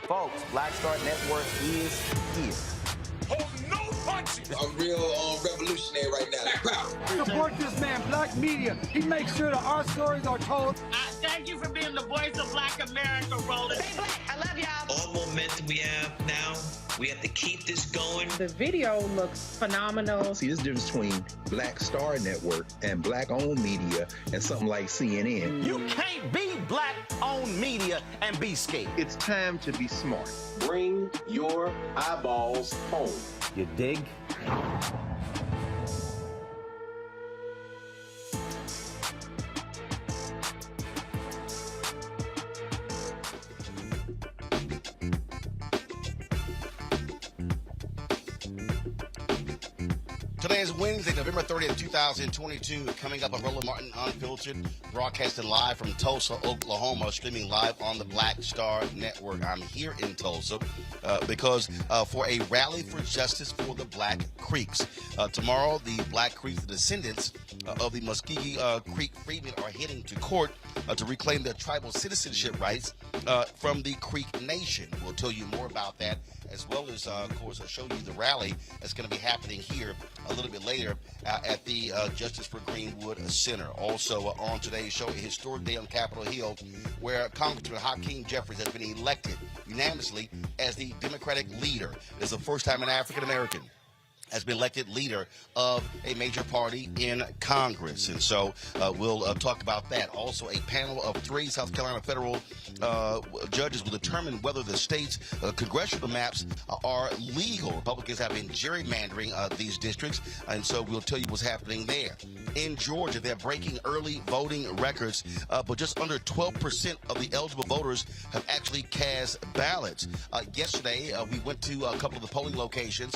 Folks, Black Star Network is here. Hold no punches! I'm real revolutionary right now. Black power. Support this man, Black Media. He makes sure that our stories are told. Thank you for being the voice of Black America, Roland. Stay black. I love y'all. All momentum we have now, we have to keep this going. The video looks phenomenal. See, this difference between Black Star Network and Black-owned media and something like CNN. You can't be Black-owned media and be scared. It's time to be smart. Bring your eyeballs home. You dig? Today is Wednesday, November 30th, 2022. Coming up on Roland Martin Unfiltered, broadcasting live from Tulsa, Oklahoma, streaming live on the Black Star Network. I'm here in Tulsa because for a rally for justice for the Black Creeks. Tomorrow, the Black Creeks, the descendants of the Muscogee Creek Freedmen, are heading to court to reclaim their tribal citizenship rights from the Creek Nation. We'll tell you more about that, as well as, of course, I'll show you the rally that's going to be happening here a little bit later at the Justice for Greenwood Center. Also on today's show, a historic day on Capitol Hill where Congressman Hakeem Jeffries has been elected unanimously as the Democratic leader. It's the first time an African American has been elected leader of a major party in Congress. And so we'll talk about that. Also, a panel of 3 South Carolina federal judges will determine whether the state's congressional maps are legal. Republicans have been gerrymandering these districts, and so we'll tell you what's happening there. In Georgia, they're breaking early voting records, but just under 12% of the eligible voters have actually cast ballots. Yesterday, we went to a couple of the polling locations,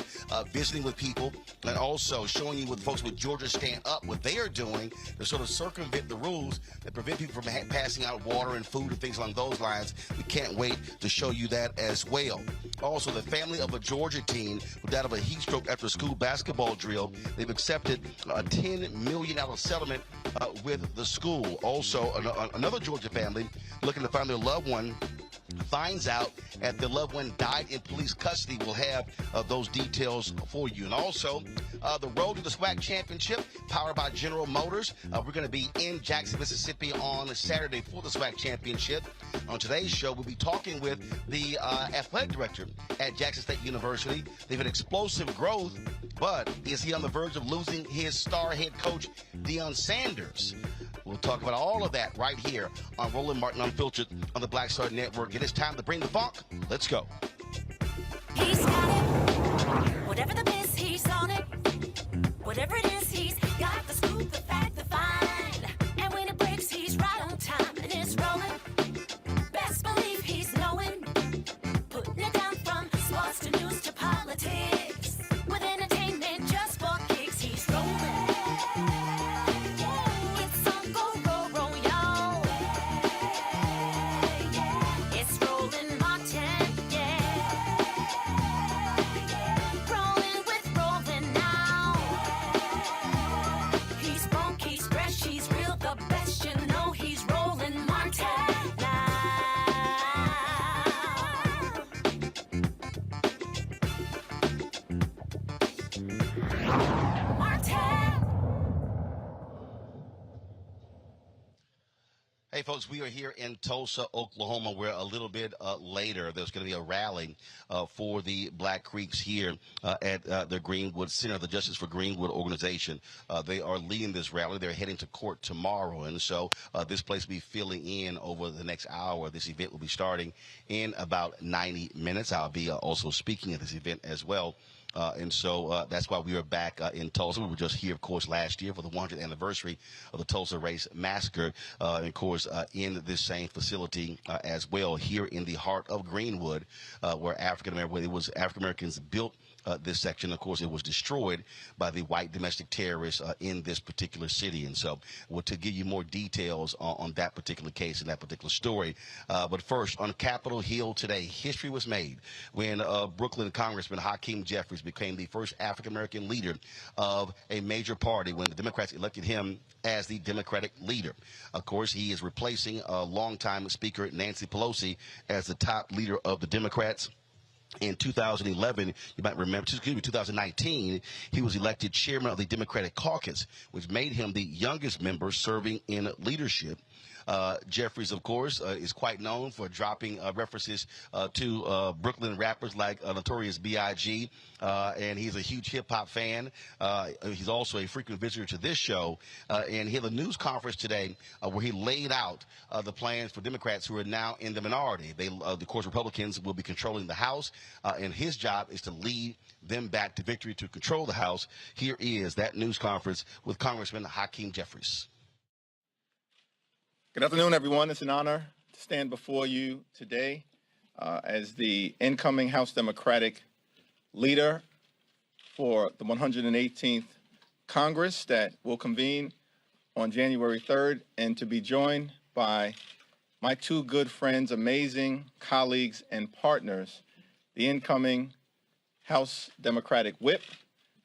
visiting with people, and also showing you what folks with Georgia Stand Up, what they are doing to sort of circumvent the rules that prevent people from passing out water and food and things along those lines. We can't wait to show you that as well. Also, the family of a Georgia teen who died of a heat stroke after a school basketball drill, they've accepted a $10 million settlement with the school. Also, another Georgia family looking to find their loved one finds out that the loved one died in police custody. We'll have those details for you. And also, the road to the SWAC Championship, powered by General Motors. We're going to be in Jackson, Mississippi on Saturday for the SWAC Championship. On today's show, we'll be talking with the athletic director at Jackson State University. They've had explosive growth, but is he on the verge of losing his star head coach, Deion Sanders? We'll talk about all of that right here on Roland Martin Unfiltered on the Black Star Network. And it's time to bring the funk. Let's go. He's got it. Whatever the miss, he's on it. Whatever it is, he's got the scoop, the fact, the find. And when it breaks, he's right on time and it's rolling. Best believe he's knowing. Putting it down from sports to news to politics. With entertainment just for kids. Hey, folks, we are here in Tulsa, Oklahoma. We're a little bit later. There's going to be a rally for the Black Creeks here at the Greenwood Center, the Justice for Greenwood organization. They are leading this rally. They're heading to court tomorrow. And so this place will be filling in over the next hour. This event will be starting in about 90 minutes. I'll be also speaking at this event as well. And so that's why we are back in Tulsa. We were just here, of course, last year for the 100th anniversary of the Tulsa Race Massacre. And, of course, in this same facility as well, here in the heart of Greenwood, where African Americans built this section. Of course, it was destroyed by the white domestic terrorists in this particular city. And so to give you more details on that particular case and that particular story. But first, on Capitol Hill today, history was made when Brooklyn Congressman Hakeem Jeffries became the first African-American leader of a major party when the Democrats elected him as the Democratic leader. Of course, he is replacing longtime Speaker Nancy Pelosi as the top leader of the Democrats. In 2011, you might remember, 2019, he was elected chairman of the Democratic Caucus, which made him the youngest member serving in leadership. Jeffries, of course, is quite known for dropping references to Brooklyn rappers like Notorious B.I.G., and he's a huge hip-hop fan. He's also a frequent visitor to this show, and he had a news conference today where he laid out the plans for Democrats who are now in the minority. Of course, Republicans will be controlling the House, and his job is to lead them back to victory to control the House. Here is that news conference with Congressman Hakeem Jeffries. Good afternoon, everyone. It's an honor to stand before you today as the incoming House Democratic leader for the 118th Congress that will convene on January 3rd, and to be joined by my two good friends, amazing colleagues and partners, the incoming House Democratic Whip,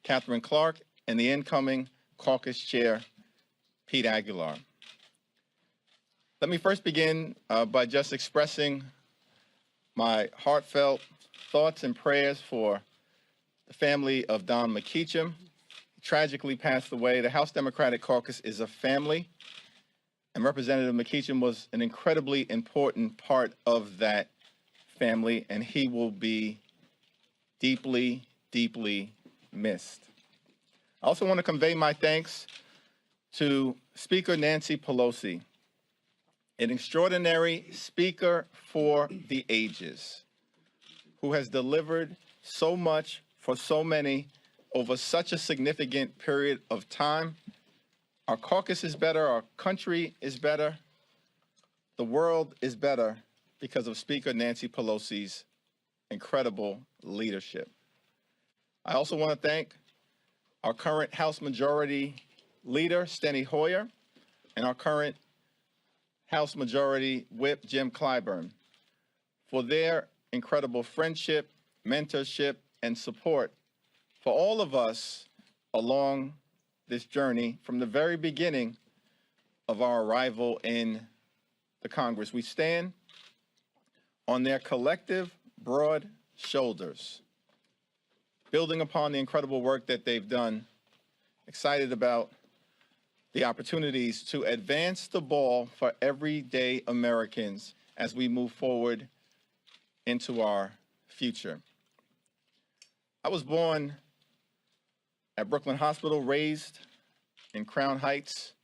Catherine Clark, and the incoming Caucus Chair, Pete Aguilar. Let me first begin by just expressing my heartfelt thoughts and prayers for the family of Don McKeachum. He tragically passed away. The House Democratic Caucus is a family, and Representative McKeachum was an incredibly important part of that family, and he will be deeply, deeply missed. I also want to convey my thanks to Speaker Nancy Pelosi, an extraordinary speaker for the ages, who has delivered so much for so many over such a significant period of time. Our caucus is better, our country is better, the world is better because of Speaker Nancy Pelosi's incredible leadership. I also want to thank our current House Majority Leader, Steny Hoyer, and our current House Majority Whip, Jim Clyburn, for their incredible friendship, mentorship, and support for all of us along this journey from the very beginning of our arrival in the Congress. We stand on their collective broad shoulders, building upon the incredible work that they've done, excited about the opportunities to advance the ball for everyday Americans as we move forward into our future. I was born at Brooklyn Hospital, raised in Crown Heights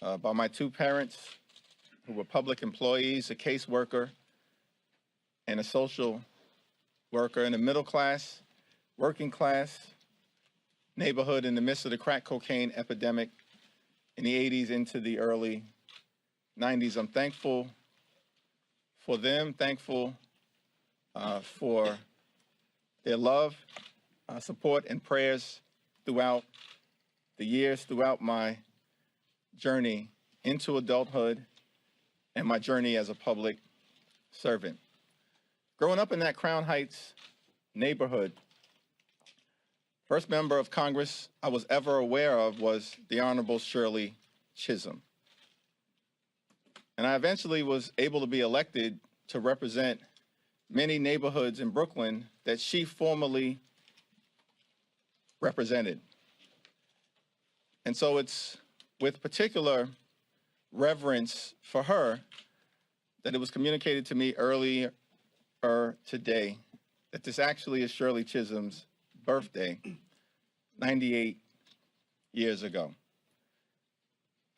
by my two parents who were public employees, a caseworker and a social worker in a middle class, working class neighborhood in the midst of the crack cocaine epidemic in the 80s into the early 90s. I'm thankful for them, thankful for their love, support, and prayers throughout the years, throughout my journey into adulthood and my journey as a public servant. Growing up in that Crown Heights neighborhood, first member of Congress I was ever aware of was the Honorable Shirley Chisholm. And I eventually was able to be elected to represent many neighborhoods in Brooklyn that she formerly represented. And so it's with particular reverence for her that it was communicated to me earlier today that this actually is Shirley Chisholm's birthday, 98 years ago.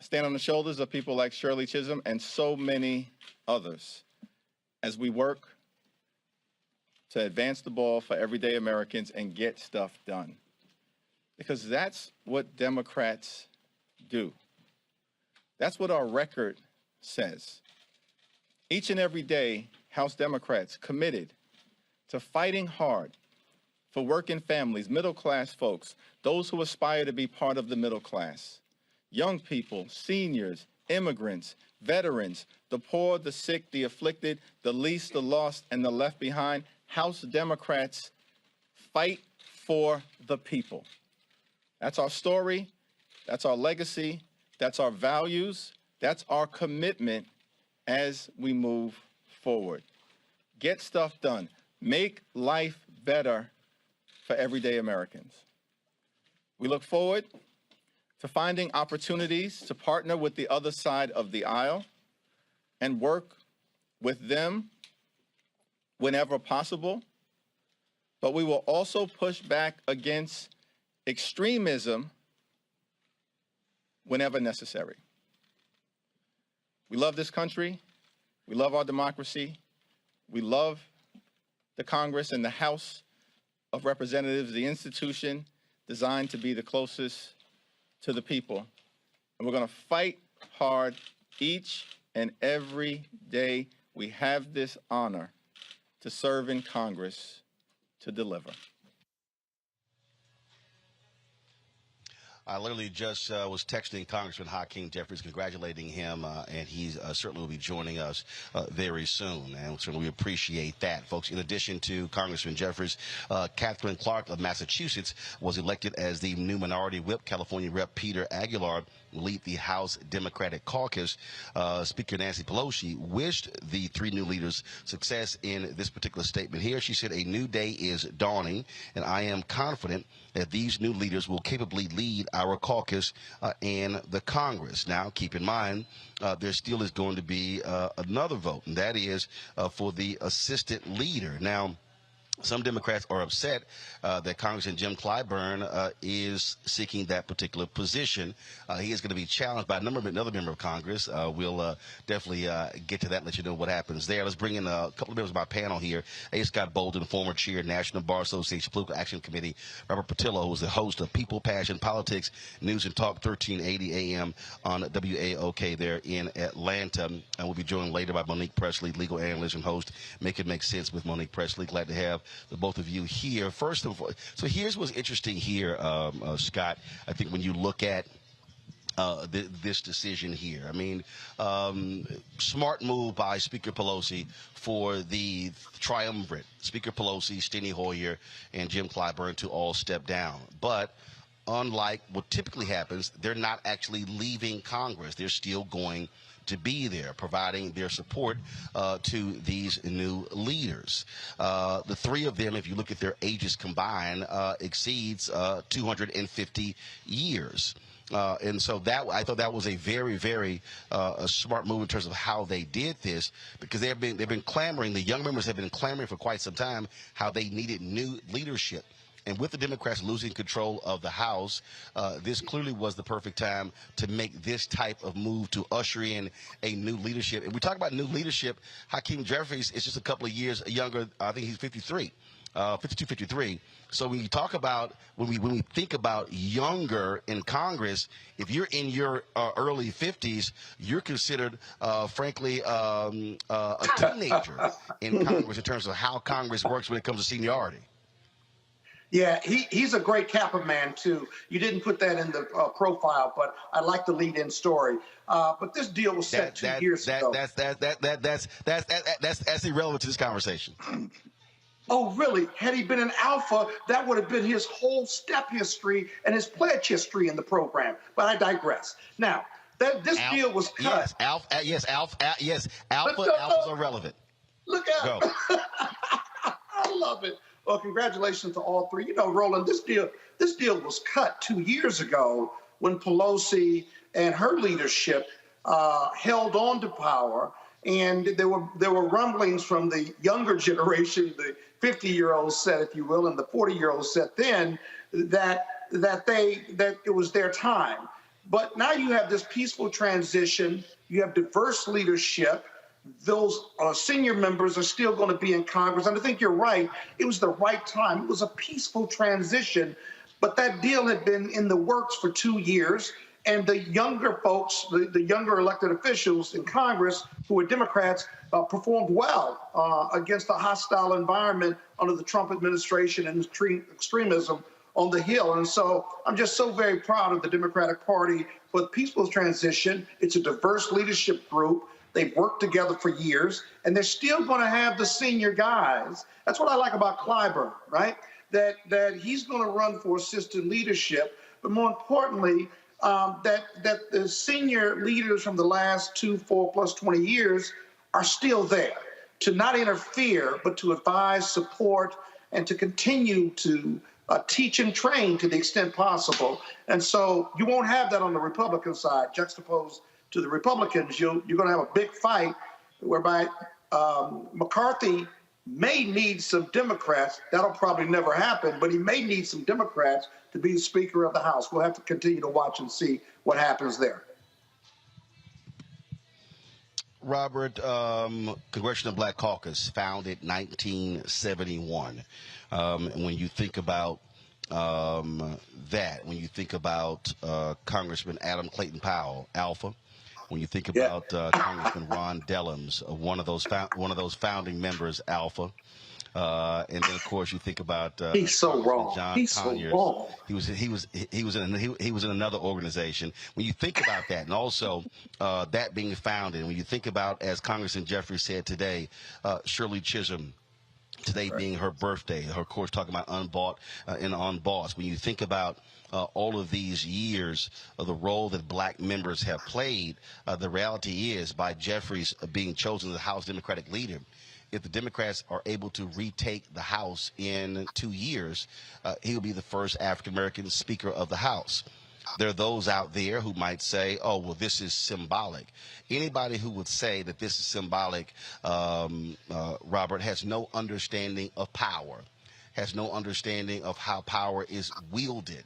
I stand on the shoulders of people like Shirley Chisholm and so many others as we work to advance the ball for everyday Americans and get stuff done. Because that's what Democrats do. That's what our record says. Each and every day, House Democrats committed to fighting hard for working families, middle-class folks, those who aspire to be part of the middle class, young people, seniors, immigrants, veterans, the poor, the sick, the afflicted, the least, the lost, and the left behind. House Democrats fight for the people. That's our story, that's our legacy, that's our values, that's our commitment as we move forward. Get stuff done. Make life better for everyday Americans. We look forward to finding opportunities to partner with the other side of the aisle and work with them whenever possible. But we will also push back against extremism whenever necessary. We love this country. We love our democracy. We love the Congress and the House of Representatives, the institution designed to be the closest to the people. And we're going to fight hard each and every day we have this honor to serve in Congress to deliver. I literally just was texting Congressman Hakeem Jeffries, congratulating him, and he certainly will be joining us very soon, and certainly we appreciate that, folks. In addition to Congressman Jeffries, Catherine Clark of Massachusetts was elected as the new minority whip. California Rep. Peter Aguilar will lead the House Democratic Caucus. Speaker Nancy Pelosi wished the three new leaders success in this particular statement here. She said, "A new day is dawning, and I am confident that these new leaders will capably lead our caucus and the Congress." Now, keep in mind, there still is going to be another vote, and that is for the assistant leader. Now, some Democrats are upset that Congressman Jim Clyburn is seeking that particular position. He is going to be challenged by another member of Congress. We'll definitely get to that and let you know what happens there. Let's bring in a couple of members of my panel here. A. Scott Bolden, former chair, National Bar Association Political Action Committee. Robert Patillo, who is the host of People, Passion, Politics, News and Talk, 1380 AM on WAOK there in Atlanta. And we'll be joined later by Monique Presley, legal analyst and host, Make It Make Sense with Monique Presley. Glad to have the both of you here. First of all, so here's what's interesting here, Scott. I think when you look at this decision here, I mean, smart move by Speaker Pelosi for the triumvirate, Speaker Pelosi, Steny Hoyer, and Jim Clyburn to all step down. But unlike what typically happens, they're not actually leaving Congress. They're still going to be there, providing their support to these new leaders. The three of them, if you look at their ages combined, exceeds 250 years. And so that, I thought that was a very, very smart move in terms of how they did this, because they've been clamoring, the young members have been clamoring for quite some time how they needed new leadership. And with the Democrats losing control of the House, this clearly was the perfect time to make this type of move to usher in a new leadership. And we talk about new leadership. Hakeem Jeffries is just a couple of years younger. I think he's 52, 53. So when you talk about, when we think about younger in Congress, if you're in your early 50s, you're considered, frankly, a teenager in Congress in terms of how Congress works when it comes to seniority. Yeah, he's a great Kappa man, too. You didn't put that in the profile, but I like the lead-in story. But this deal was set 2 years ago. That's irrelevant to this conversation. Oh, really? Had he been an alpha, that would have been his whole step history and his pledge history in the program. But I digress. Now, this deal was cut. Alphas are relevant. Look out. I love it. Well, congratulations to all three. You know, Roland, this deal was cut 2 years ago when Pelosi and her leadership held on to power. And there were rumblings from the younger generation, the 50-year-olds said, if you will, and the 40-year-olds said then that it was their time. But now you have this peaceful transition. You have diverse leadership. Those senior members are still going to be in Congress. And I think you're right. It was the right time. It was a peaceful transition. But that deal had been in the works for 2 years. And the younger folks, the younger elected officials in Congress who were Democrats performed well against a hostile environment under the Trump administration and extremism on the Hill. And so I'm just so very proud of the Democratic Party for the peaceful transition. It's a diverse leadership group. They've worked together for years, and they're still going to have the senior guys. That's what I like about Clyburn, right? That he's going to run for assistant leadership, but more importantly, that the senior leaders from the last 2, 4 plus 20 years are still there to not interfere, but to advise, support, and to continue to teach and train to the extent possible. And so you won't have that on the Republican side, juxtaposed to the Republicans. You're going to have a big fight whereby McCarthy may need some Democrats. That'll probably never happen, but he may need some Democrats to be Speaker of the House. We'll have to continue to watch and see what happens there. Robert, Congressional Black Caucus, founded 1971. When you think about that, when you think about Congressman Adam Clayton Powell, Alpha, when you think about Congressman Ron Dellums, one of those founding members, Alpha, and then of course you think about he's so wrong. John He's Conyers. so wrong. He was in another organization. When you think about that, and also that being founded, when you think about, as Congressman Jeffries said today, Shirley Chisholm, today being her birthday, her course talking about unbought and unbossed. When you think about all of these years of the role that black members have played, the reality is, by Jeffries being chosen as the House Democratic leader, if the Democrats are able to retake the House in 2 years, he'll be the first African-American Speaker of the House. There are those out there who might say, oh, well, this is symbolic. Anybody who would say that this is symbolic, Robert, has no understanding of power, has no understanding of how power is wielded.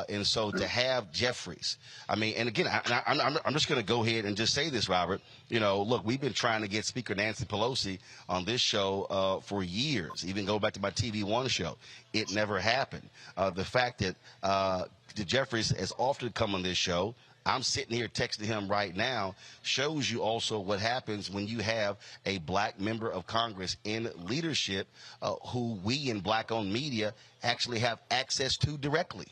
And so to have Jeffries, I mean, and again, I'm just going to go ahead and just say this, Robert. You know, look, we've been trying to get Speaker Nancy Pelosi on this show for years, even go back to my TV One show. It never happened. The fact that Jeffries has often come on this show, I'm sitting here texting him right now, shows you also what happens when you have a black member of Congress in leadership who we in black-owned media actually have access to directly.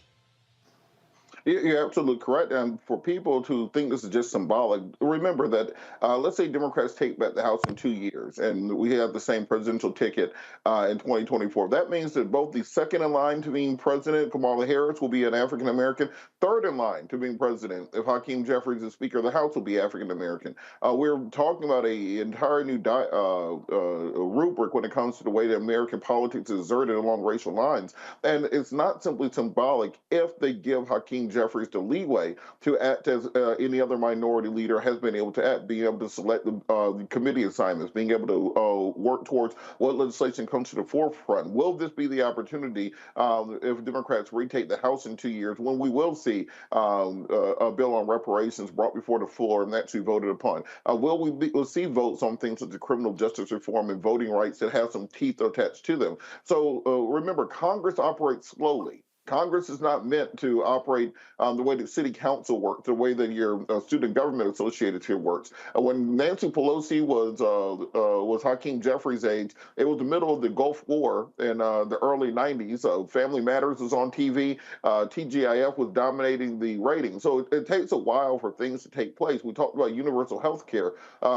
You're absolutely correct. And for people to think this is just symbolic, remember that let's say Democrats take back the House in 2 years and we have the same presidential ticket in 2024. That means that both the second in line to being president, Kamala Harris, will be an African American. Third in line to being president, if Hakeem Jeffries is Speaker of the House, will be African American. We're talking about an entire new rubric when it comes to the way that American politics is exerted along racial lines. And it's not simply symbolic if they give Hakeem Jeffries the leeway to act as any other minority leader has been able to act, being able to select the committee assignments, being able to work towards what legislation comes to the forefront. Will this be the opportunity if Democrats retake the House in 2 years when we will see a bill on reparations brought before the floor and actually voted upon? We'll see votes on things such as criminal justice reform and voting rights that have some teeth attached to them. So remember, Congress operates slowly. Congress is not meant to operate the way that city council works, the way that your student government association works. When Nancy Pelosi was Hakeem Jeffries' age, it was the middle of the Gulf War in the early 90s. Family Matters was on TV. TGIF was dominating the ratings. So it takes a while for things to take place. We talked about universal health care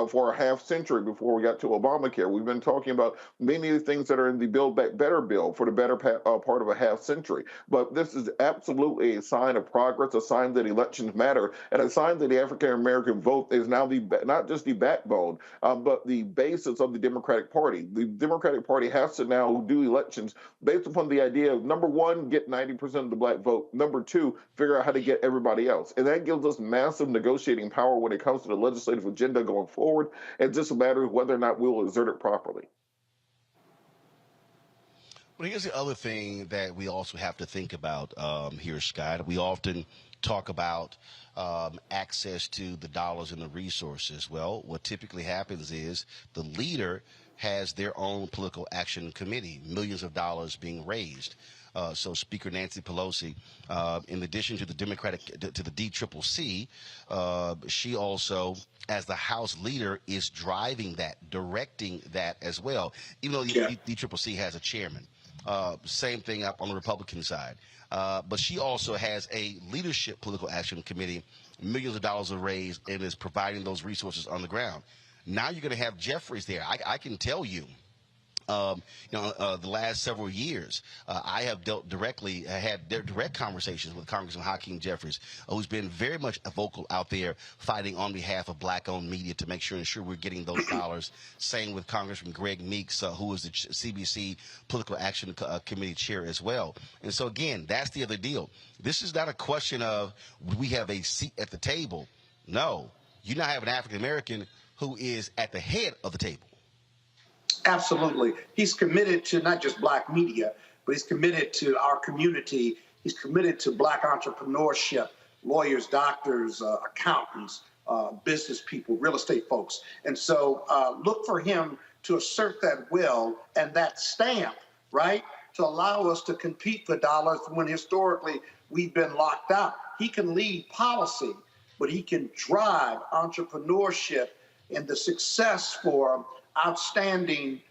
for a half century before we got to Obamacare. We've been talking about many of the things that are in the Build Back Better bill for the better part of a half century. but this is absolutely a sign of progress, a sign that elections matter, and a sign that the African American vote is now not just the backbone, but the basis of the Democratic Party. The Democratic Party has to now do elections based upon the idea of, number one, get 90% of the black vote, number two, figure out how to get everybody else. And that gives us massive negotiating power when it comes to the legislative agenda going forward. It's just a matter of whether or not we'll exert it properly. Well, here's the other thing that we also have to think about here, Scott. We often talk about access to the dollars and the resources. Well, what typically happens is the leader has their own political action committee, millions of dollars being raised. So Speaker Nancy Pelosi, in addition to the to the DCCC, she also, as the House leader, is driving that, directing that as well, even though the DCCC has a chairman. Same thing up on the Republican side. But she also has a leadership political action committee, millions of dollars are raised, and is providing those resources on the ground. Now you're going to have Jeffries there. I can tell you, the last several years, I have had direct conversations with Congressman Hakeem Jeffries, who's been very much vocal out there fighting on behalf of black-owned media to ensure we're getting those dollars. Same with Congressman Greg Meeks, who is the CBC Political Action Committee chair as well. And so, again, that's the other deal. This is not a question of we have a seat at the table. No, you now have an African-American who is at the head of the table. Absolutely. He's committed to not just black media, but he's committed to our community. He's committed to black entrepreneurship, lawyers, doctors, accountants, business people, real estate folks. And so look for him to assert that will and that stamp, right, to allow us to compete for dollars when historically we've been locked out. He can lead policy, but he can drive entrepreneurship and the success for outstanding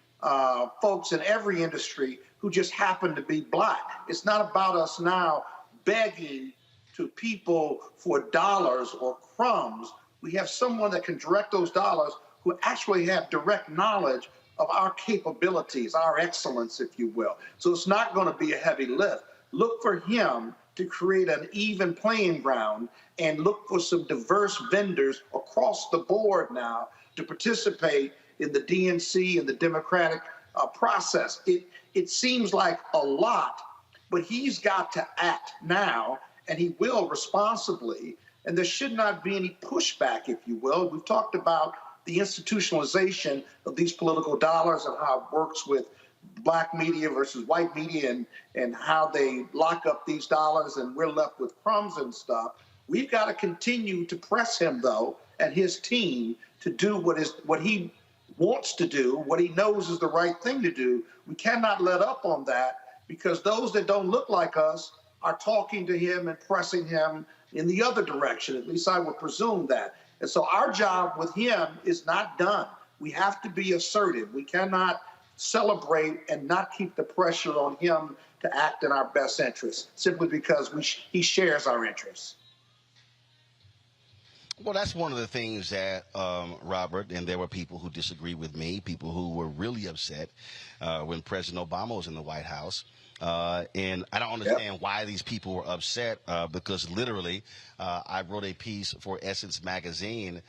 folks in every industry who just happen to be black. It's not about us now begging to people for dollars or crumbs. We have someone that can direct those dollars who actually have direct knowledge of our capabilities, our excellence, if you will. So it's not going to be a heavy lift. Look for him to create an even playing ground and look for some diverse vendors across the board now to participate in the DNC and the Democratic process. It seems like a lot, but he's got to act now, and he will responsibly, and there should not be any pushback, if you will. We've talked about the institutionalization of these political dollars and how it works with black media versus white media and how they lock up these dollars and we're left with crumbs and stuff. We've got to continue to press him, though, and his team to do what he wants to do, what he knows is the right thing to do. We cannot let up on that because those that don't look like us are talking to him and pressing him in the other direction. At least I would presume that. And so our job with him is not done. We have to be assertive. We cannot celebrate and not keep the pressure on him to act in our best interest simply because he shares our interests. Well, that's one of the things that, Robert, and there were people who disagree with me, people who were really upset when President Obama was in the White House. And I don't understand why these people were upset because literally I wrote a piece for Essence magazine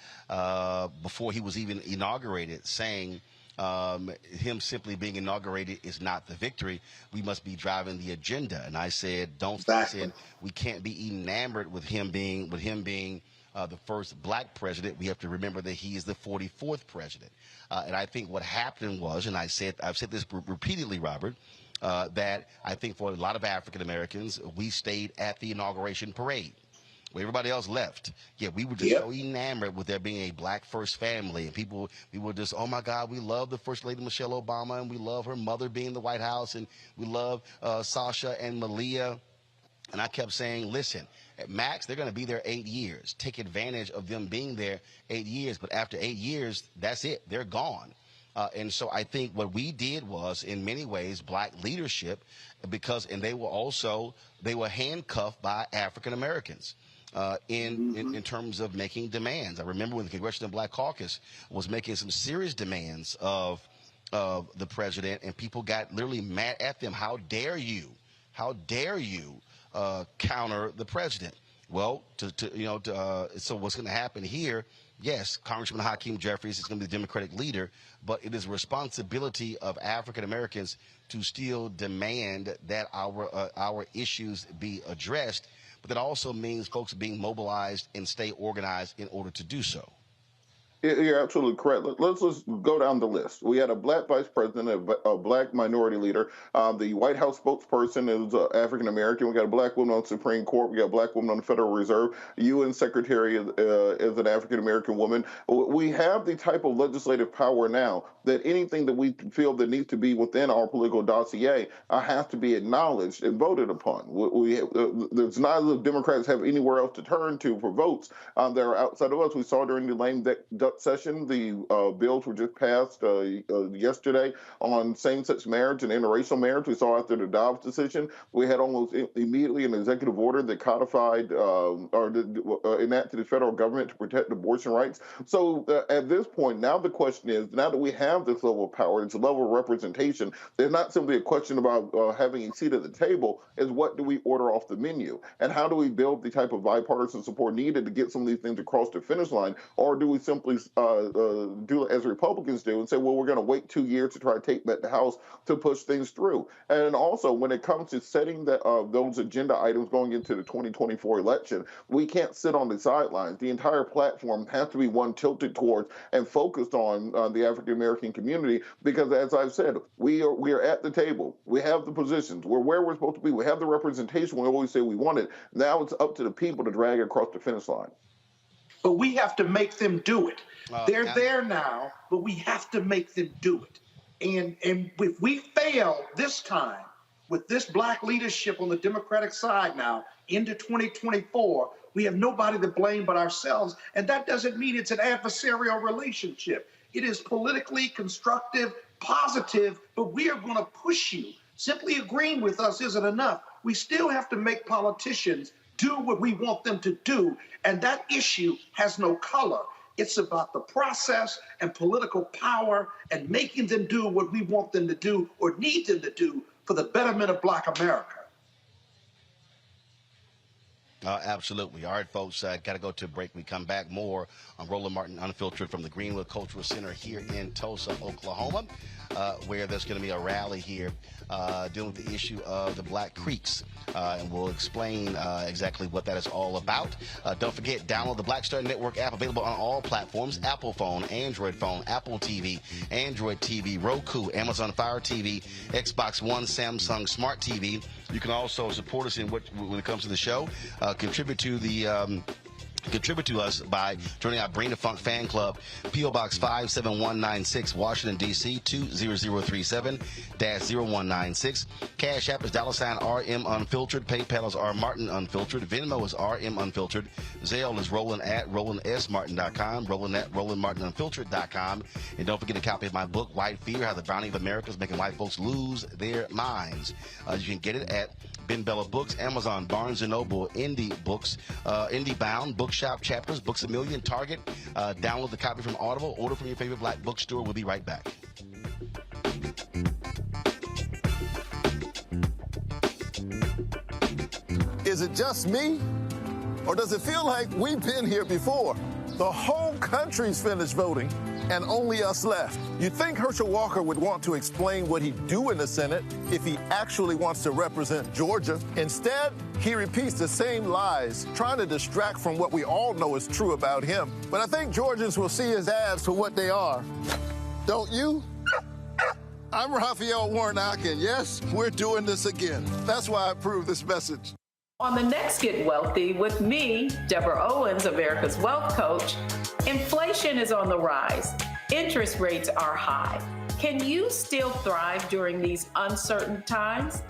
before he was even inaugurated saying him simply being inaugurated is not the victory. We must be driving the agenda. And I said, I said, we can't be enamored with him being the first black president. We have to remember that he is the 44th president. And I think what happened was, and I've said this repeatedly, Robert, that I think for a lot of African Americans, we stayed at the inauguration parade where everybody else left. Yeah, we were just so enamored with there being a black first family, and we were just, oh my God, we love the First Lady Michelle Obama, and we love her mother being in the White House, and we love Sasha and Malia. And I kept saying, listen, at max, they're going to be there 8 years. Take advantage of them being there 8 years. But after 8 years, that's it. They're gone. And so I think what we did was, in many ways, black leadership, and they were handcuffed by African Americans in terms of making demands. I remember when the Congressional Black Caucus was making some serious demands of the president, and people got literally mad at them. How dare you? How dare you counter the president? Well, so what's going to happen here? Yes, Congressman Hakeem Jeffries is going to be the Democratic leader, but it is a responsibility of African Americans to still demand that our issues be addressed. But that also means folks being mobilized and stay organized in order to do so. You're absolutely correct. Let's go down the list. We had a black vice president, a black minority leader. The White House spokesperson is African American. We got a black woman on the Supreme Court. We got a black woman on the Federal Reserve. UN Secretary is an African American woman. We have the type of legislative power now that anything that we feel that needs to be within our political dossier has to be acknowledged and voted upon. There's not as if Democrats have anywhere else to turn to for votes that are outside of us. We saw during the lame duck session, the bills were just passed yesterday on same-sex marriage and interracial marriage. We saw after the Dobbs decision, we had almost immediately an executive order that codified or enacted the federal government to protect abortion rights. So at this point, now the question is, now that we have this level of power, it's a level of representation, there's not simply a question about having a seat at the table, is what do we order off the menu? And how do we build the type of bipartisan support needed to get some of these things across the finish line? Or do we simply do as Republicans do and say, well, we're going to wait 2 years to try to take back the House to push things through? And also, when it comes to setting those agenda items going into the 2024 election, we can't sit on the sidelines. The entire platform has to be one tilted towards and focused on the African American community, because as I've said, we are at the table. We have the positions. We're where we're supposed to be. We have the representation we always say we want it. Now it's up to the people to drag it across the finish line. But we have to make them do it. They're there now, but we have to make them do it. And if we fail this time with this black leadership on the Democratic side now into 2024, we have nobody to blame but ourselves. And that doesn't mean it's an adversarial relationship. It is politically constructive, positive, but we are going to push you. Simply agreeing with us isn't enough. We still have to make politicians do what we want them to do. And that issue has no color. It's about the process and political power and making them do what we want them to do or need them to do for the betterment of Black America. Absolutely. All right, folks, got to go to a break. We come back more on Roland Martin Unfiltered from the Greenwood Cultural Center here in Tulsa, Oklahoma, where there's going to be a rally here dealing with the issue of the Black Creeks. And we'll explain exactly what that is all about. Don't forget, download the Black Star Network app, available on all platforms: Apple phone, Android phone, Apple TV, Android TV, Roku, Amazon Fire TV, Xbox One, Samsung Smart TV. You can also support us in when it comes to the show. Contribute to us by joining our Bring the Funk fan club. P.O. Box 57196, Washington, D.C. 20037-0196. Cash App is $RM Unfiltered. PayPal is R Martin Unfiltered. Venmo is RM Unfiltered. Zelle is Roland at RolandSMartin.com. Roland at RolandMartinUnfiltered.com. And don't forget a copy of my book, White Fear: How the Browning of America is Making White Folks Lose Their Minds. You can get it at Ben Bella Books, Amazon, Barnes & Noble, Indie Books, Indie Bound, Bookshop, Chapters, Books A Million, Target. Download the copy from Audible. Order from your favorite black bookstore. We'll be right back. Is it just me? Or does it feel like we've been here before? The whole country's finished voting, and only us left. You'd think Herschel Walker would want to explain what he'd do in the Senate if he actually wants to represent Georgia. Instead, he repeats the same lies, trying to distract from what we all know is true about him. But I think Georgians will see his ads for what they are. Don't you? I'm Raphael Warnock, and yes, we're doing this again. That's why I approve this message. On the next Get Wealthy with me, Deborah Owens, America's Wealth Coach, inflation is on the rise. Interest rates are high. Can you still thrive during these uncertain times?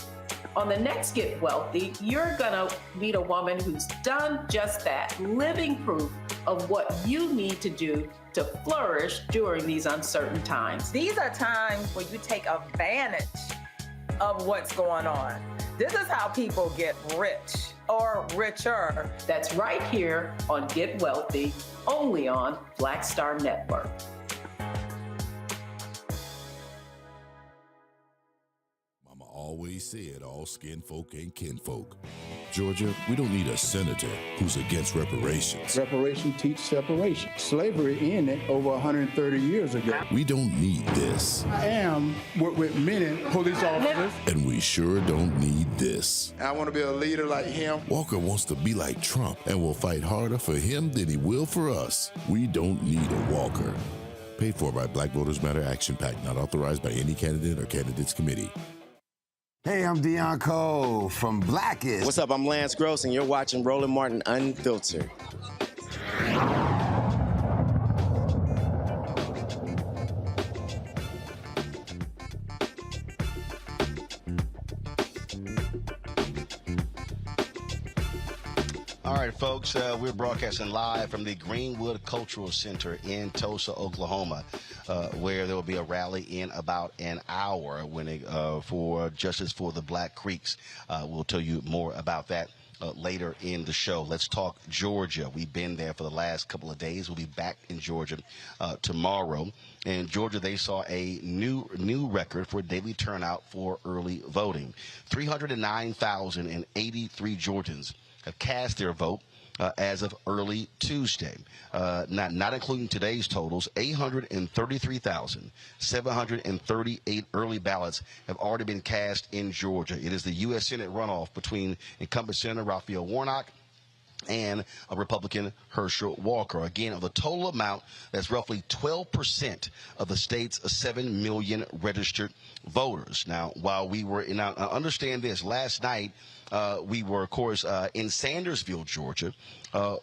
On the next Get Wealthy, you're gonna meet a woman who's done just that, living proof of what you need to do to flourish during these uncertain times. These are times where you take advantage of what's going on. This is how people get rich or richer. That's right here on Get Wealthy, only on Black Star Network. Mama always they said all skin folk ain't kinfolk. Georgia, we don't need a senator who's against reparations. Reparation teach separation. Slavery ended over 130 years ago. We don't need this. I am with many police officers. And we sure don't need this. I want to be a leader like him. Walker wants to be like Trump and will fight harder for him than he will for us. We don't need a Walker. Paid for by Black Voters Matter Action PAC, not authorized by any candidate or candidates committee. Hey, I'm Deion Cole from Blackest. What's up? I'm Lance Gross, and you're watching Roland Martin Unfiltered. All right, folks, we're broadcasting live from the Greenwood Cultural Center in Tulsa, Oklahoma, where there will be a rally in about an hour for Justice for the Black Creeks. We'll tell you more about that later in the show. Let's talk Georgia. We've been there for the last couple of days. We'll be back in Georgia tomorrow. In Georgia, they saw a new record for daily turnout for early voting. 309,083 Georgians have cast their vote as of early Tuesday. Not including today's totals, 833,738 early ballots have already been cast in Georgia. It is the U.S. Senate runoff between incumbent Senator Raphael Warnock and a Republican Herschel Walker. Again, of the total amount, that's roughly 12% of the state's 7 million registered voters. Now, while we were understand this, last night we were, of course, in Sandersville, Georgia,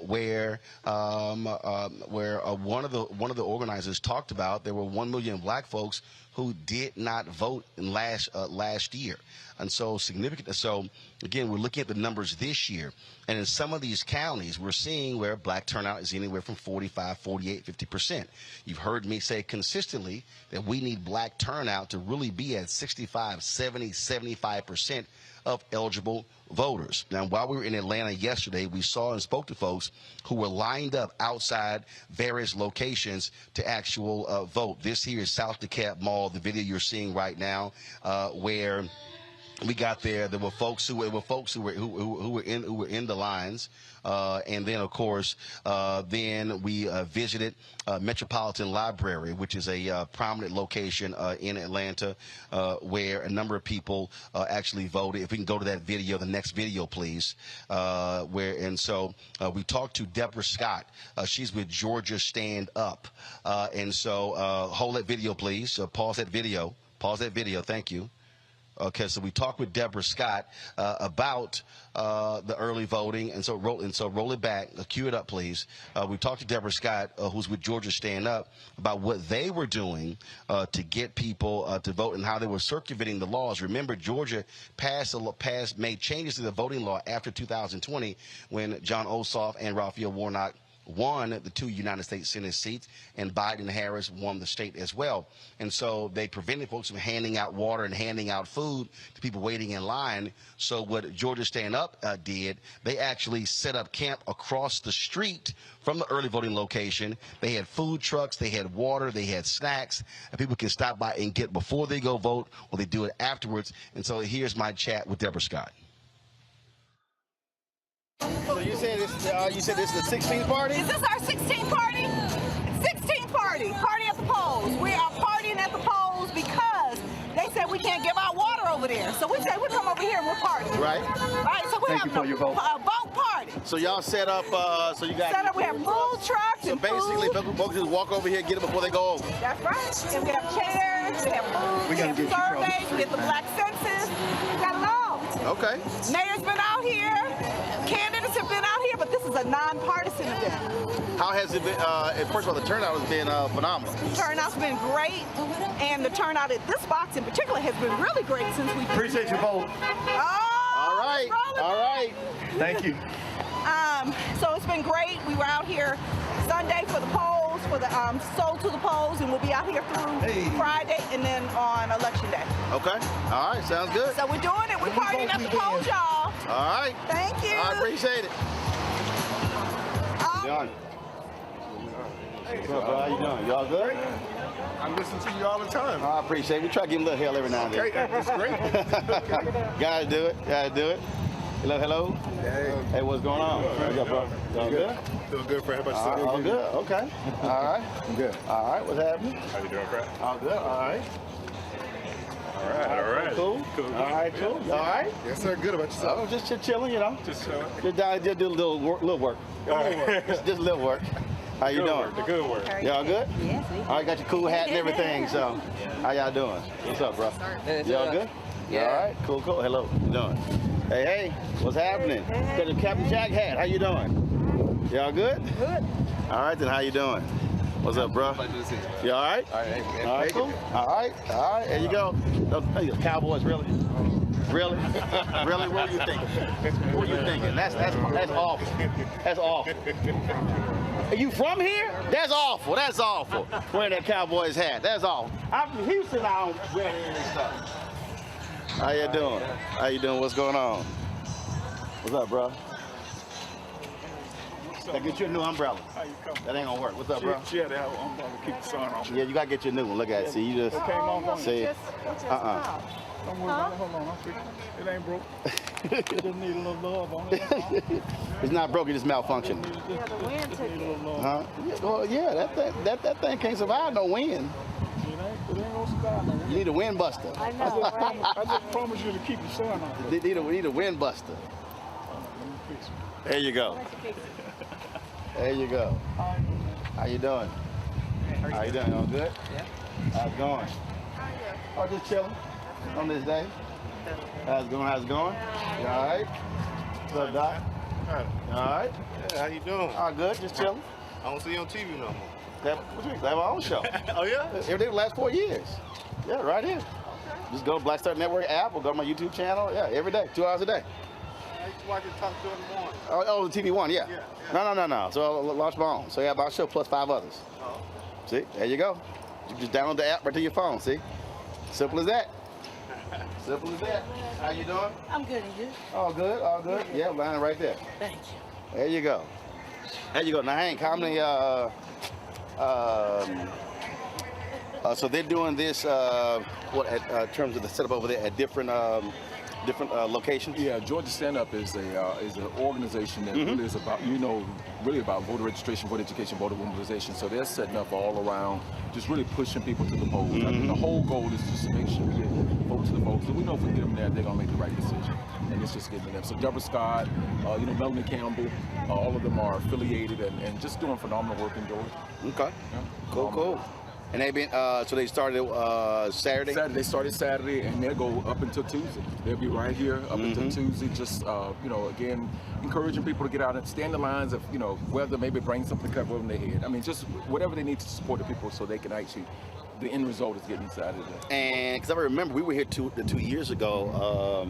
where one of the organizers talked about there were 1 million black folks who did not vote in last year. And so significant. So again, we're looking at the numbers this year. And in some of these counties, we're seeing where black turnout is anywhere from 45, 48, 50%. You've heard me say consistently that we need black turnout to really be at 65, 70, 75% of eligible voters. Now, while we were in Atlanta yesterday, we saw and spoke to folks who were lined up outside various locations to actual vote. This here is South DeKalb Mall, the video you're seeing right now, where we got there. There were folks who were in the lines, and then of course, then we visited Metropolitan Library, which is a prominent location in Atlanta, where a number of people actually voted. If we can go to that video, the next video, please. We talked to Deborah Scott. She's with Georgia Stand Up, and so hold that video, please. Pause that video. Pause that video. Thank you. Okay, so we talked with Deborah Scott about the early voting, and so roll it back, cue it up, please. We talked to Deborah Scott, who's with Georgia Stand Up, about what they were doing to get people to vote and how they were circumventing the laws. Remember, Georgia made changes to the voting law after 2020 when John Ossoff and Raphael Warnock won the 2 United States Senate seats, and Biden and Harris won the state as well. And so they prevented folks from handing out water and handing out food to people waiting in line. So what Georgia Stand Up did, they actually set up camp across the street from the early voting location. They had food trucks, they had water, they had snacks, and people can stop by and get before they go vote, or they do it afterwards. And so here's my chat with Deborah Scott. So you said this is the 16th party? Is this our 16th party? 16th party. Party at the polls. We are partying at the polls because they said we can't give out water over there. So we said we come over here and we're partying. Right. Right. So we have a vote party. So y'all set up. So you got. Set up. We have food trucks. So basically, folks just walk over here, get it before they go over. That's right. And we have chairs. We have food. We have surveys. We get the black census. We got it all. Okay. Mayor's been out here. Candidates have been out here, but this is a nonpartisan event. How has it been? First of all, the turnout has been phenomenal. The turnout's been great, and the turnout at this box in particular has been really great since we appreciate your vote. All right. All right. Thank you. So it's been great. We were out here Sunday for the polls, for the Sold to the Polls, and we'll be out here through Friday and then on Election Day. Okay. All right. Sounds good. So we're doing it. We're partying at the polls, y'all. All right. Thank you. I appreciate it. John. What's up, bro? How you doing? Y'all good? I listen to you all the time. I appreciate it. We try to give him a little hell every now and then. Okay, that's great. Gotta do it. Gotta do it. Hello, hello. Hey. Hey, what's going on? What's up, bro? Doing good? Doing good, Fred. How about yourself? All good. Okay. All right. I'm good. All right. What's happening? How you doing, Fred? All good. All right. All right. Cool. All right, cool. You all right? Yes, sir. Good. About yourself? Oh, just chilling, you know. Just chilling. Just down, just do a little work. Just a little work. How you doing? The good work. Y'all good? Yes, we All right, got your cool hat and everything, so how y'all doing? What's up, bro? Y'all good? Yeah. All right, cool. Hello, how you doing? Hey, what's happening? Got your Captain Jack hat. How you doing? Y'all good? Good. All right, then how you doing? What's up, bro? You all right? All right, cool. All right, there you go. Hey, Cowboys, really? Really? Really? What are you thinking? What are you thinking? That's awful. That's awful. Are you from here? That's awful. That's awful. Wearing that Cowboys hat. That's awful. I'm from Houston. I don't wear any stuff. How you doing? How you doing? What's going on? What's up, bro? I get you a new umbrella. How you coming? That ain't gonna work. What's up, bro? Yeah, that umbrella keep the sun off. Yeah, you gotta get your new one. Look at it. See, you just see. Don't worry about it. Hold on. I'm fixing it. It ain't broke. It just need a little love on it. It's not broke. It just malfunctioned. Yeah, the wind took it. Huh? Yeah, well, yeah, that thing can't survive no wind. It ain't gonna survive no wind. You need a wind buster. I know, right? I just promise you to keep the sun off. We need a wind buster. Let me fix it. There you go. There you go. How you doing? How you doing? All good? Yeah. How's it going? Oh, just chilling on this day. How's it going? How's it going? You all right? What's up, Doc? All right? Yeah, how you doing? All good, just chilling. I don't see you on TV no more. What you mean? They have our own show. Oh, yeah? Every day the last 4 years. Yeah, right here. Just go to Black Star Network app or go to my YouTube channel. Yeah, every day, 2 hours a day. I used to watch it Talk to in the morning. Oh, the TV one, yeah. No. So I launched my own. So yeah, my show plus 5 others. Oh. See, there you go. You just download the app right to your phone, see? Simple as that. Simple as that. How you doing? I'm good, and you? All good, all good. Yeah, line right there. Thank you. There you go. There you go. Now, Hank, how many, so they're doing this, in terms of the setup over there at different locations? Yeah, Georgia Stand Up is an organization that really is about, really about voter registration, voter education, voter mobilization. So they're setting up all around, just really pushing people to the polls. I mean, the whole goal is just to make sure we get folks to the polls. So we know if we get them there, they're gonna make the right decision. And it's just getting them. So Deborah Scott, Melanie Campbell, all of them are affiliated and just doing phenomenal work in Georgia. Okay. Yeah. Cool. And they've been, so they started Saturday? They started Saturday, and they'll go up until Tuesday. They'll be right here up until Tuesday, just, again, encouraging people to get out and stand in lines of, whether maybe bring something to cover over their head. I mean, just whatever they need to support the people so they can actually, the end result is getting Saturday. And, because I remember we were here 2 years ago,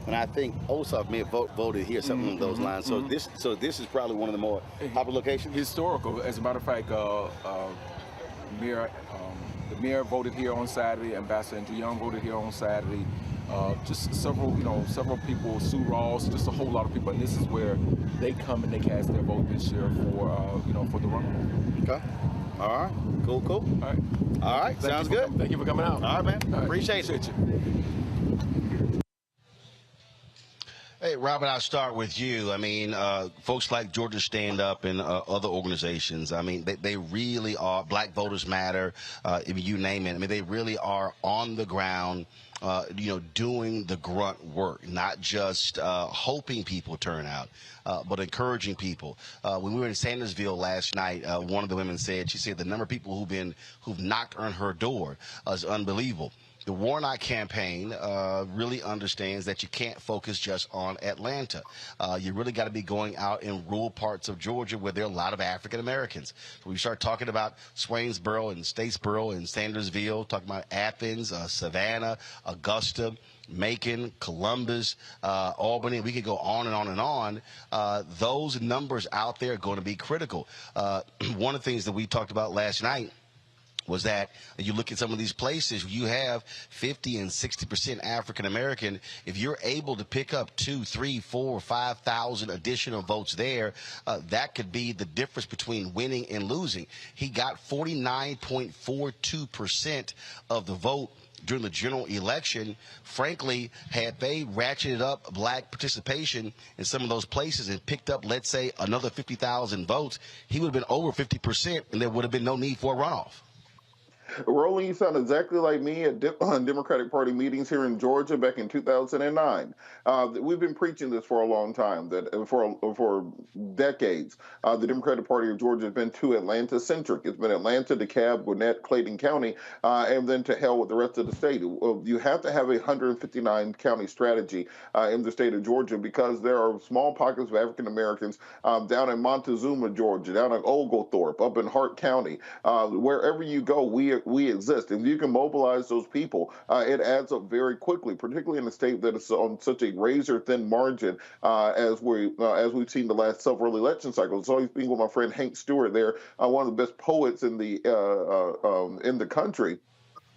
and I think Ossoff may have voted here, something along those lines. So this is probably one of the more popular locations? Historical. As a matter of fact, the mayor voted here on Saturday. Ambassador Andrew Young voted here on Saturday. Just several people, Sue Ross, just a whole lot of people. And this is where they come and they cast their vote this year for the runoff. Okay. All right. Cool. All right. Sounds good. Thank you for coming out. All right, man. Appreciate it. Hey, Robert, I'll start with you. I mean, folks like Georgia Stand Up and other organizations, I mean, they really are, Black Voters Matter, if you name it. I mean, they really are on the ground, doing the grunt work, not just hoping people turn out, but encouraging people. When we were in Sandersville last night, one of the women said, the number of people who've knocked on her door is unbelievable. The Warnock campaign really understands that you can't focus just on Atlanta. You really got to be going out in rural parts of Georgia where there are a lot of African Americans. So we start talking about Swainsboro and Statesboro and Sandersville, talking about Athens, Savannah, Augusta, Macon, Columbus, Albany. We could go on and on and on. Those numbers out there are going to be critical. One of the things that we talked about last night was that you look at some of these places, you have 50 and 60% African American. If you're able to pick up 2, 3, 4, 5,000 additional votes there, that could be the difference between winning and losing. He got 49.42% of the vote during the general election. Frankly, had they ratcheted up black participation in some of those places and picked up, let's say, another 50,000 votes, he would have been over 50%, and there would have been no need for a runoff. Roland, you sound exactly like me at Democratic Party meetings here in Georgia back in 2009. We've been preaching this for a long time, that for decades, the Democratic Party of Georgia has been too Atlanta-centric. It's been Atlanta, DeKalb, Gwinnett, Clayton County, and then to hell with the rest of the state. You have to have a 159-county strategy in the state of Georgia, because there are small pockets of African Americans down in Montezuma, Georgia, down in Oglethorpe, up in Hart County. Wherever you go, we exist. If you can mobilize those people, it adds up very quickly, particularly in a state that is on such a razor-thin margin as we've seen the last several election cycles. So, speaking with my friend Hank Stewart there, one of the best poets in the country.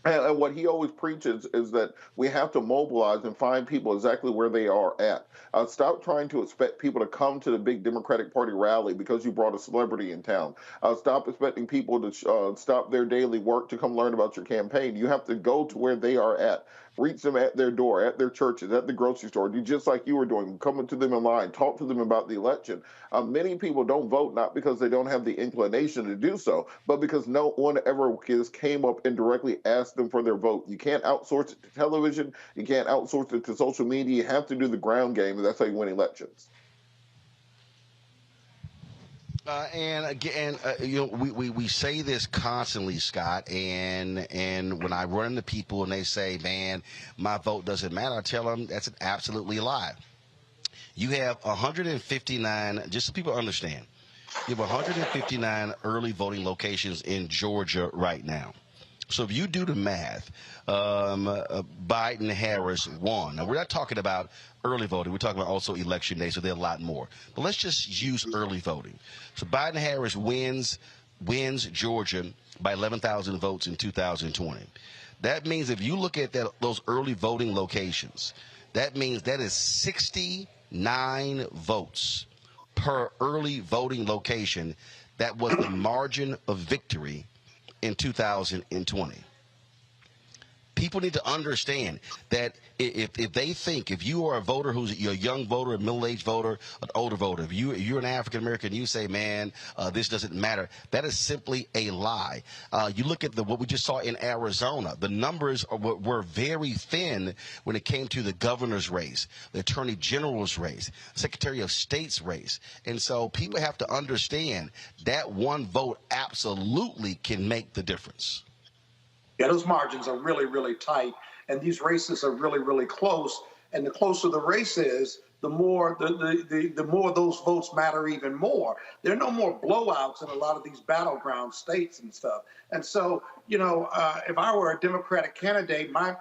And what he always preaches is that we have to mobilize and find people exactly where they are at. Stop trying to expect people to come to the big Democratic Party rally because you brought a celebrity in town. Stop expecting people to stop their daily work to come learn about your campaign. You have to go to where they are at. Reach them at their door, at their churches, at the grocery store. Do just like you were doing, coming to them in line, talk to them about the election. Many people don't vote not because they don't have the inclination to do so, but because no one ever came up and directly asked them for their vote. You can't outsource it to television. You can't outsource it to social media. You have to do the ground game, and that's how you win elections. And again, we say this constantly, Scott, and when I run into people and they say, man, my vote doesn't matter, I tell them that's an absolutely lie. You have 159, just so people understand, you have 159 early voting locations in Georgia right now. So if you do the math, Biden-Harris won. Now, we're not talking about early voting. We're talking about also election day, so there are a lot more. But let's just use early voting. So Biden-Harris wins Georgia by 11,000 votes in 2020. That means if you look at those early voting locations, that means that is 69 votes per early voting location. That was the margin of victory in 2020. People need to understand that if they think, if you are a voter you're a young voter, a middle-aged voter, an older voter, if you're an African-American, you say, man, this doesn't matter. That is simply a lie. You look at what we just saw in Arizona. The numbers were very thin when it came to the governor's race, the attorney general's race, secretary of state's race. And so people have to understand that one vote absolutely can make the difference. Yeah, those margins are really, really tight, and these races are really, really close. And the closer the race is, the more the more those votes matter even more. There are no more blowouts in a lot of these battleground states and stuff. And so, if I were a Democratic candidate, my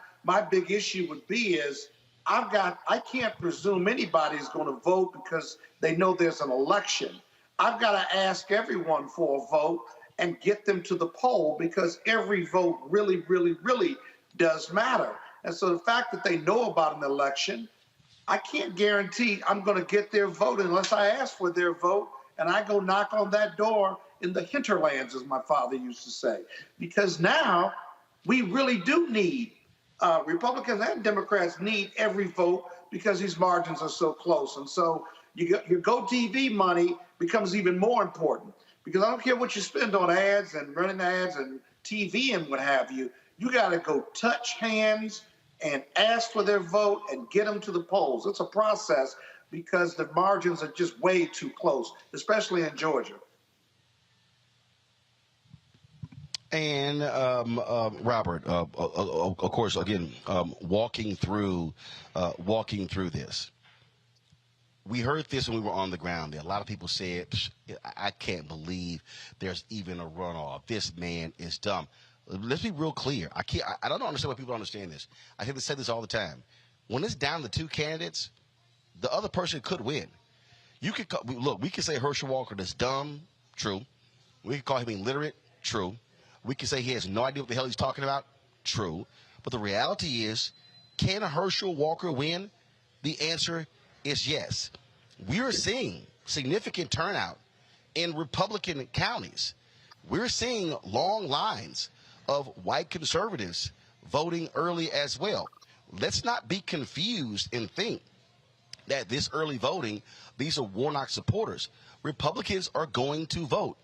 big issue would be is I can't presume anybody's going to vote because they know there's an election. I've got to ask everyone for a vote and get them to the poll, because every vote really, really, really does matter. And so the fact that they know about an election, I can't guarantee I'm going to get their vote unless I ask for their vote and I go knock on that door in the hinterlands, as my father used to say. Because now we really do need, Republicans and Democrats need every vote because these margins are so close. And so your GoTV money becomes even more important. Because I don't care what you spend on ads and running ads and TV and what have you, you got to go touch hands and ask for their vote and get them to the polls. It's a process because the margins are just way too close, especially in Georgia. And Robert, of course, again, walking through this. We heard this when we were on the ground there. A lot of people said, I can't believe there's even a runoff. This man is dumb. Let's be real clear. I don't understand why people don't understand this. I hear they say this all the time. When it's down to two candidates, the other person could win. We can say Herschel Walker is dumb, true. We could call him illiterate, true. We can say he has no idea what the hell he's talking about. True. But the reality is, can Herschel Walker win? The answer is yes. We are seeing significant turnout in Republican counties. We're seeing long lines of white conservatives voting early as well. Let's not be confused and think that this early voting, these are Warnock supporters. Republicans are going to vote.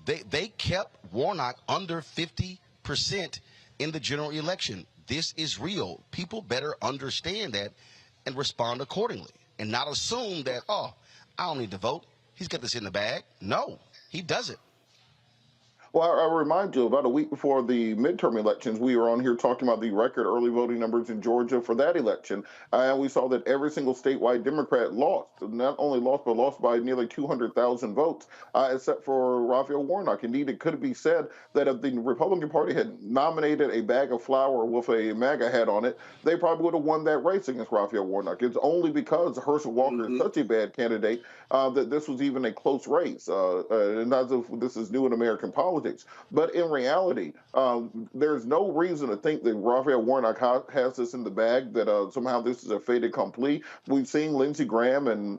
They kept Warnock under 50% in the general election. This is real. People better understand that and respond accordingly and not assume that, oh, I don't need to vote. He's got this in the bag. No, he doesn't. Well, I remind you, about a week before the midterm elections, we were on here talking about the record early voting numbers in Georgia for that election. And we saw that every single statewide Democrat lost. Not only lost, but lost by nearly 200,000 votes, except for Raphael Warnock. Indeed, it could be said that if the Republican Party had nominated a bag of flour with a MAGA hat on it, they probably would have won that race against Raphael Warnock. It's only because Herschel Walker is such a bad candidate that this was even a close race. And not as if this is new in American politics. But in reality, there's no reason to think that Raphael Warnock has this in the bag, that somehow this is a fait accompli. We've seen Lindsey Graham and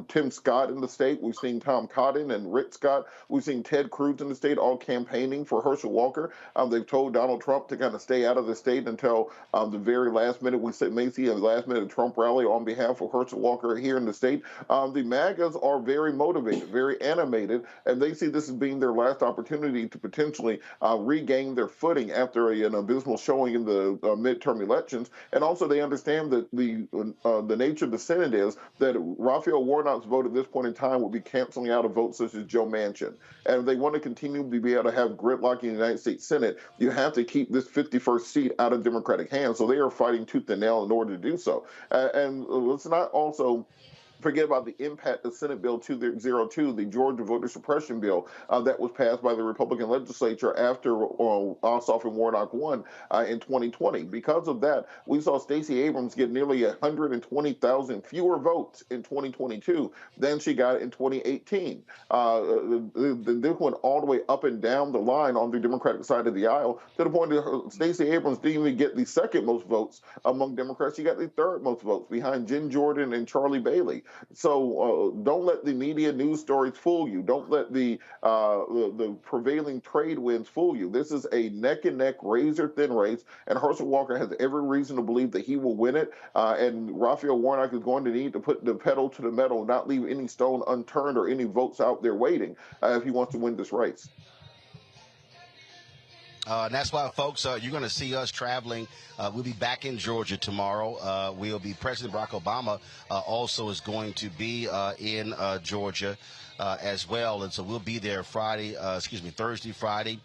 Tim Scott in the state. We've seen Tom Cotton and Rick Scott. We've seen Ted Cruz in the state, all campaigning for Herschel Walker. They've told Donald Trump to kind of stay out of the state until the very last minute. We may see a last-minute Trump rally on behalf of Herschel Walker here in the state. The MAGAs are very motivated, very animated, and they see this as being their last opportunity to potentially regain their footing after an abysmal showing in the midterm elections. And also they understand that the nature of the Senate is that Raphael Warnock's vote at this point in time would be canceling out of votes such as Joe Manchin. And if they want to continue to be able to have gridlock in the United States Senate, you have to keep this 51st seat out of Democratic hands. So they are fighting tooth and nail in order to do so. And let's not also forget about the impact of Senate Bill 202, the Georgia voter suppression bill that was passed by the Republican legislature after Ossoff and Warnock won in 2020. Because of that, we saw Stacey Abrams get nearly 120,000 fewer votes in 2022 than she got in 2018. This went all the way up and down the line on the Democratic side of the aisle, to the point that Stacey Abrams didn't even get the second most votes among Democrats. She got the third most votes behind Jen Jordan and Charlie Bailey. So don't let the media news stories fool you. Don't let the prevailing trade winds fool you. This is a neck-and-neck, razor-thin race, and Herschel Walker has every reason to believe that he will win it. And Raphael Warnock is going to need to put the pedal to the metal, not leave any stone unturned or any votes out there waiting if he wants to win this race. And that's why, folks, you're going to see us traveling. We'll be back in Georgia tomorrow. President Barack Obama also is going to be in Georgia as well. And so we'll be there Thursday, Friday,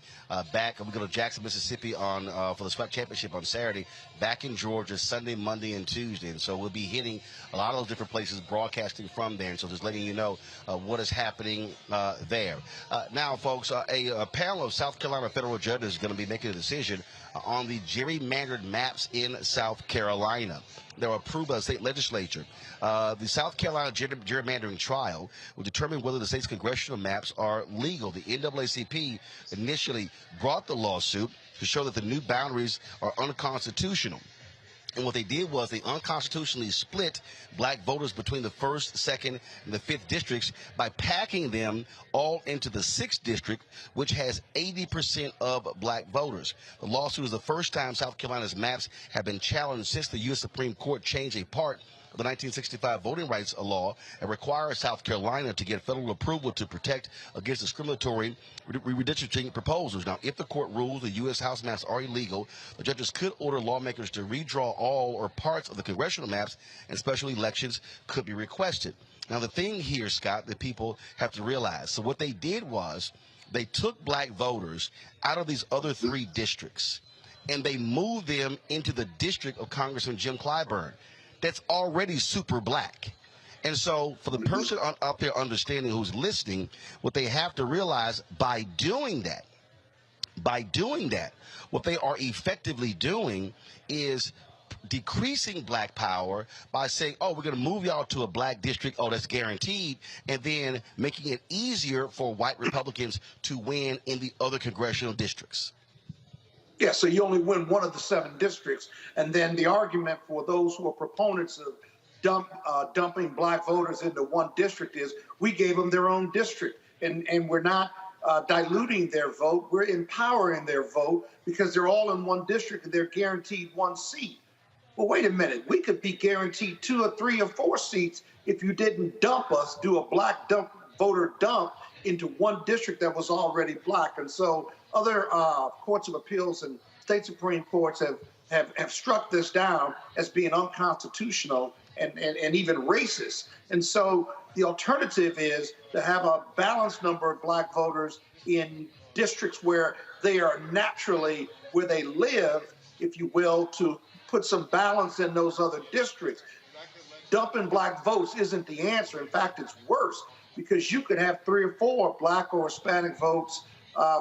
back. We go to Jackson, Mississippi for the SWAC Championship on Saturday, back in Georgia Sunday, Monday, and Tuesday. And so we'll be hitting a lot of those different places, broadcasting from there. And so just letting you know what is happening there. Now, folks, a panel of South Carolina federal judges is going to be making a decision on the gerrymandered maps in South Carolina. They were approved by the state legislature. The South Carolina gerrymandering trial will determine whether the state's congressional maps are legal. The NAACP initially brought the lawsuit to show that the new boundaries are unconstitutional. And what they did was they unconstitutionally split black voters between the 1st, 2nd, and the 5th districts by packing them all into the 6th district, which has 80% of black voters. The lawsuit is the first time South Carolina's maps have been challenged since the U.S. Supreme Court changed a part of the 1965 voting rights law and requires South Carolina to get federal approval to protect against discriminatory redistricting proposals. Now, if the court rules the U.S. House maps are illegal, the judges could order lawmakers to redraw all or parts of the congressional maps, and special elections could be requested. Now, the thing here, Scott, that people have to realize, so what they did was they took black voters out of these other 3 districts, and they moved them into the district of Congressman Jim Clyburn. That's already super black. And so for the person out there understanding who's listening, what they have to realize by doing that, what they are effectively doing is decreasing black power by saying, oh, we're going to move y'all to a black district, oh, that's guaranteed, and then making it easier for white Republicans to win in the other congressional districts. Yeah, so you only win one of the 7 districts. And then the argument for those who are proponents of dumping black voters into one district is we gave them their own district. And we're not diluting their vote. We're empowering their vote because they're all in one district and they're guaranteed 1 seat. Well, wait a minute. We could be guaranteed 2 or 3 or 4 seats if you didn't dump us, do a black voter dump into one district that was already black. And so other courts of appeals and state Supreme Courts have struck this down as being unconstitutional and even racist. And so the alternative is to have a balanced number of black voters in districts where they are naturally where they live, if you will, to put some balance in those other districts. Dumping black votes isn't the answer. In fact, it's worse because you could have 3 or 4 black or Hispanic votes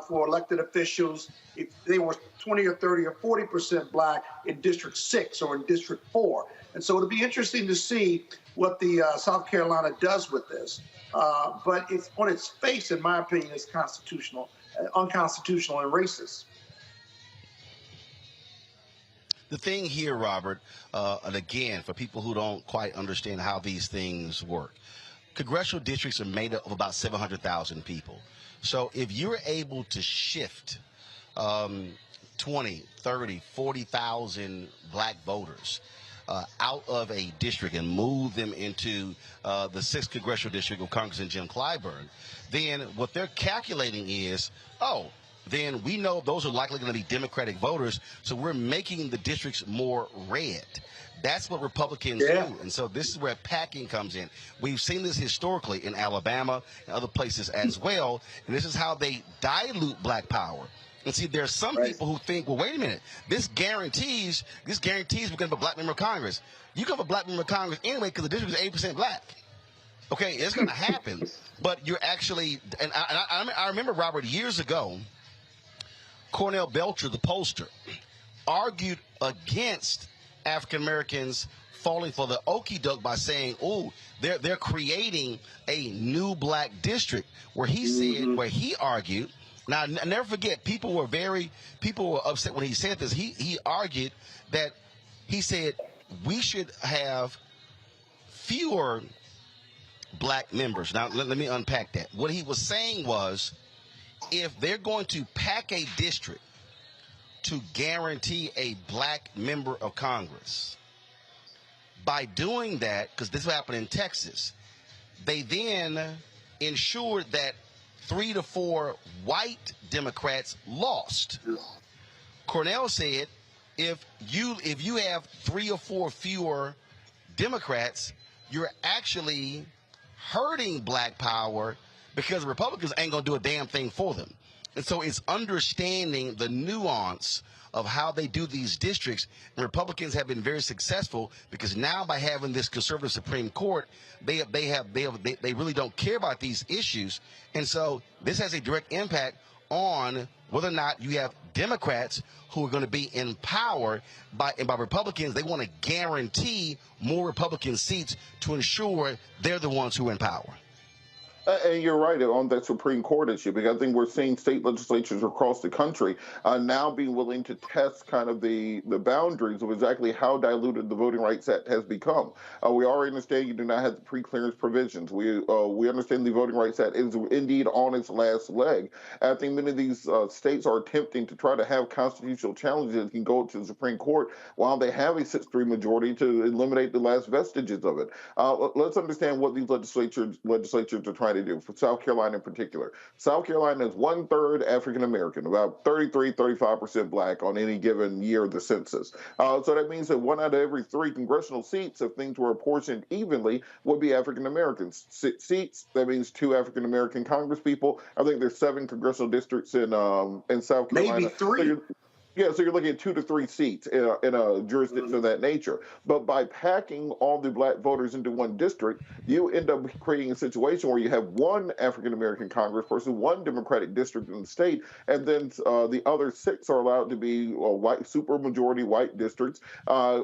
for elected officials if they were 20 or 30 or 40% black in District 6 or in District 4. And so it'll be interesting to see what the South Carolina does with this. But it's on its face, in my opinion, is unconstitutional and racist. The thing here, Robert, and again, for people who don't quite understand how these things work, congressional districts are made up of about 700,000 people. So if you're able to shift 20, 30, 40,000 black voters out of a district and move them into the 6th congressional district of Congressman Jim Clyburn, then what they're calculating is, then we know those are likely going to be Democratic voters, so we're making the districts more red. That's what Republicans do. And so this is where packing comes in. We've seen this historically in Alabama and other places as well, and this is how they dilute black power. And see, there are some people who think, well, wait a minute, this guarantees we're going to have a black member of Congress. You can have a black member of Congress anyway because the district is 80% black. Okay, it's going to happen, but you're actually, and I remember, Robert, years ago, Cornell Belcher, the pollster, argued against African Americans falling for the okie doke by saying, "Oh, they're creating a new black district." Where he said, where he argued. Now, I never forget, people were upset when he said this. He argued that he said we should have fewer black members. Now, let me unpack that. What he was saying was, if they're going to pack a district to guarantee a black member of Congress, by doing that, because this happened in Texas, they then ensured that 3 to 4 white Democrats lost. Cornell said, if you have 3 or 4 fewer Democrats, you're actually hurting black power because Republicans ain't going to do a damn thing for them. And so it's understanding the nuance of how they do these districts. And Republicans have been very successful because now by having this conservative Supreme Court, they really don't care about these issues. And so this has a direct impact on whether or not you have Democrats who are going to be in power and by Republicans, they want to guarantee more Republican seats to ensure they're the ones who are in power. And you're right on that Supreme Court issue, because I think we're seeing state legislatures across the country now being willing to test kind of the boundaries of exactly how diluted the Voting Rights Act has become. We already understand you do not have the pre-clearance provisions. We understand the Voting Rights Act is indeed on its last leg. I think many of these states are attempting to try to have constitutional challenges that can go to the Supreme Court while they have a 6-3 majority to eliminate the last vestiges of it. Let's understand what these legislatures are trying to do. For South Carolina in particular, South Carolina is 1/3 African American, about 35% black on any given year of the census. So that means that 1 out of every 3 congressional seats, if things were apportioned evenly, would be African American seats. That means 2 African American Congresspeople. I think there's 7 congressional districts in South Carolina. Maybe 3. Yeah, so you're looking at 2 to 3 seats in a jurisdiction of that nature. But by packing all the black voters into one district, you end up creating a situation where you have one African-American congressperson, one Democratic district in the state, and then the other 6 are allowed to be white, supermajority white districts,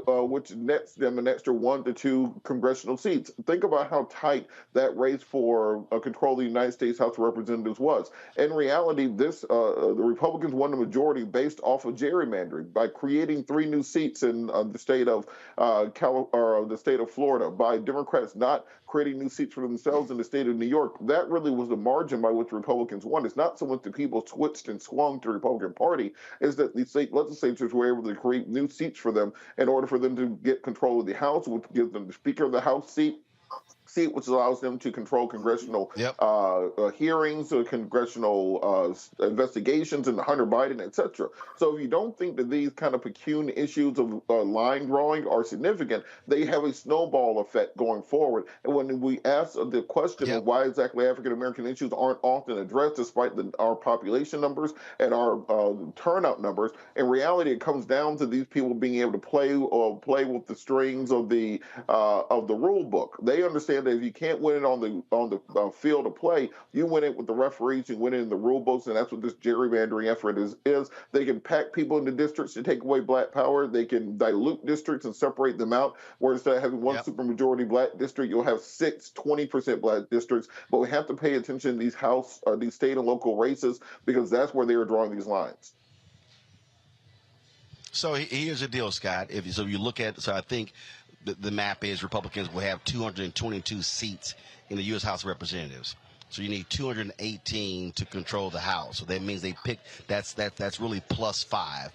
which nets them an extra 1 to 2 congressional seats. Think about how tight that race for control of the United States House of Representatives was. In reality, the Republicans won the majority based off of gerrymandering by creating 3 new seats in the state of the state of Florida, by Democrats not creating new seats for themselves in the state of New York. That really was the margin by which Republicans won. It's not so much that people switched and swung to the Republican Party, is that the state legislatures were able to create new seats for them in order for them to get control of the House, which gives them the Speaker of the House seat, which allows them to control congressional hearings, congressional investigations into Hunter Biden, etc. So if you don't think that these kind of peculiar issues of line drawing are significant, they have a snowball effect going forward. And when we ask the question of why exactly African-American issues aren't often addressed despite our population numbers and our turnout numbers, in reality it comes down to these people being able to play with the strings of the rule book. They understand that if you can't win it on the field of play, you win it with the referees, you win it in the rule books, and that's what this gerrymandering effort is. They can pack people into districts to take away black power. They can dilute districts and separate them out, where instead of having one supermajority black district, you'll have 6 20% black districts. But we have to pay attention to these state and local races, because that's where they are drawing these lines. So here's the deal, Scott. So you look at, I think the map is Republicans will have 222 seats in the U.S. House of Representatives. So you need 218 to control the House. So that means they pick, that's really +5.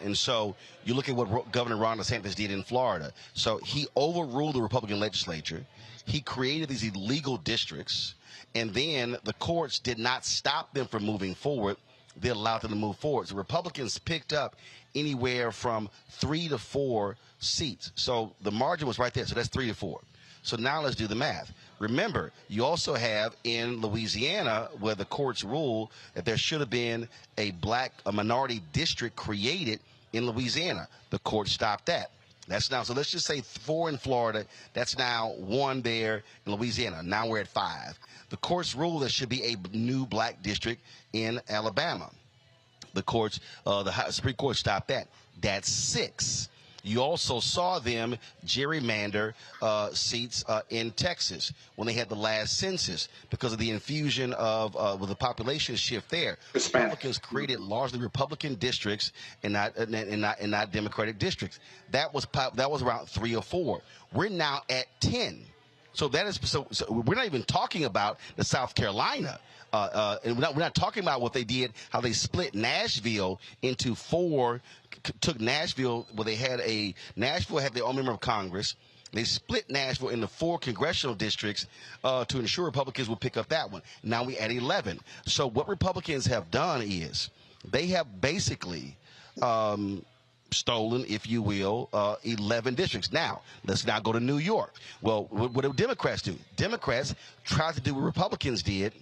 And so you look at what Governor Ron DeSantis did in Florida. So he overruled the Republican legislature. He created these illegal districts. And then the courts did not stop them from moving forward. They allowed them to move forward. So Republicans picked up anywhere from 3 to 4 seats. So the margin was right there. So that's 3 to 4. So now let's do the math. Remember, you also have in Louisiana where the courts rule that there should have been a minority district created in Louisiana. The court stopped that. That's now, so let's just say 4 in Florida. That's now 1 there in Louisiana. Now we're at 5. The courts rule there should be a new black district in Alabama. The courts, the Supreme Court stopped that. That's 6. You also saw them gerrymander seats in Texas when they had the last census because of the infusion of with the population shift there. Republicans created largely Republican districts and not Democratic districts. That was around 3 or 4. We're now at 10. So that is so we're not even talking about the South Carolina. And we're not talking about what they did, how they split Nashville into 4, took Nashville, where they had Nashville had their own member of Congress. They split Nashville into 4 congressional districts to ensure Republicans would pick up that one. Now we're at 11. So what Republicans have done is they have basically stolen, if you will, 11 districts. Now, let's now go to New York. Well, what do Democrats do? Democrats try to do what Republicans did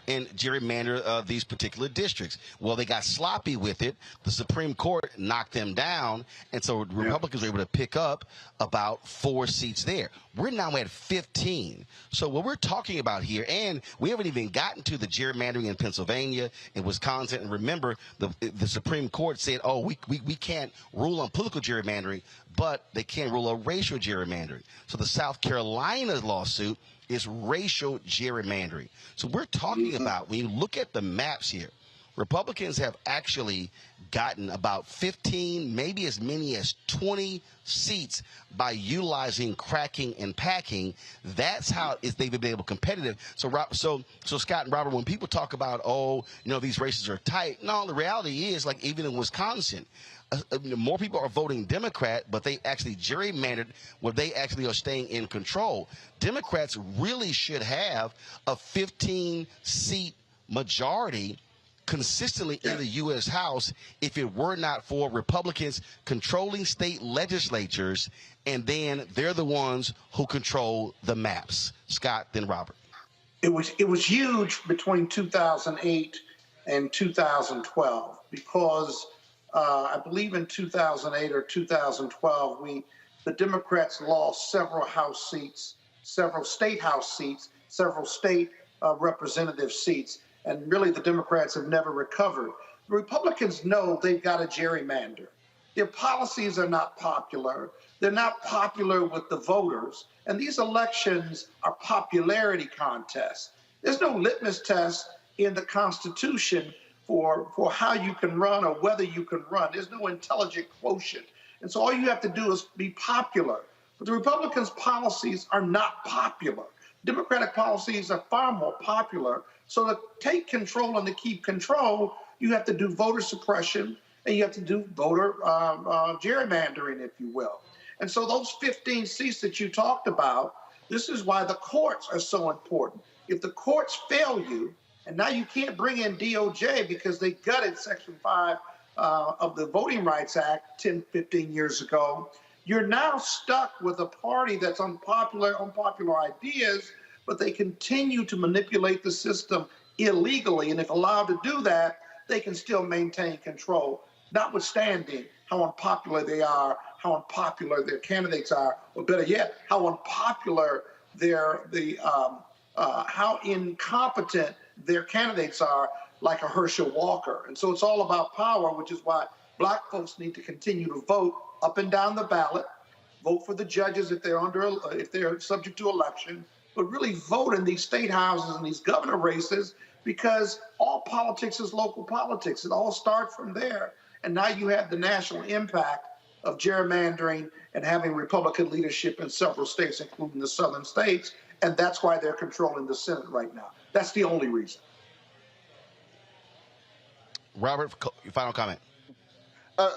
and gerrymander these particular districts. Well, they got sloppy with it. The Supreme Court knocked them down, and so Republicans were able to pick up about 4 seats there. We're now at 15. So what we're talking about here, and we haven't even gotten to the gerrymandering in Pennsylvania and Wisconsin. And remember, the Supreme Court said, oh, we can't rule on political gerrymandering, but they can rule on racial gerrymandering. So the South Carolina lawsuit is racial gerrymandering. So we're talking about, when you look at the maps here, Republicans have actually gotten about 15, maybe as many as 20 seats by utilizing cracking and packing. That's how they've been able to competitive. So Scott and Robert, when people talk about, these races are tight, no, the reality is, like even in Wisconsin, more people are voting Democrat, but they actually gerrymandered where they actually are staying in control. Democrats really should have a 15-seat majority consistently in the U.S. House if it were not for Republicans controlling state legislatures, and then they're the ones who control the maps. Scott, then Robert. It was huge between 2008 and 2012 because I believe in 2008 or 2012, the Democrats lost several House seats, several state House seats, several state representative seats, and really the Democrats have never recovered. The Republicans know they've got a gerrymander. Their policies are not popular. They're not popular with the voters. And these elections are popularity contests. There's no litmus test in the Constitution for how you can run or whether you can run. There's no intelligent quotient. And so all you have to do is be popular. But the Republicans' policies are not popular. Democratic policies are far more popular. So to take control and to keep control, you have to do voter suppression and you have to do voter gerrymandering, if you will. And so those 15 seats that you talked about, this is why the courts are so important. If the courts fail you, and now you can't bring in DOJ because they gutted Section 5 of the Voting Rights Act 10, 15 years ago, you're now stuck with a party that's unpopular ideas, but they continue to manipulate the system illegally. And if allowed to do that, they can still maintain control, notwithstanding how unpopular they are, how unpopular their candidates are, or better yet, how unpopular how incompetent their candidates are, like a Herschel Walker. And so it's all about power, which is why black folks need to continue to vote up and down the ballot, vote for the judges if they're subject to election, but really vote in these state houses and these governor races, because all politics is local politics. It all starts from there. And now you have the national impact of gerrymandering and having Republican leadership in several states, including the southern states. And that's why they're controlling the Senate right now. That's the only reason. Robert, your final comment.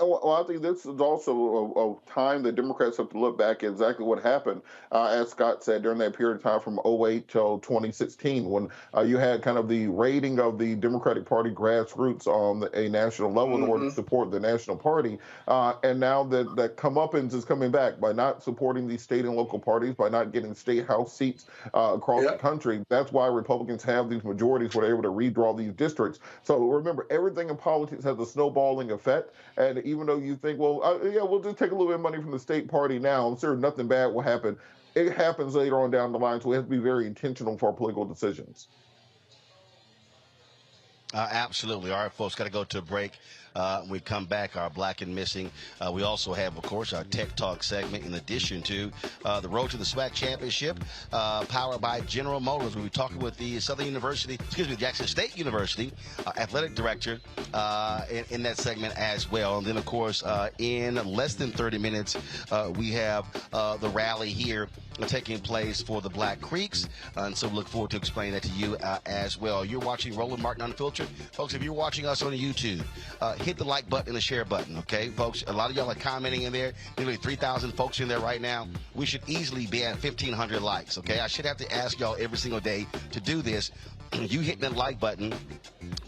Well, I think this is also a time that Democrats have to look back at exactly what happened, as Scott said, during that period of time from 2008 till 2016, when you had kind of the raiding of the Democratic Party grassroots on a national level in order to support the national party. And now that comeuppance is coming back by not supporting these state and local parties, by not getting state house seats across the country. That's why Republicans have these majorities where they're able to redraw these districts. So remember, everything in politics has a snowballing effect. And even though you think, well, yeah, we'll just take a little bit of money from the state party now, I'm sure nothing bad will happen. It happens later on down the line, so we have to be very intentional for our political decisions. Absolutely. All right, folks, got to go to a break. When we come back, our Black and Missing. We also have, of course, our Tech Talk segment in addition to the Road to the SWAC Championship, powered by General Motors. We'll be talking with the Jackson State University athletic director in that segment as well. And then, of course, in less than 30 minutes, we have the rally here taking place for the Black Creeks. And so we look forward to explaining that to you as well. You're watching Roland Martin Unfiltered. Folks, if you're watching us on YouTube, hit the like button and the share button, okay? Folks, a lot of y'all are commenting in there. Nearly 3,000 folks in there right now. We should easily be at 1,500 likes, okay? I should have to ask y'all every single day to do this. You hitting that like button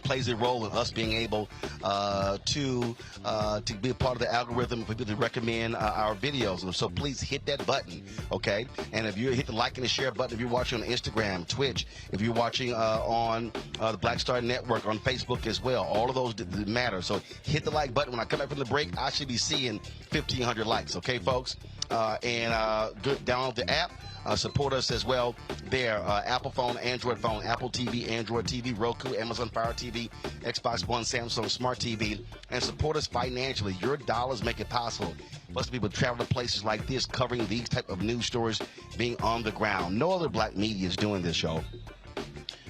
plays a role in us being able to be a part of the algorithm for people to recommend our videos. So please hit that button, okay? And if you hit the like and the share button, if you're watching on Instagram, Twitch, if you're watching on the Black Star Network, on Facebook as well, all of those matter. So hit the like button. When I come back from the break, I should be seeing 1,500 likes, okay, folks? Download the app. Support us as well there. Apple phone, Android phone, Apple TV, Android TV, Roku, Amazon Fire TV, Xbox One, Samsung Smart TV, and support us financially. Your dollars make it possible for us to be able to travel to places like this, covering these type of news stories, being on the ground. No other black media is doing this, show.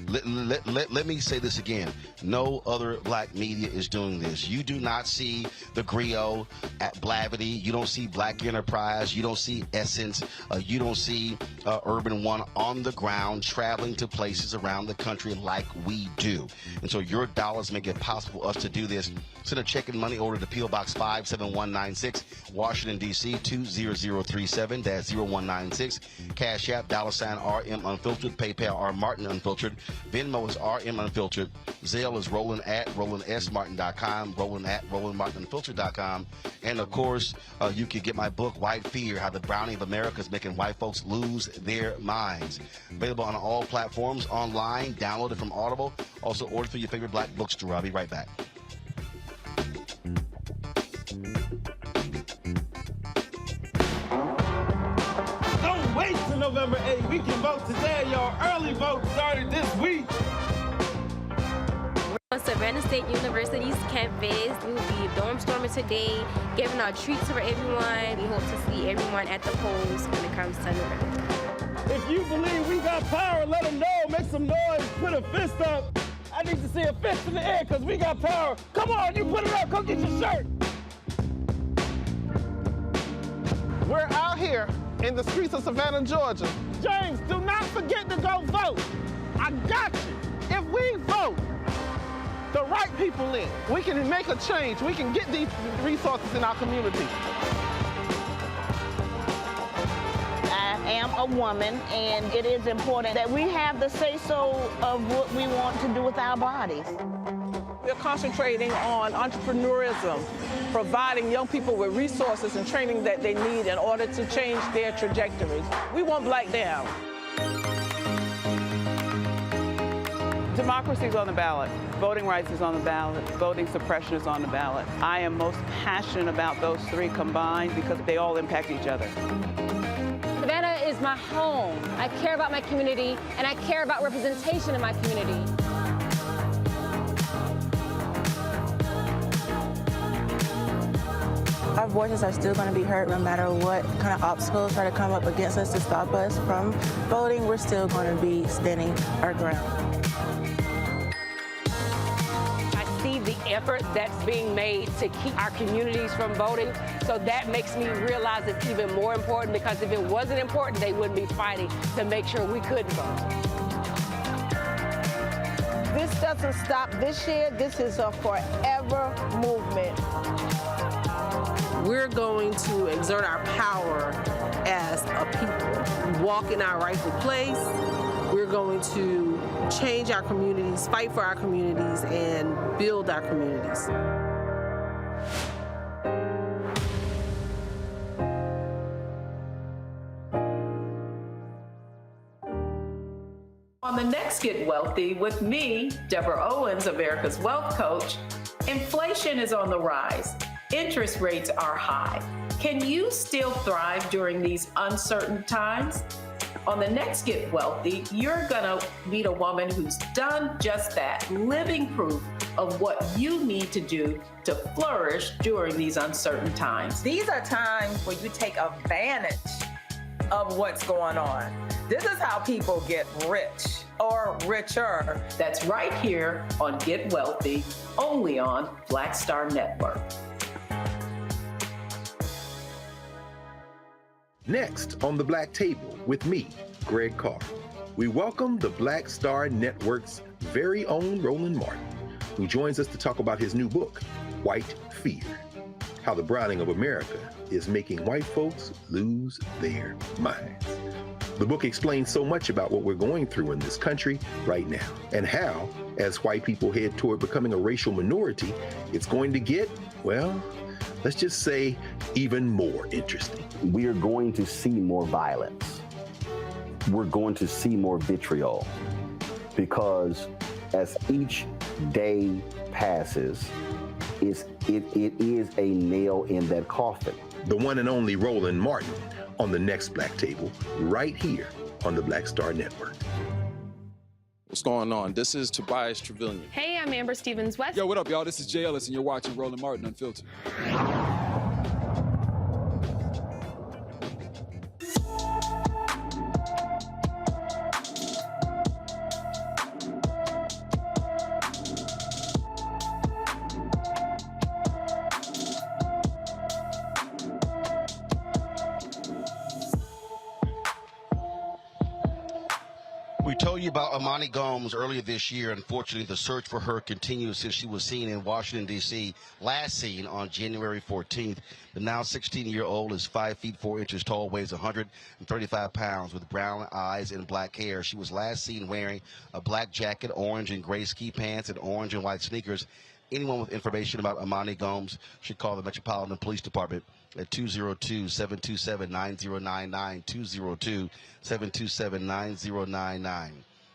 Let me say this again. No other black media is doing this. You do not see the Griot at Blavity. You don't see Black Enterprise. You don't see Essence. You don't see Urban One on the ground traveling to places around the country like we do. And so your dollars make it possible for us to do this. Send a check and money order to P.O. Box 57196, Washington, D.C. 20037. That's 0196. Cash App, $RM Unfiltered. PayPal, R Martin Unfiltered. Venmo is RM Unfiltered. Zelle is Roland at RolandSMartin.com. Roland at RolandMartinUnfiltered.com. And of course, you can get my book, White Fear: How the Browning of America is Making White Folks Lose Their Minds. Available on all platforms, online, downloaded from Audible. Also order through your favorite black bookstore. I'll be right back. We can vote today, y'all. Early vote started this week. On Savannah State University's campus, we will be dorm storming today, giving out treats for everyone. We hope to see everyone at the polls when it comes to November. If you believe we got power, let them know. Make some noise. Put a fist up. I need to see a fist in the air because we got power. Come on, you put it up. Come get your shirt. We're out here in the streets of Savannah, Georgia. James, do not forget to go vote. I got you. If we vote the right people in, we can make a change. We can get these resources in our community. I am a woman, and it is important that we have the say-so of what we want to do with our bodies. We're concentrating on entrepreneurism, providing young people with resources and training that they need in order to change their trajectories. We want Black down. Democracy is on the ballot. Voting rights is on the ballot. Voting suppression is on the ballot. I am most passionate about those three combined because they all impact each other. Savannah is my home. I care about my community, and I care about representation in my community. Our voices are still going to be heard no matter what kind of obstacles try to come up against us to stop us from voting. We're still going to be standing our ground. The effort that's being made to keep our communities from voting. So that makes me realize it's even more important, because if it wasn't important, they wouldn't be fighting to make sure we could vote. This doesn't stop this year. This is a forever movement. We're going to exert our power as a people, walk in our rightful place. We're going to change our communities, fight for our communities, and build our communities. On the next Get Wealthy with me, Deborah Owens, America's Wealth Coach, inflation is on the rise. Interest rates are high. Can you still thrive during these uncertain times? On the next Get Wealthy, you're gonna meet a woman who's done just that, living proof of what you need to do to flourish during these uncertain times. These are times where you take advantage of what's going on. This is how people get rich or richer. That's right here on Get Wealthy, only on Black Star Network. Next on the Black Table with me, Greg Carr, we welcome the Black Star Network's very own Roland Martin, who joins us to talk about his new book, White Fear, How the Browning of America is Making White Folks Lose Their Minds. The book explains so much about what we're going through in this country right now, and how, as white people head toward becoming a racial minority, it's going to get, well, let's just say, even more interesting. We are going to see more violence. We're going to see more vitriol, because as each day passes, it is a nail in that coffin. The one and only Roland Martin on the next Black Table, right here on the Black Star Network. What's going on? This is Tobias Trevelyan. Hey, I'm Amber Stevens-West. Yo, what up, y'all? This is Jay Ellis, and you're watching Roland Martin Unfiltered. We told you about Imani Gomes earlier this year. Unfortunately, the search for her continues since she was seen in Washington, D.C., last seen on January 14th. The now 16-year-old is 5 feet 4 inches tall, weighs 135 pounds, with brown eyes and black hair. She was last seen wearing a black jacket, orange and gray ski pants, and orange and white sneakers. Anyone with information about Imani Gomes should call the Metropolitan Police Department at 202-727-9099, 202-727-9099.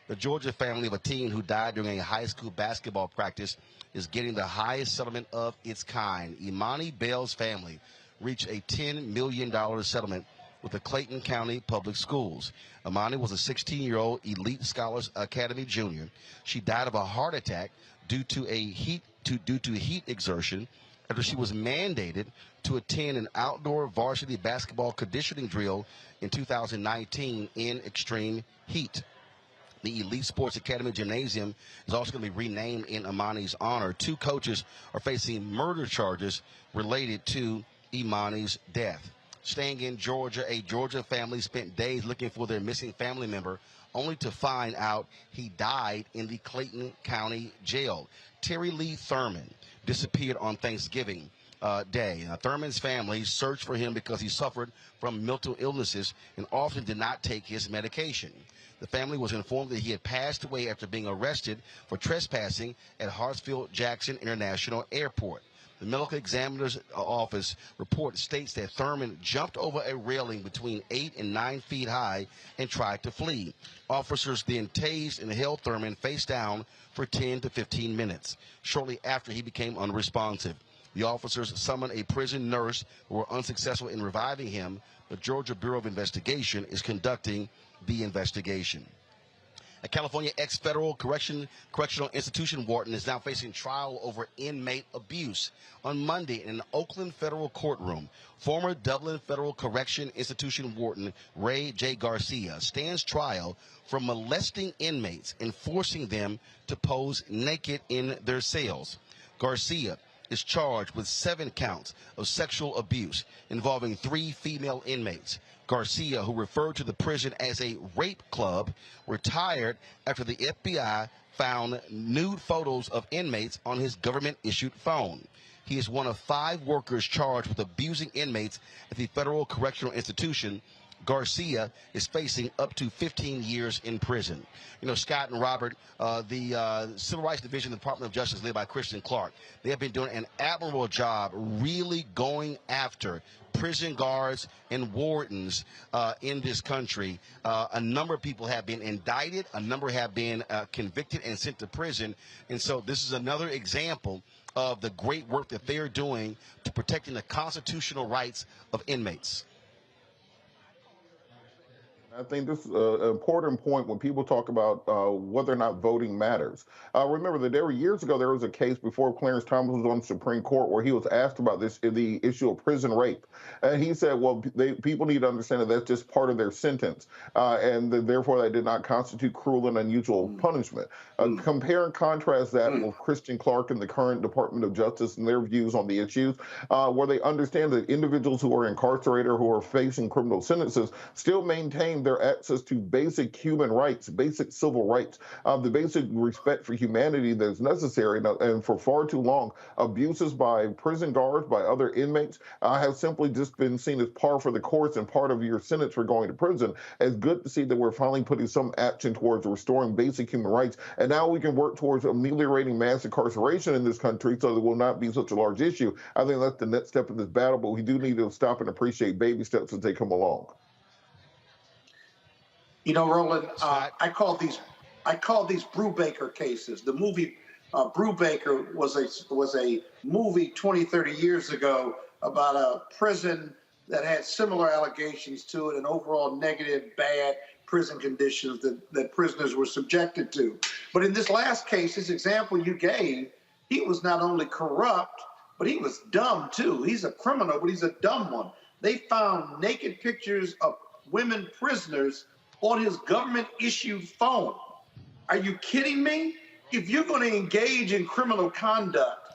The Georgia family of a teen who died during a high school basketball practice is getting the highest settlement of its kind. Imani Bell's family reached a $10 million settlement with the Clayton County Public Schools. Imani was a 16-year-old elite Scholars Academy junior. She died of a heart attack due to heat exertion after she was mandated to attend an outdoor varsity basketball conditioning drill in 2019 in extreme heat. The Elite Sports Academy Gymnasium is also going to be renamed in Imani's honor. 2 coaches are facing murder charges related to Imani's death. Staying in Georgia, a Georgia family spent days looking for their missing family member, only to find out he died in the Clayton County Jail. Terry Lee Thurman disappeared on Thanksgiving Day. Now, Thurman's family searched for him because he suffered from mental illnesses and often did not take his medication. The family was informed that he had passed away after being arrested for trespassing at Hartsfield-Jackson International Airport. The medical examiner's office report states that Thurman jumped over a railing between 8 and 9 feet high and tried to flee. Officers then tased and held Thurman face down for 10 to 15 minutes. Shortly after, he became unresponsive. The officers summoned a prison nurse who were unsuccessful in reviving him. The Georgia Bureau of Investigation is conducting the investigation. A California ex-federal correctional institution warden is now facing trial over inmate abuse. On Monday, in an Oakland federal courtroom, former Dublin Federal Correction Institution warden Ray J. Garcia stands trial for molesting inmates and forcing them to pose naked in their cells. Garcia is charged with 7 counts of sexual abuse involving 3 female inmates. Garcia, who referred to the prison as a rape club, retired after the FBI found nude photos of inmates on his government-issued phone. He is one of 5 workers charged with abusing inmates at the federal correctional institution. Garcia is facing up to 15 years in prison. You know, Scott and Robert, the Civil Rights Division of the Department of Justice, led by Christian Clark, they have been doing an admirable job really going after prison guards and wardens in this country. A number of people have been indicted. A number have been convicted and sent to prison. And so this is another example of the great work that they are doing to protecting the constitutional rights of inmates. I think this is an important point when people talk about whether or not voting matters. Remember that there were years ago, there was a case before Clarence Thomas was on the Supreme Court where he was asked about the issue of prison rape. And he said, well, people need to understand that that's just part of their sentence. And therefore, that did not constitute cruel and unusual punishment. Compare and contrast that with Christian Clark and the current Department of Justice and their views on the issues, where they understand that individuals who are incarcerated or who are facing criminal sentences still maintain their access to basic human rights, basic civil rights, the basic respect for humanity that is necessary. And for far too long, abuses by prison guards, by other inmates, have simply just been seen as par for the course and part of your sentence for going to prison. It's good to see that we're finally putting some action towards restoring basic human rights. And now we can work towards ameliorating mass incarceration in this country so that it will not be such a large issue. I think that's the next step in this battle, but we do need to stop and appreciate baby steps as they come along. You know, Roland, I call these Brubaker cases. The movie Brubaker was a movie 20, 30 years ago about a prison that had similar allegations to it and overall negative, bad prison conditions that prisoners were subjected to. But in this last case, this example you gave, he was not only corrupt, but he was dumb too. He's a criminal, but he's a dumb one. They found naked pictures of women prisoners on his government-issued phone. Are you kidding me? If you're going to engage in criminal conduct,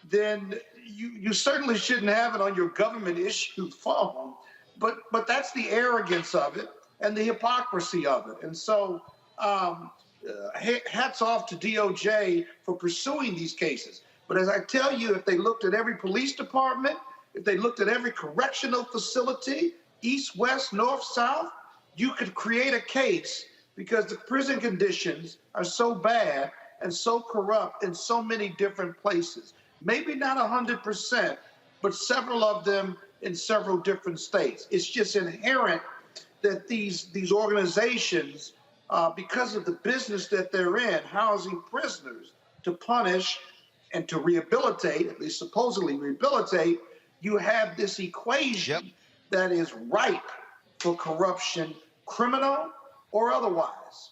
then you certainly shouldn't have it on your government-issued phone. But that's the arrogance of it and the hypocrisy of it. And so hats off to DOJ for pursuing these cases. But as I tell you, if they looked at every police department, if they looked at every correctional facility, east, west, north, south, you could create a case because the prison conditions are so bad and so corrupt in so many different places. Maybe not 100%, but several of them in several different states. It's just inherent that these organizations, because of the business that they're in, housing prisoners to punish and to rehabilitate, at least supposedly rehabilitate, you have this equation that is ripe for corruption, criminal or otherwise.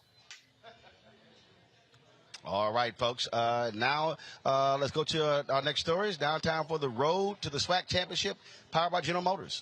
All right, folks. Now let's go to our next stories. Now time for the road to the SWAC Championship, powered by General Motors.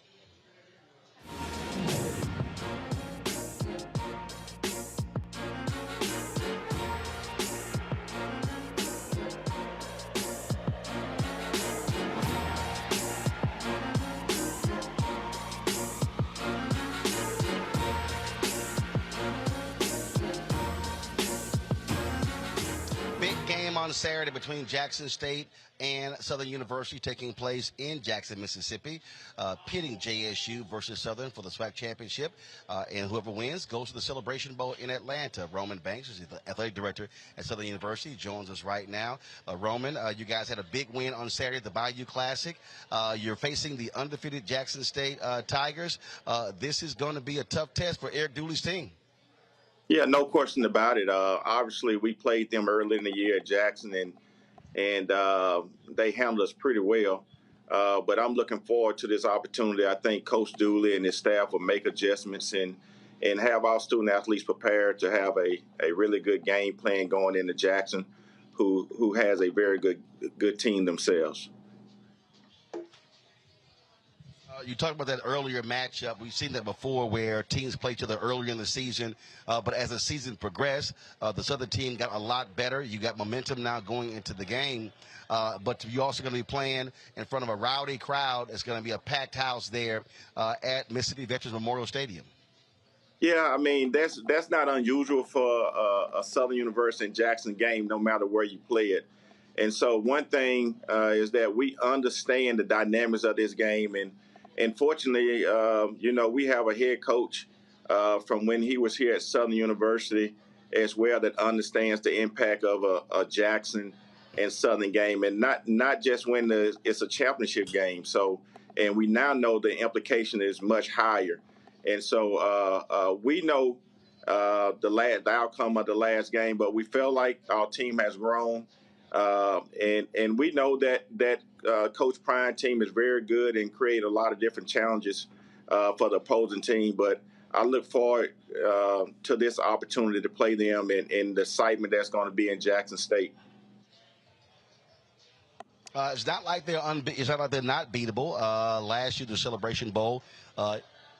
On Saturday between Jackson State and Southern University, taking place in Jackson, Mississippi, pitting JSU versus Southern for the SWAC Championship, and whoever wins goes to the Celebration Bowl in Atlanta. Roman Banks is the athletic director at Southern University, joins us right now. Roman, you guys had a big win on Saturday at the Bayou Classic. You're facing the undefeated Jackson State Tigers. This is going to be a tough test for Eric Dooley's team. Yeah, no question about it. Obviously, we played them early in the year at Jackson, and they handled us pretty well. But I'm looking forward to this opportunity. I think Coach Dooley and his staff will make adjustments and have our student athletes prepared to have a really good game plan going into Jackson, who has a very good team themselves. You talked about that earlier matchup. We've seen that before where teams play each other earlier in the season. But as the season progressed, the Southern team got a lot better. You got momentum now going into the game. But you're also going to be playing in front of a rowdy crowd. It's going to be a packed house there at Mississippi Veterans Memorial Stadium. Yeah, I mean, that's not unusual for a Southern University and Jackson game, no matter where you play it. And so one thing is that we understand the dynamics of this game. And fortunately, we have a head coach from when he was here at Southern University as well that understands the impact of a Jackson and Southern game, and not just when it's a championship game. So, and we now know the implication is much higher. And so we know the outcome of the last game, but we feel like our team has grown. And we know that Coach Prine's team is very good and create a lot of different challenges for the opposing team. But I look forward to this opportunity to play them and the excitement that's going to be in Jackson State. It's not like they're not beatable. Last year, the Celebration Bowl,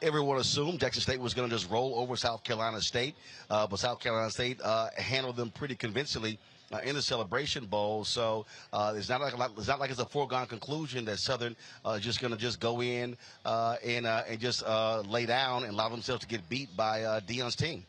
everyone assumed Jackson State was going to just roll over South Carolina State, but South Carolina State handled them pretty convincingly in the Celebration Bowl. So it's not like it's a foregone conclusion that Southern is just going to just go in and just lay down and allow themselves to get beat by Deion's team.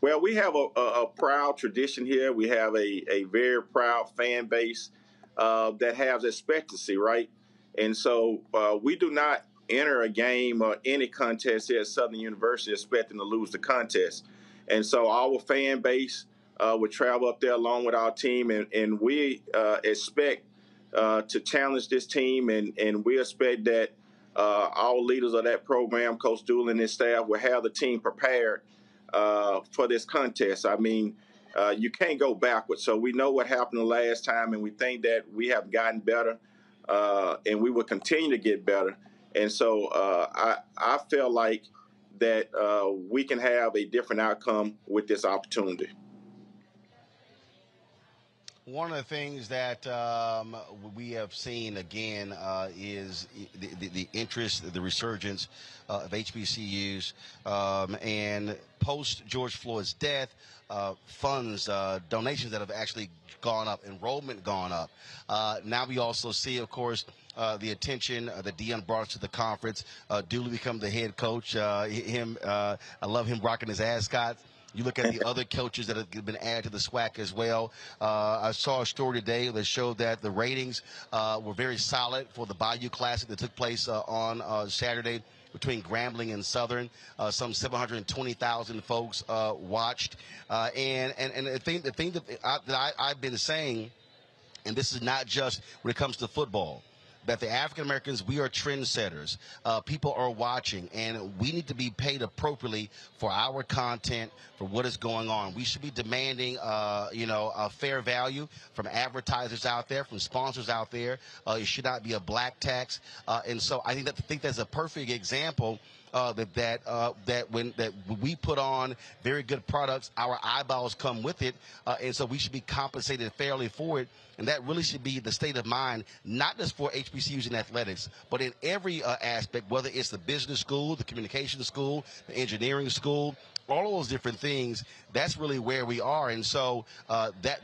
Well, we have a proud tradition here. We have a very proud fan base that has expectancy, right? And so we do not enter a game or any contest here at Southern University expecting to lose the contest. And so our fan base would travel up there along with our team, and we expect to challenge this team, and we expect that our leaders of that program, Coach Dooley and his staff, will have the team prepared for this contest. I mean, you can't go backwards. So we know what happened the last time, and we think that we have gotten better, and we will continue to get better. And so I feel like that we can have a different outcome with this opportunity. One of the things that we have seen again is the interest, the resurgence of HBCUs, and post George Floyd's death, funds, donations that have actually gone up, enrollment gone up. Now we also see, of course, the attention that Deion brought to the conference. Dooley become the head coach. I love him rocking his ascot. You look at the other coaches that have been added to the SWAC as well. I saw a story today that showed that the ratings were very solid for the Bayou Classic that took place on Saturday between Grambling and Southern. Some 720,000 folks watched. And the thing that I've been saying, and this is not just when it comes to football, that the African Americans, we are trendsetters. People are watching, and we need to be paid appropriately for our content, for what is going on. We should be demanding, a fair value from advertisers out there, from sponsors out there. It should not be a black tax. And so I think that's a perfect example that when we put on very good products, our eyeballs come with it, and so we should be compensated fairly for it. And that really should be the state of mind, not just for HBCUs in athletics, but in every aspect, whether it's the business school, the communication school, the engineering school, all of those different things. That's really where we are. And so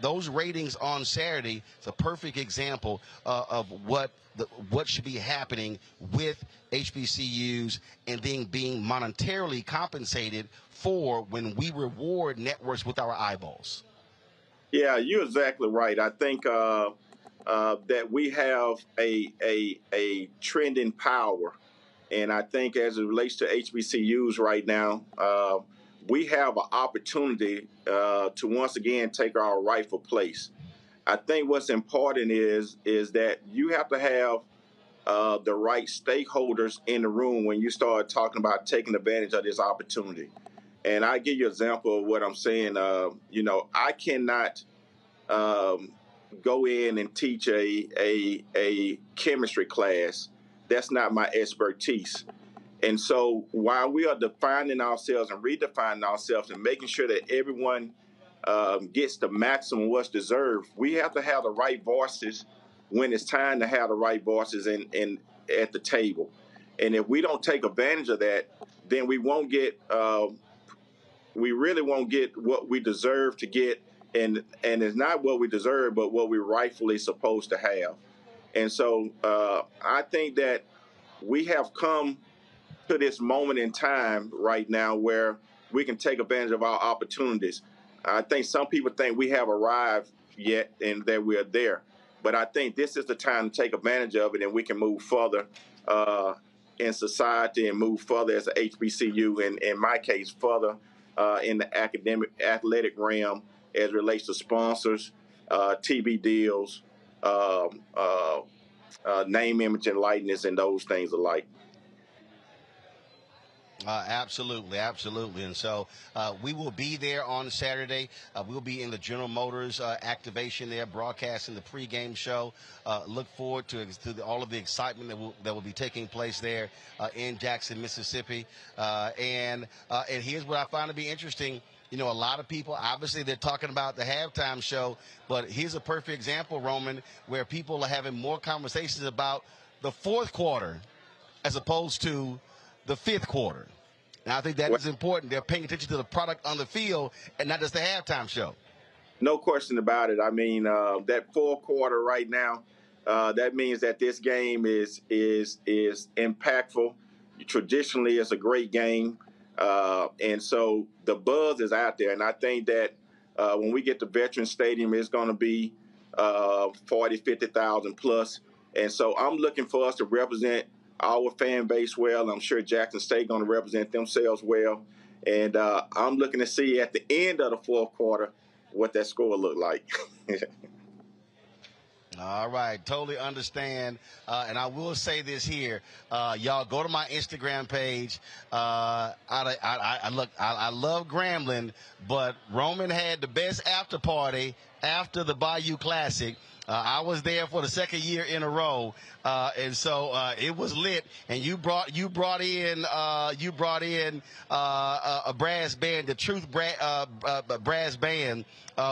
those ratings on Saturday is a perfect example of what should be happening with HBCUs and then being monetarily compensated for when we reward networks with our eyeballs. Yeah, you're exactly right. I think that we have a trend in power. And I think as it relates to HBCUs right now, we have an opportunity to once again take our rightful place. I think what's important is that you have to have the right stakeholders in the room when you start talking about taking advantage of this opportunity. And I give you an example of what I'm saying. I cannot go in and teach a chemistry class. That's not my expertise. And so while we are defining ourselves and redefining ourselves and making sure that everyone gets the maximum what's deserved, we have to have the right voices when it's time to have the right voices in at the table. And if we don't take advantage of that, then we won't get we really won't get what we deserve to get, and it's not what we deserve, but what we're rightfully supposed to have. And so I think that we have come to this moment in time right now where we can take advantage of our opportunities. I think some people think we have arrived yet and that we're there, but I think this is the time to take advantage of it, and we can move further in society and move further as a HBCU, and in my case, further in the athletic realm as it relates to sponsors, TV deals, name, image, and likeness, and those things alike. Absolutely. And so we will be there on Saturday. We'll be in the General Motors activation there, broadcasting the pregame show. Look forward to all of the excitement that will be taking place there in Jackson, Mississippi. And here's what I find to be interesting. You know, a lot of people, obviously, they're talking about the halftime show, but here's a perfect example, Roman, where people are having more conversations about the fourth quarter as opposed to the fifth quarter. And I think that is important. They're paying attention to the product on the field and not just the halftime show. No question about it. I mean, that fourth quarter right now, that means that this game is impactful. Traditionally, it's a great game. And so the buzz is out there. And I think that when we get to Veterans Stadium, it's going to be 40, 50,000 plus. And so I'm looking for us to represent our fan base well. I'm sure Jackson State going to represent themselves well. And I'm looking to see at the end of the fourth quarter what that score looked like. All right, totally understand. And I will say this here, y'all go to my Instagram page. I love Grambling, but Roman had the best after party after the Bayou Classic. I was there for the second year in a row, and so it was lit. And you brought in a brass band, the Truth brass band,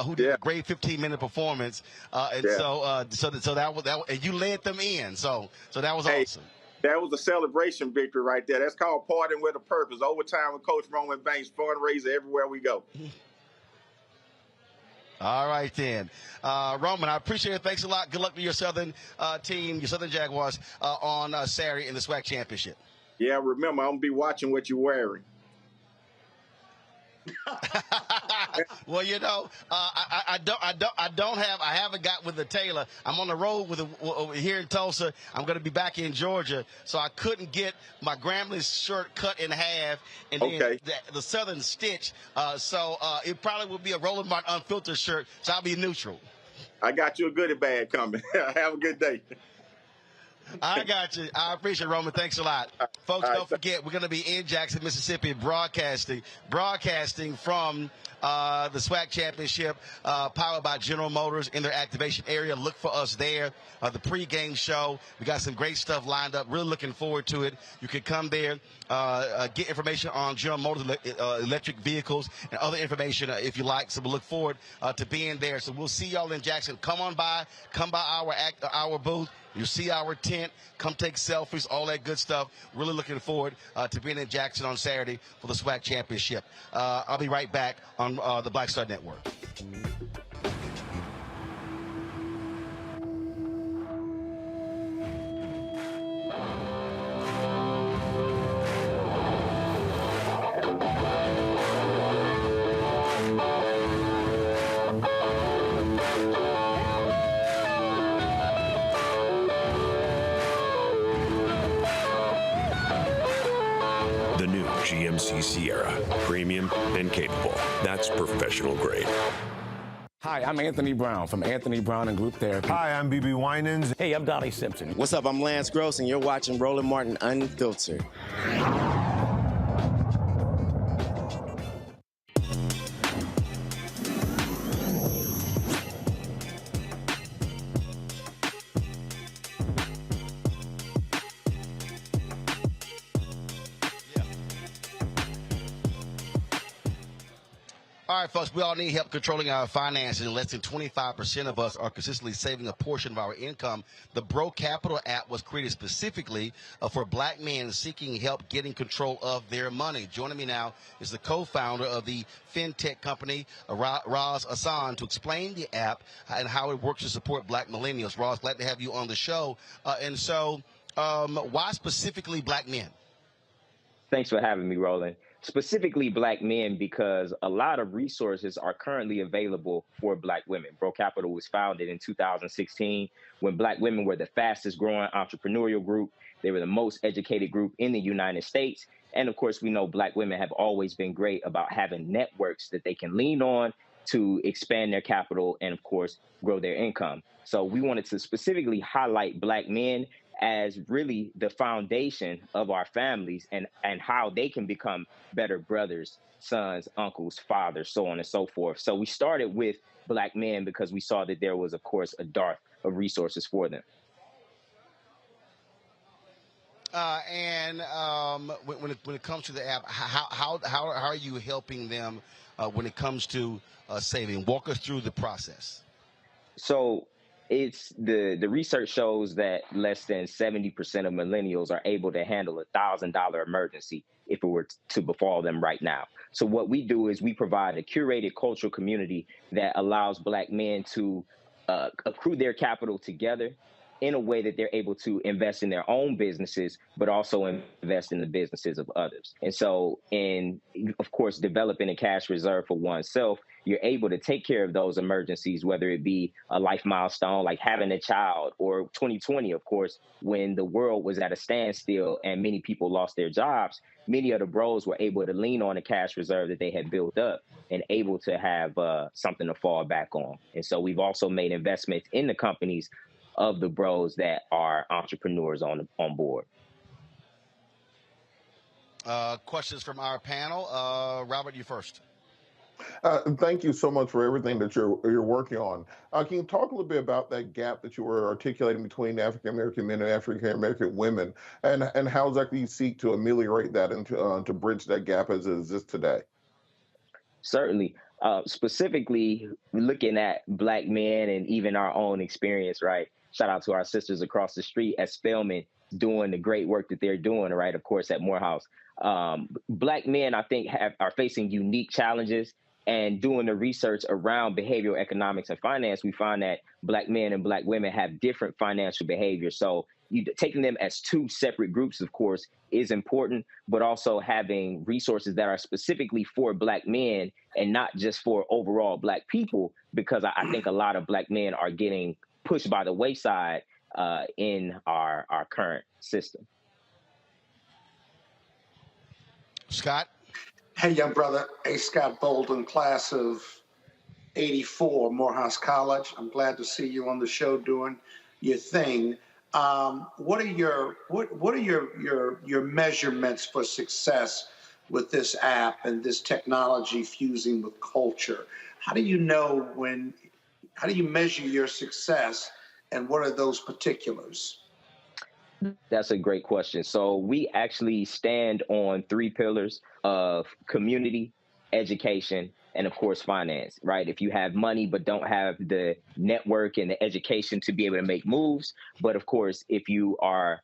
who did a great 15-minute performance. So that was and you led them in. So that was awesome. That was a celebration victory right there. That's called partying with a purpose. Overtime with Coach Roman Banks, fundraiser everywhere we go. All right, then. Roman, I appreciate it. Thanks a lot. Good luck to your Southern team, your Southern Jaguars, on Saturday in the SWAC Championship. Yeah, remember, I'm going to be watching what you're wearing. Well, you know, I haven't got with the tailor. I'm on the road here in Tulsa. I'm going to be back in Georgia, so I couldn't get my Grambling shirt cut in half and then the Southern stitch. So it probably will be a Roland Martin Unfiltered shirt, so I'll be neutral. I got you a goodie bag coming. Have a good day. I got you. I appreciate it, Roman. Thanks a lot. Folks, don't forget, we're going to be in Jackson, Mississippi, broadcasting from the SWAC Championship, powered by General Motors in their activation area. Look for us there. The pregame show. We got some great stuff lined up. Really looking forward to it. You can come there, get information on General Motors electric vehicles and other information if you like. So we look forward to being there. So we'll see y'all in Jackson. Come on by. Come by our booth. You see our tent. Come take selfies, all that good stuff. Really looking forward to being in Jackson on Saturday for the SWAC Championship. I'll be right back on the Black Star Network. The new GMC Sierra, premium and capable. That's professional grade. Hi, I'm Anthony Brown from Anthony Brown and Group Therapy. Hi, I'm BB Winans. Hey, I'm Donnie Simpson. What's up? I'm Lance Gross, and you're watching Roland Martin Unfiltered. All right, folks, we all need help controlling our finances. Less than 25% of us are consistently saving a portion of our income. The Bro Capital app was created specifically for black men seeking help getting control of their money. Joining me now is the co-founder of the fintech company, Roz Hassan, to explain the app and how it works to support black millennials. Roz, glad to have you on the show. Why specifically black men? Thanks for having me, Roland. Specifically black men, because a lot of resources are currently available for black women. Bro Capital was founded in 2016 when black women were the fastest growing entrepreneurial group. They were the most educated group in the United States. And of course, we know black women have always been great about having networks that they can lean on to expand their capital and, of course, grow their income. So we wanted to specifically highlight black men as really the foundation of our families and how they can become better brothers, sons, uncles, fathers, so on and so forth. So we started with black men because we saw that there was, of course, a dearth of resources for them. When it comes to the app, how are you helping them when it comes to saving? Walk us through the process. So it's the research shows that less than 70% of millennials are able to handle $1,000 emergency if it were to befall them right now. So what we do is we provide a curated cultural community that allows black men to accrue their capital together in a way that they're able to invest in their own businesses, but also invest in the businesses of others. And so in, of course, developing a cash reserve for oneself, you're able to take care of those emergencies, whether it be a life milestone like having a child, or 2020, of course, when the world was at a standstill and many people lost their jobs. Many of the bros were able to lean on a cash reserve that they had built up and able to have something to fall back on. And so we've also made investments in the companies of the bros that are entrepreneurs on board. Questions from our panel. Robert, you first. Thank you so much for everything that you're working on. Can you talk a little bit about that gap that you were articulating between African American men and African American women, and how exactly you seek to ameliorate that and to bridge that gap as it exists today? Certainly. Specifically looking at black men and even our own experience, right? Shout out to our sisters across the street at Spelman doing the great work that they're doing, right? Of course, at Morehouse. Black men, I think, are facing unique challenges. And doing the research around behavioral economics and finance, we find that black men and black women have different financial behavior. So taking them as two separate groups, of course, is important, but also having resources that are specifically for black men and not just for overall black people, because I think a lot of black men are getting pushed by the wayside in our current system. Scott? Hey, young brother. Hey, Scott Bolden, class of 84, Morehouse College. I'm glad to see you on the show doing your thing. what are your measurements for success with this app and this technology fusing with culture? How do you measure your success, and what are those particulars? That's a great question. So we actually stand on 3 pillars of community, education, and of course, finance, right? If you have money but don't have the network and the education to be able to make moves, but of course, if you are,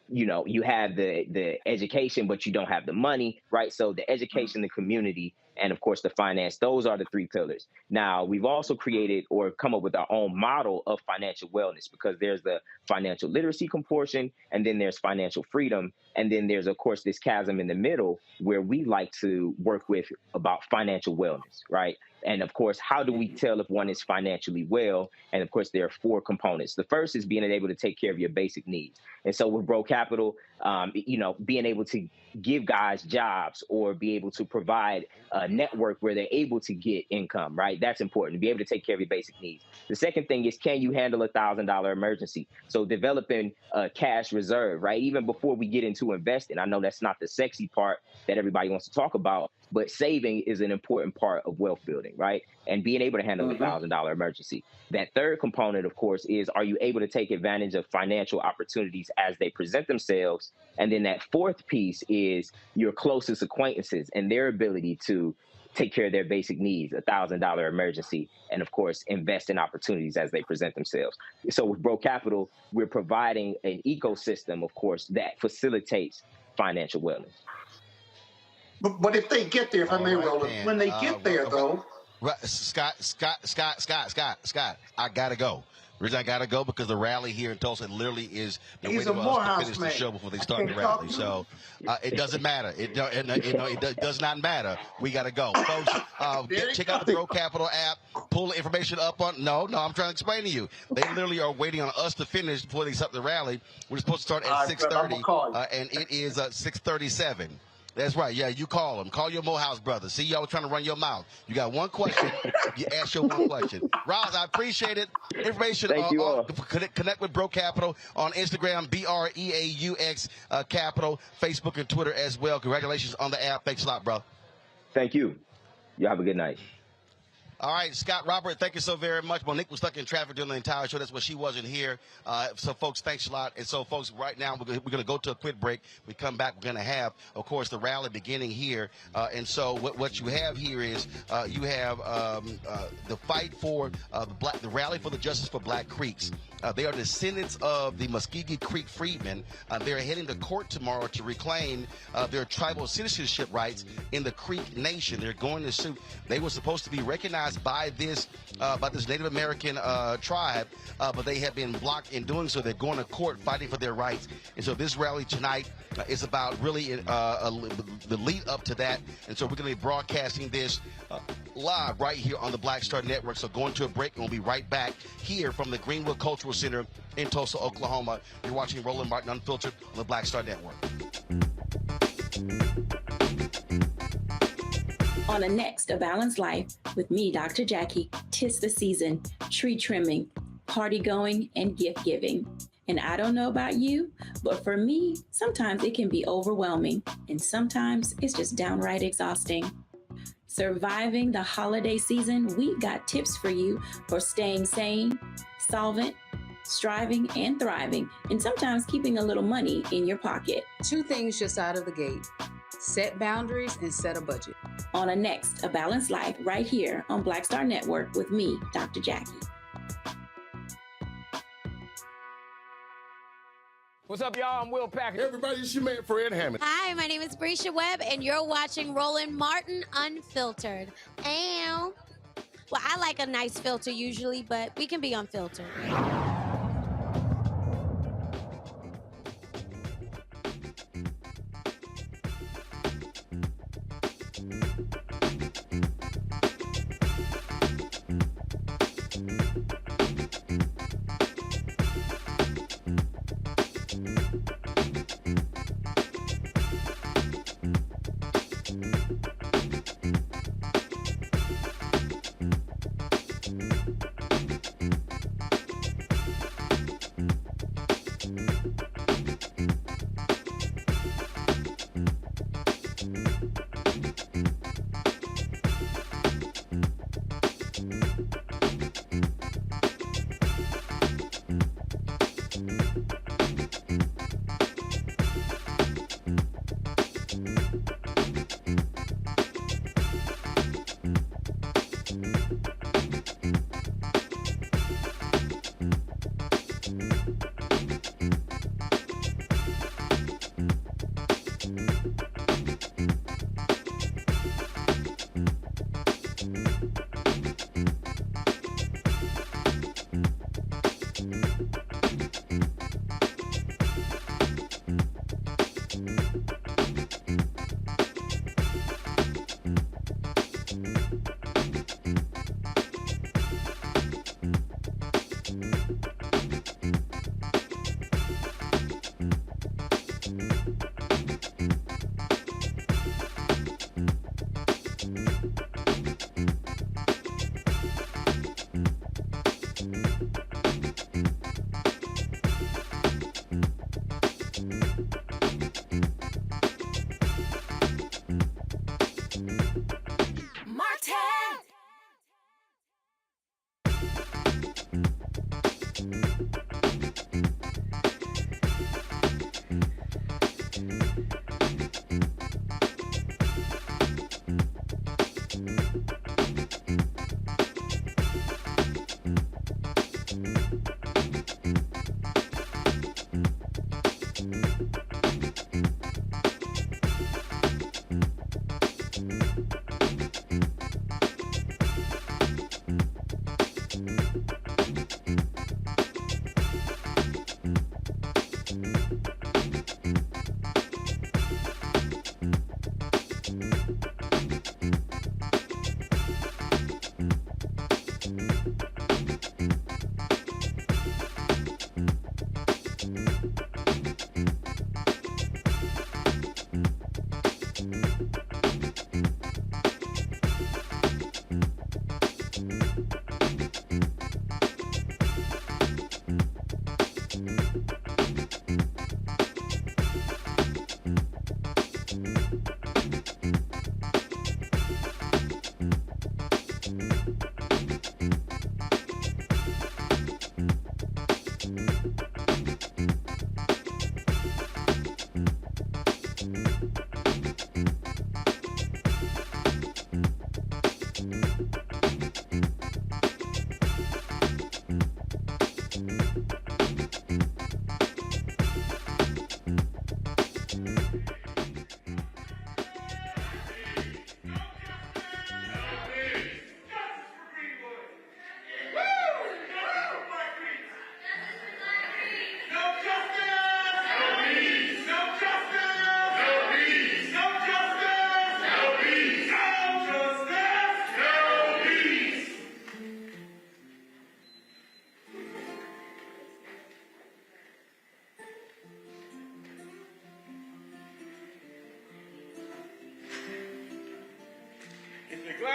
you have the education, but you don't have the money, right? So the education, the community, and of course, the finance, those are the 3 pillars. Now, we've also created or come up with our own model of financial wellness, because there's the financial literacy portion, and then there's financial freedom. And then there's, of course, this chasm in the middle where we like to work with about financial wellness, right? And of course, how do we tell if one is financially well? And of course, there are 4 components. The first is being able to take care of your basic needs. And so with Bro Capital, being able to give guys jobs or be able to provide a network where they're able to get income, right? That's important, to be able to take care of your basic needs. The second thing is, can you handle $1,000 emergency? So developing a cash reserve, right? Even before we get into investing, I know that's not the sexy part that everybody wants to talk about, but saving is an important part of wealth building, right? And being able to handle a $1,000 emergency. That third component, of course, is, are you able to take advantage of financial opportunities as they present themselves? And then that fourth piece is your closest acquaintances and their ability to take care of their basic needs, $1,000 emergency, and of course, invest in opportunities as they present themselves. So with Bro Capital, we're providing an ecosystem, of course, that facilitates financial wellness. But if they get there, if I may, Roland, when they get there, though. Scott, I got to go. The reason I got to go, because the rally here in Tulsa literally is waiting for us to finish the show before they start the rally. So it doesn't matter. It does not matter. We got to go. Folks, check out the Bro Capital app. Pull the information up on. No, I'm trying to explain to you. They literally are waiting on us to finish before they start the rally. We're supposed to start at 6:30, and it is 6:37. That's right. Yeah, you call them. Call your Morehouse brother. See, y'all trying to run your mouth. You got one question. You ask your one question. Roz, I appreciate it. Information connect with Bro Capital on Instagram, BREAUX Capital, Facebook and Twitter as well. Congratulations on the app. Thanks a lot, bro. Thank you. You have a good night. All right, Scott, Robert, thank you so very much. Monique was stuck in traffic during the entire show. That's why she wasn't here. So, folks, thanks a lot. And so, folks, right now we're going to go to a quick break. We come back, we're going to have, of course, the rally beginning here. And so what you have here is you have the fight for the rally for the justice for Black Creeks. They are descendants of the Muscogee Creek Freedmen. They're heading to court tomorrow to reclaim their tribal citizenship rights in the Creek Nation. They're going to sue. They were supposed to be recognized by this Native American tribe, but they have been blocked in doing so. They're going to court fighting for their rights. And so this rally tonight is about really the lead up to that. And so we're going to be broadcasting this live right here on the Black Star Network. So going to a break, and we'll be right back here from the Greenwood Cultural Center in Tulsa, Oklahoma. You're watching Roland Martin Unfiltered on the Black Star Network. On the next A Balanced Life with me, Dr. Jackie, 'tis the season, tree trimming, party going, and gift giving. And I don't know about you, but for me, sometimes it can be overwhelming, and sometimes it's just downright exhausting. Surviving the holiday season, we got tips for you for staying sane, solvent, striving, and thriving, and sometimes keeping a little money in your pocket. 2 things just out of the gate: set boundaries and set a budget. On a next A Balanced Life right here on Black Star Network with me, Dr. Jackie. What's up, y'all? I'm Will Packard. Everybody, it's your man, Fred Hammond. Hi, my name is Brescia Webb, and you're watching Roland Martin Unfiltered. Well, I like a nice filter usually, but we can be unfiltered.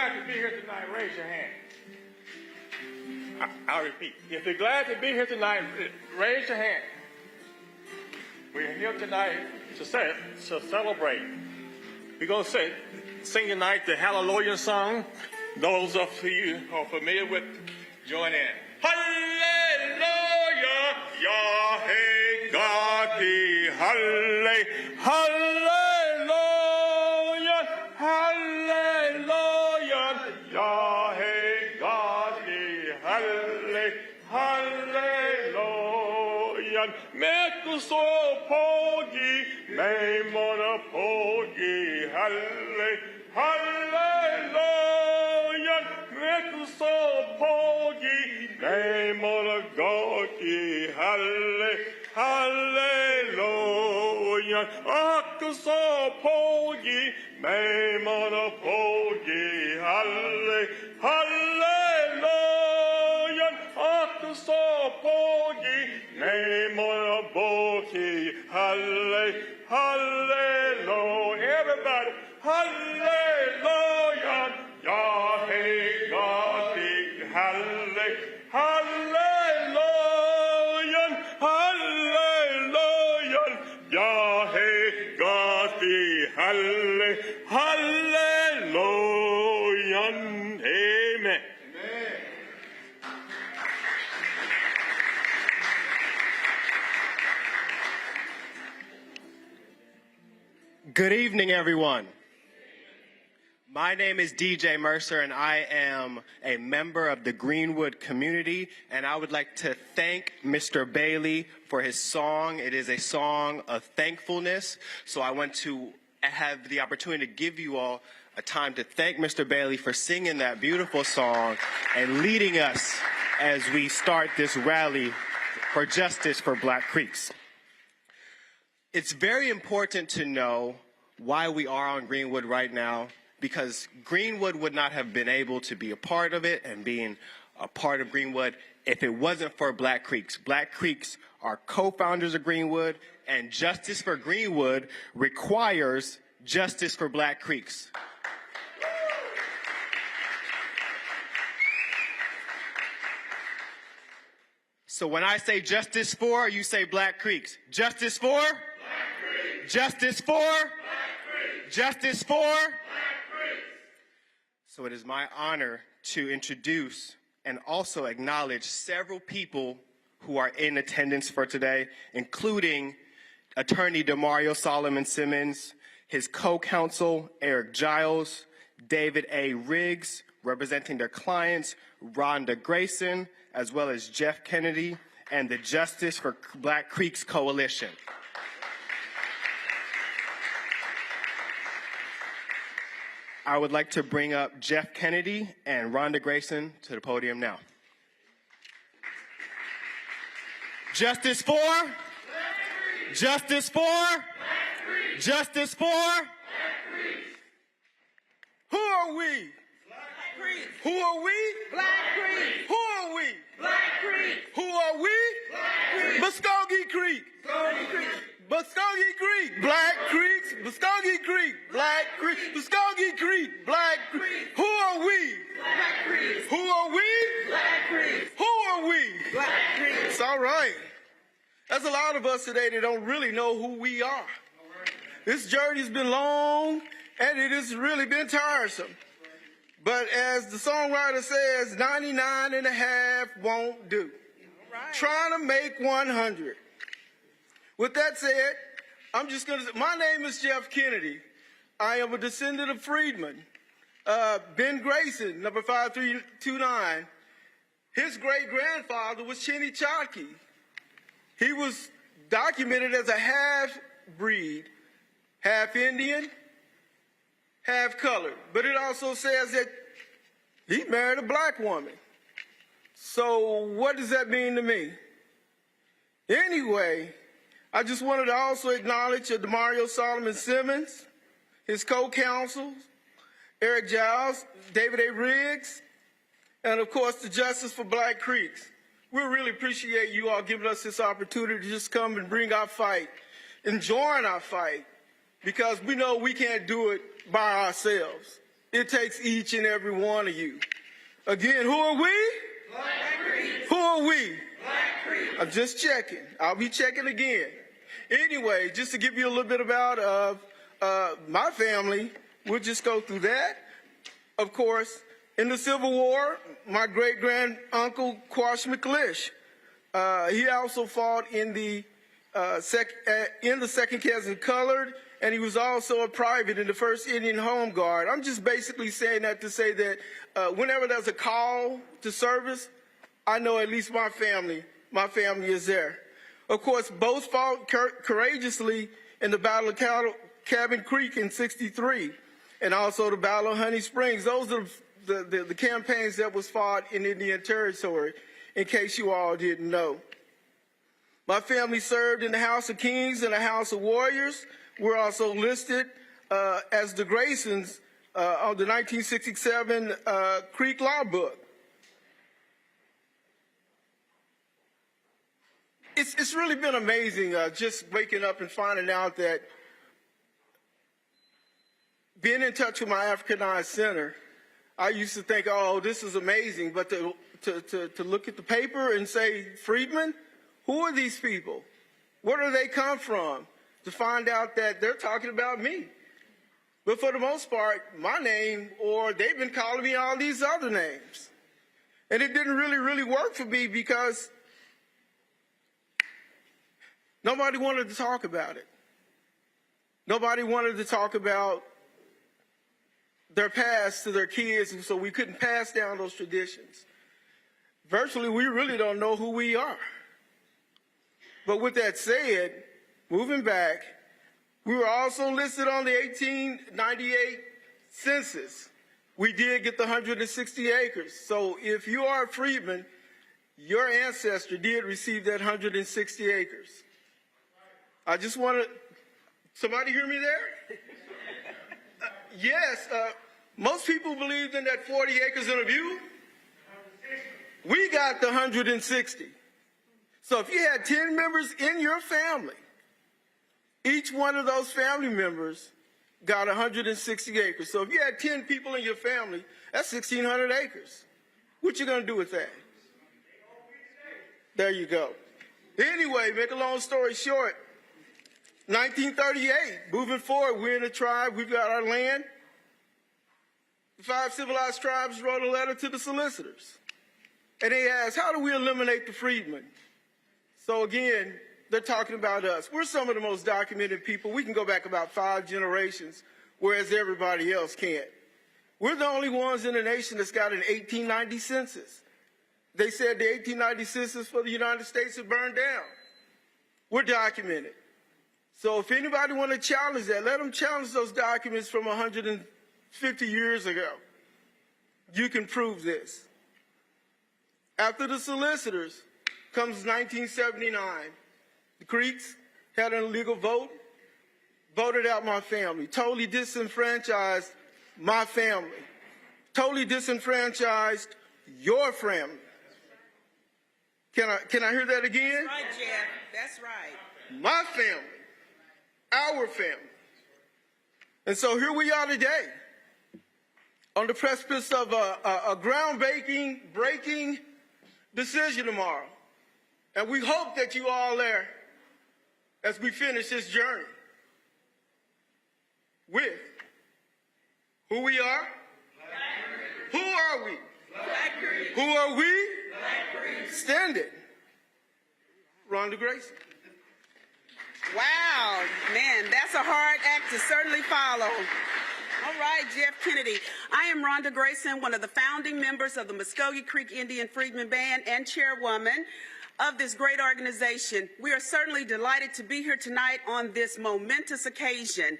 glad to be here tonight, raise your hand. I'll repeat. If you're glad to be here tonight, raise your hand. We're here tonight to celebrate. We're going to sing tonight the Hallelujah song. Those of you who are familiar with, join in. Hallelujah, Yahweh God, hallelujah, hallelujah, Yahweh God, hallelujah, hallelujah. Make us all pogi, may mona pogi, hallelujah, hallelujah. Make us all pogi, may mona gogi, hallelujah, hallelujah. Make us all pogi, may mona pogi, hallelujah, hallelujah. Make us all pogi, may mona bogi, hallelujah, hallelujah. Everybody, hallelujah, Yahweh God, hallelujah, hallelujah, hallelujah, Yahweh God, hallelujah, hallelujah, amen. Good evening, everyone. My name is DJ Mercer, and I am a member of the Greenwood community, and I would like to thank Mr. Bailey for his song. It is a song of thankfulness, so I want to have the opportunity to give you all a time to thank Mr. Bailey for singing that beautiful song and leading us as we start this rally for justice for Black Creeks. It's very important to know why we are on Greenwood right now, because Greenwood would not have been able to be a part of it and being a part of Greenwood if it wasn't for Black Creeks. Black Creeks are co-founders of Greenwood, and justice for Greenwood requires justice for Black Creeks. So when I say justice for, you say Black Creeks. Justice for? Black Creeks. Justice for? Black Creeks. Justice for? Black Creeks. So it is my honor to introduce and also acknowledge several people who are in attendance for today, including Attorney Demario Solomon Simmons, his co-counsel Eric Giles, David A. Riggs, representing their clients, Rhonda Grayson, as well as Jeff Kennedy, and the Justice for Black Creeks Coalition. I would like to bring up Jeff Kennedy and Rhonda Grayson to the podium now. Justice for? Justice for? Justice for? Who are we? Who are we? Black Creek. Who are we? Black Creek. Who are we? Black Creek. Muscogee Creek. Muscogee Creek. Black Creeks. Muscogee Creek. Black Creek. Muscogee Creek. Black Creek. Who are we? Black Creek. Who are we? Black Creek. Who are we? Black Creek. It's all right. There's a lot of us today that don't really know who we are. This journey's been long, and it has really been tiresome. But as the songwriter says, 99 and a half won't do. Right. Trying to make 100. With that said, I'm just going to say, my name is Jeff Kennedy. I am a descendant of freedmen. Ben Grayson, number 5329, his great-grandfather was Chinny Chotke. He was documented as a half-breed, half Indian, half colored, but it also says that he married a black woman. So what does that mean to me? Anyway, I just wanted to also acknowledge Demario Solomon Simmons, his co-counsels, Eric Giles, David A. Riggs, and of course the Justice for Black Creeks. We really appreciate you all giving us this opportunity to just come and bring our fight and join our fight, because we know we can't do it by ourselves. It takes each and every one of you. Again, who are we? Black Creeks. Who are we? Black Creeks. I'm just checking. I'll be checking again. Anyway, just to give you a little bit about my family, we'll just go through that. Of course, in the Civil War, my great-grand-uncle, Quash McLish, he also fought in the Second Cousin Colored, and he was also a private in the 1st Indian Home Guard. I'm just basically saying that to say that whenever there's a call to service, I know at least my family is there. Of course, both fought courageously in the Battle of Cabin Creek in '63, and also the Battle of Honey Springs. Those are the campaigns that was fought in Indian Territory, in case you all didn't know. My family served in the House of Kings and the House of Warriors. We're also listed as the Graysons on the 1967 Creek Law Book. It's really been amazing just waking up and finding out that being in touch with my Africanized Center, I used to think, oh, this is amazing, but to look at the paper and say, Freedmen, who are these people? Where do they come from? To find out that they're talking about me. But for the most part, my name, or they've been calling me all these other names. And it didn't really work for me because nobody wanted to talk about it. Nobody wanted to talk about their past to their kids, and so we couldn't pass down those traditions. Virtually, we really don't know who we are. But with that said, moving back, we were also listed on the 1898 census. We did get the 160 acres. So if you are a freedman, your ancestor did receive that 160 acres. I just want to, somebody hear me there? Yes, most people believed in that 40 acres and a view. We got the 160. So if you had 10 members in your family, each one of those family members got 160 acres. So if you had 10 people in your family, that's 1,600 acres. What you gonna do with that? There you go. Anyway, make a long story short, 1938, moving forward, we're in a tribe, we've got our land. The 5 civilized tribes wrote a letter to the solicitors. And they asked, how do we eliminate the freedmen? So again, they're talking about us. We're some of the most documented people. We can go back about 5 generations, whereas everybody else can't. We're the only ones in the nation that's got an 1890 census. They said the 1890 census for the United States had burned down. We're documented. So if anybody want to challenge that, let them challenge those documents from 150 years ago. You can prove this. After the solicitors comes 1979. The Creeks had an illegal vote, voted out my family, totally disenfranchised my family, totally disenfranchised your family. Can I hear that again? That's right, Jeff. That's right. My family, our family. And so here we are today, on the precipice of a groundbreaking decision tomorrow. And we hope that you all are there as we finish this journey with who we are. Who are we? Who are we? Standing. Rhonda Grayson. Wow, man, that's a hard act to certainly follow. All right, Jeff Kennedy. I am Rhonda Grayson, one of the founding members of the Muscogee Creek Indian Freedmen Band and chairwoman of this great organization. We are certainly delighted to be here tonight on this momentous occasion.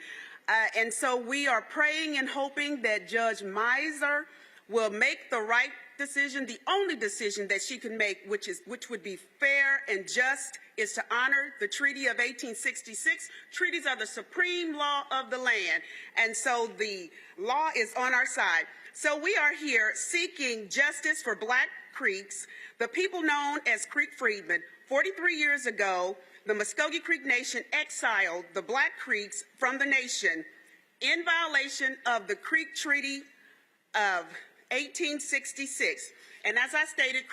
And so we are praying and hoping that Judge Miser will make the right decision, the only decision that she can make, which would be fair and just, is to honor the Treaty of 1866. Treaties are the supreme law of the land, and so the law is on our side. So we are here seeking justice for Black Creeks, the people known as Creek Freedmen. 43 years ago, the Muscogee Creek Nation exiled the Black Creeks from the nation in violation of the Creek Treaty of 1866. And as I stated,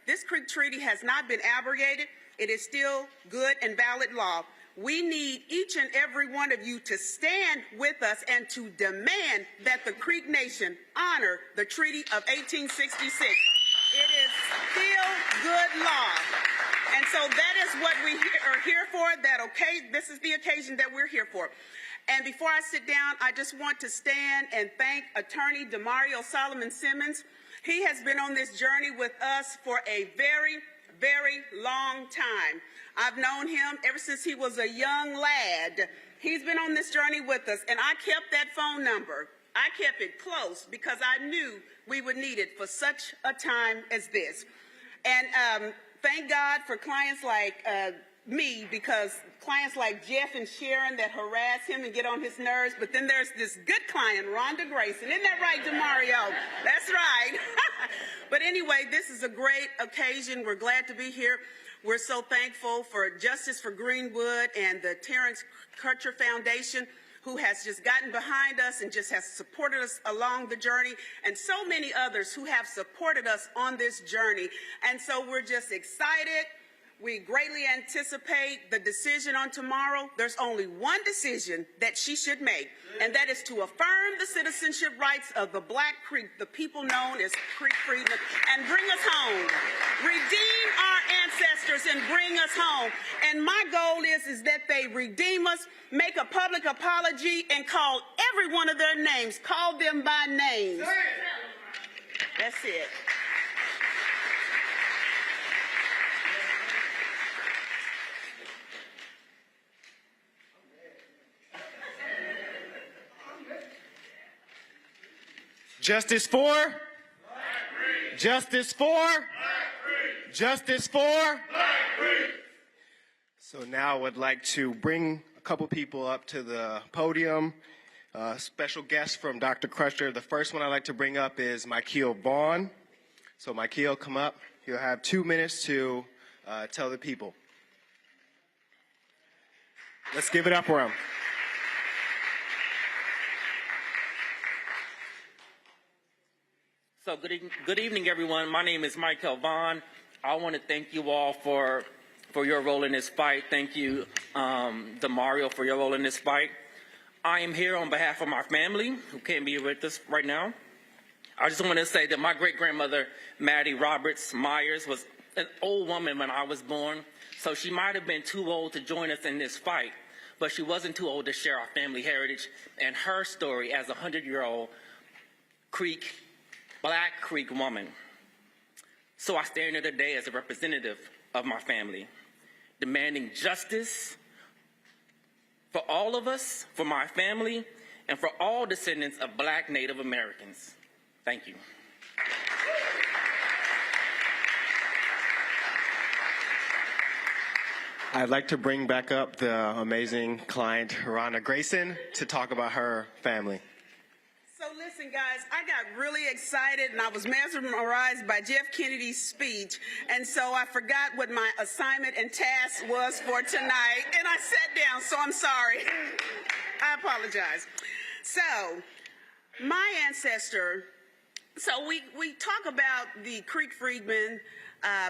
this Creek Treaty has not been abrogated. It is still good and valid law. We need each and every one of you to stand with us and to demand that the Creek Nation honor the Treaty of 1866. It is still good law. And so that is what we are here for. This is the occasion that we're here for. And before I sit down, I just want to stand and thank Attorney Demario Solomon Simmons. He has been on this journey with us for a very, very long time. I've known him ever since he was a young lad. He's been on this journey with us, and I kept that phone number. I kept it close because I knew we would need it for such a time as this. And thank God for clients like me, because clients like Jeff and Sharon that harass him and get on his nerves, but then there's this good client, Rhonda Grayson. Isn't that right, Demario? That's right. But anyway, this is a great occasion. We're glad to be here. We're so thankful for Justice for Greenwood and the Terrence Kutcher Foundation, who has just gotten behind us and just has supported us along the journey, and so many others who have supported us on this journey. And so we're just excited. We greatly anticipate the decision on tomorrow. There's only one decision that she should make, and that is to affirm the citizenship rights of the Black Creek, the people known as Creek Freedmen, and bring us home. Redeem our ancestors and bring us home. And my goal is that they redeem us, make a public apology, and call every one of their names. Call them by names. That's it. Justice for? Justice for? Justice for? So now I would like to bring a couple people up to the podium. Special guest from Dr. Crusher. The first one I'd like to bring up is Michael Vaughn. So Michael, come up. You'll have 2 minutes to tell the people. Let's give it up for him. So good evening, everyone. My name is Michael Vaughn. I want to thank you all for your role in this fight. Thank you, Demario, for your role in this fight. I am here on behalf of my family, who can't be with us right now. I just want to say that my great-grandmother, Maddie Roberts Myers, was an old woman when I was born, so she might have been too old to join us in this fight, but she wasn't too old to share our family heritage and her story as a 100-year-old Black Creek woman. So I stand here today as a representative of my family, demanding justice for all of us, for my family, and for all descendants of Black Native Americans. Thank you. I'd like to bring back up the amazing client, Rhonda Grayson, to talk about her family. So listen, guys, I got really excited and I was mesmerized by Jeff Kennedy's speech, and so I forgot what my assignment and task was for tonight, and I sat down, so I'm sorry. I apologize. So, my ancestor, so we talk about the Creek Freedmen,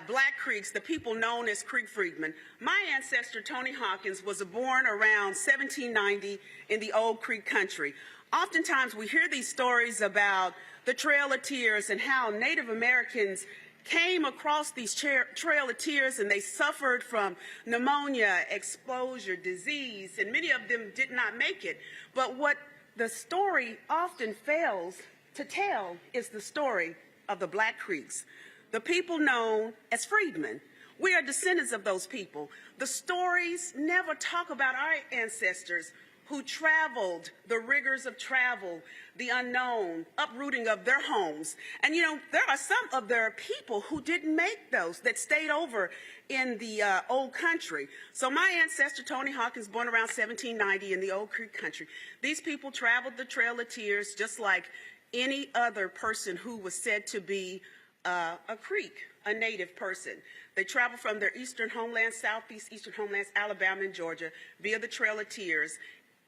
Black Creeks, the people known as Creek Freedmen. My ancestor, Tony Hawkins, was born around 1790 in the Old Creek country. Oftentimes we hear these stories about the Trail of Tears and how Native Americans came across these Trail of Tears and they suffered from pneumonia, exposure, disease, and many of them did not make it. But what the story often fails to tell is the story of the Black Creeks, the people known as freedmen. We are descendants of those people. The stories never talk about our ancestors who traveled the rigors of travel, the unknown, uprooting of their homes. And you know, there are some of their people who didn't make those, that stayed over in the old country. So my ancestor, Tony Hawkins, born around 1790 in the Old Creek country. These people traveled the Trail of Tears just like any other person who was said to be a Creek, a native person. They traveled from their eastern homelands, southeast eastern homelands, Alabama and Georgia, via the Trail of Tears.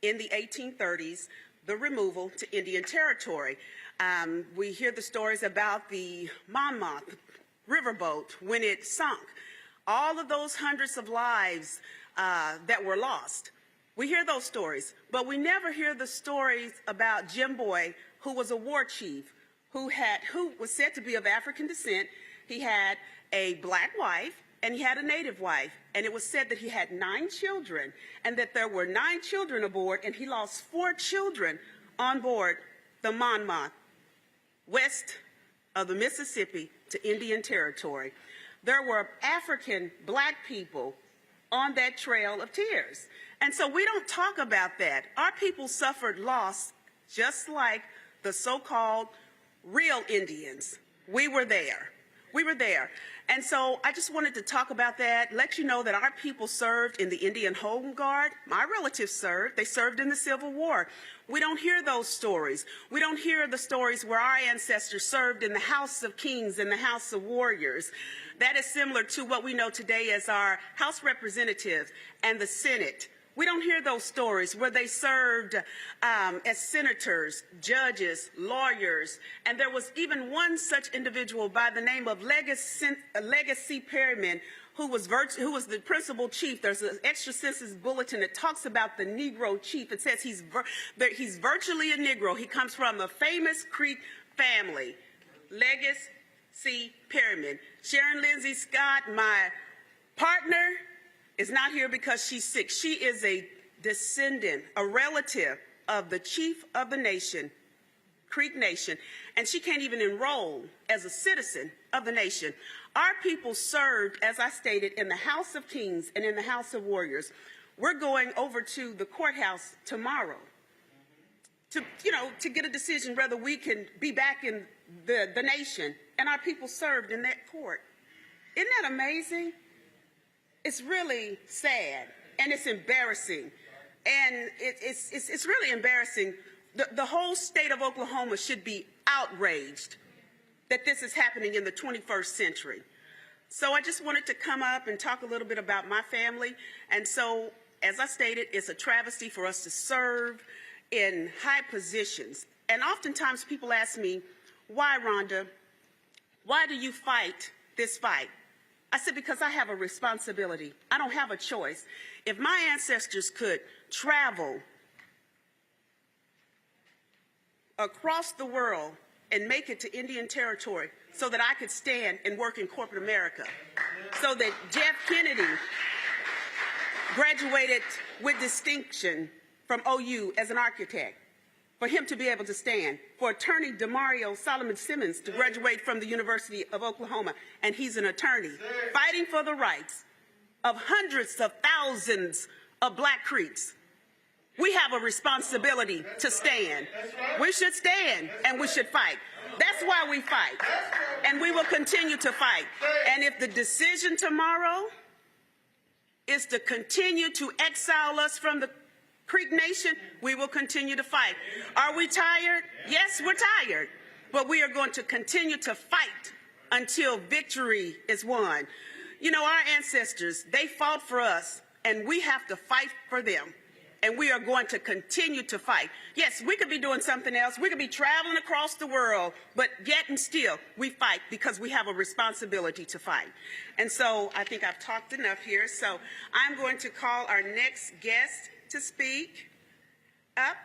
In the 1830s, the removal to Indian Territory. We hear the stories about the Monmouth riverboat when it sunk. All of those hundreds of lives that were lost. We hear those stories, but we never hear the stories about Jim Boy, who was a war chief, who was said to be of African descent. He had a black wife and he had a native wife, and it was said that he had 9 children and that there were 9 children aboard, and he lost 4 children on board the Monmouth, west of the Mississippi to Indian Territory. There were African black people on that trail of tears. And so we don't talk about that. Our people suffered loss just like the so-called real Indians. We were there. We were there. And so I just wanted to talk about that, let you know that our people served in the Indian Home Guard. My relatives served. They served in the Civil War. We don't hear those stories. We don't hear the stories where our ancestors served in the House of Kings and the House of Warriors. That is similar to what we know today as our House Representatives and the Senate. We don't hear those stories where they served as senators, judges, lawyers, and there was even one such individual by the name of Legacy Perryman, who was the principal chief. There's an extra census bulletin that talks about the Negro chief. It says he's virtually a Negro. He comes from a famous Creek family, Legacy Perryman. Sharon Lindsay Scott, my partner, is not here because she's sick. She is a descendant, a relative of the chief of the nation, Creek Nation, and she can't even enroll as a citizen of the nation. Our people served, as I stated, in the House of Kings and in the House of Warriors. We're going over to the courthouse tomorrow to get a decision whether we can be back in the nation, and our people served in that court. Isn't that amazing? It's really sad, and it's embarrassing, and it's really embarrassing. The whole state of Oklahoma should be outraged that this is happening in the 21st century. So I just wanted to come up and talk a little bit about my family. And so, as I stated, it's a travesty for us to serve in high positions. And oftentimes people ask me, why, Rhonda? Why do you fight this fight? I said, because I have a responsibility. I don't have a choice. If my ancestors could travel across the world and make it to Indian Territory so that I could stand and work in corporate America, so that Jeff Kennedy graduated with distinction from OU as an architect, for him to be able to stand, for attorney Demario Solomon Simmons to graduate from the University of Oklahoma, and he's an attorney, fighting for the rights of hundreds of thousands of Black Creeks. We have a responsibility to stand. We should stand and we should fight. That's why we fight. And we will continue to fight. And if the decision tomorrow is to continue to exile us from the Creek Nation, we will continue to fight. Are we tired? Yes, we're tired. But we are going to continue to fight until victory is won. You know, our ancestors, they fought for us, and we have to fight for them. And we are going to continue to fight. Yes, we could be doing something else. We could be traveling across the world, but yet and still, we fight because we have a responsibility to fight. And so I think I've talked enough here. So I'm going to call our next guest to speak up.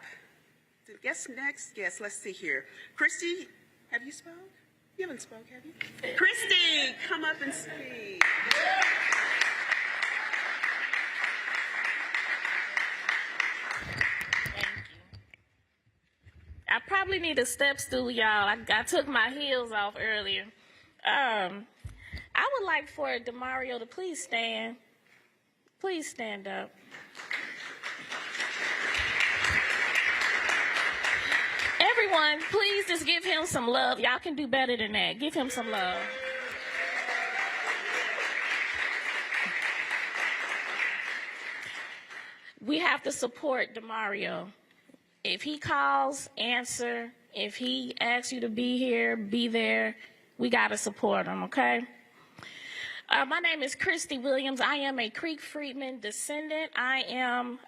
Next guest, let's see here. Christy, have you spoke? You haven't spoke, have you? Christy, come up and speak. I probably need a step stool, y'all. I took my heels off earlier. I would like for Demario to please stand. Please stand up. Everyone, please just give him some love. Y'all can do better than that. Give him some love. We have to support Demario. If he calls, answer. If he asks you to be here, be there. We got to support him, okay? My name is Christy Williams. I am a Creek Freedman descendant. I am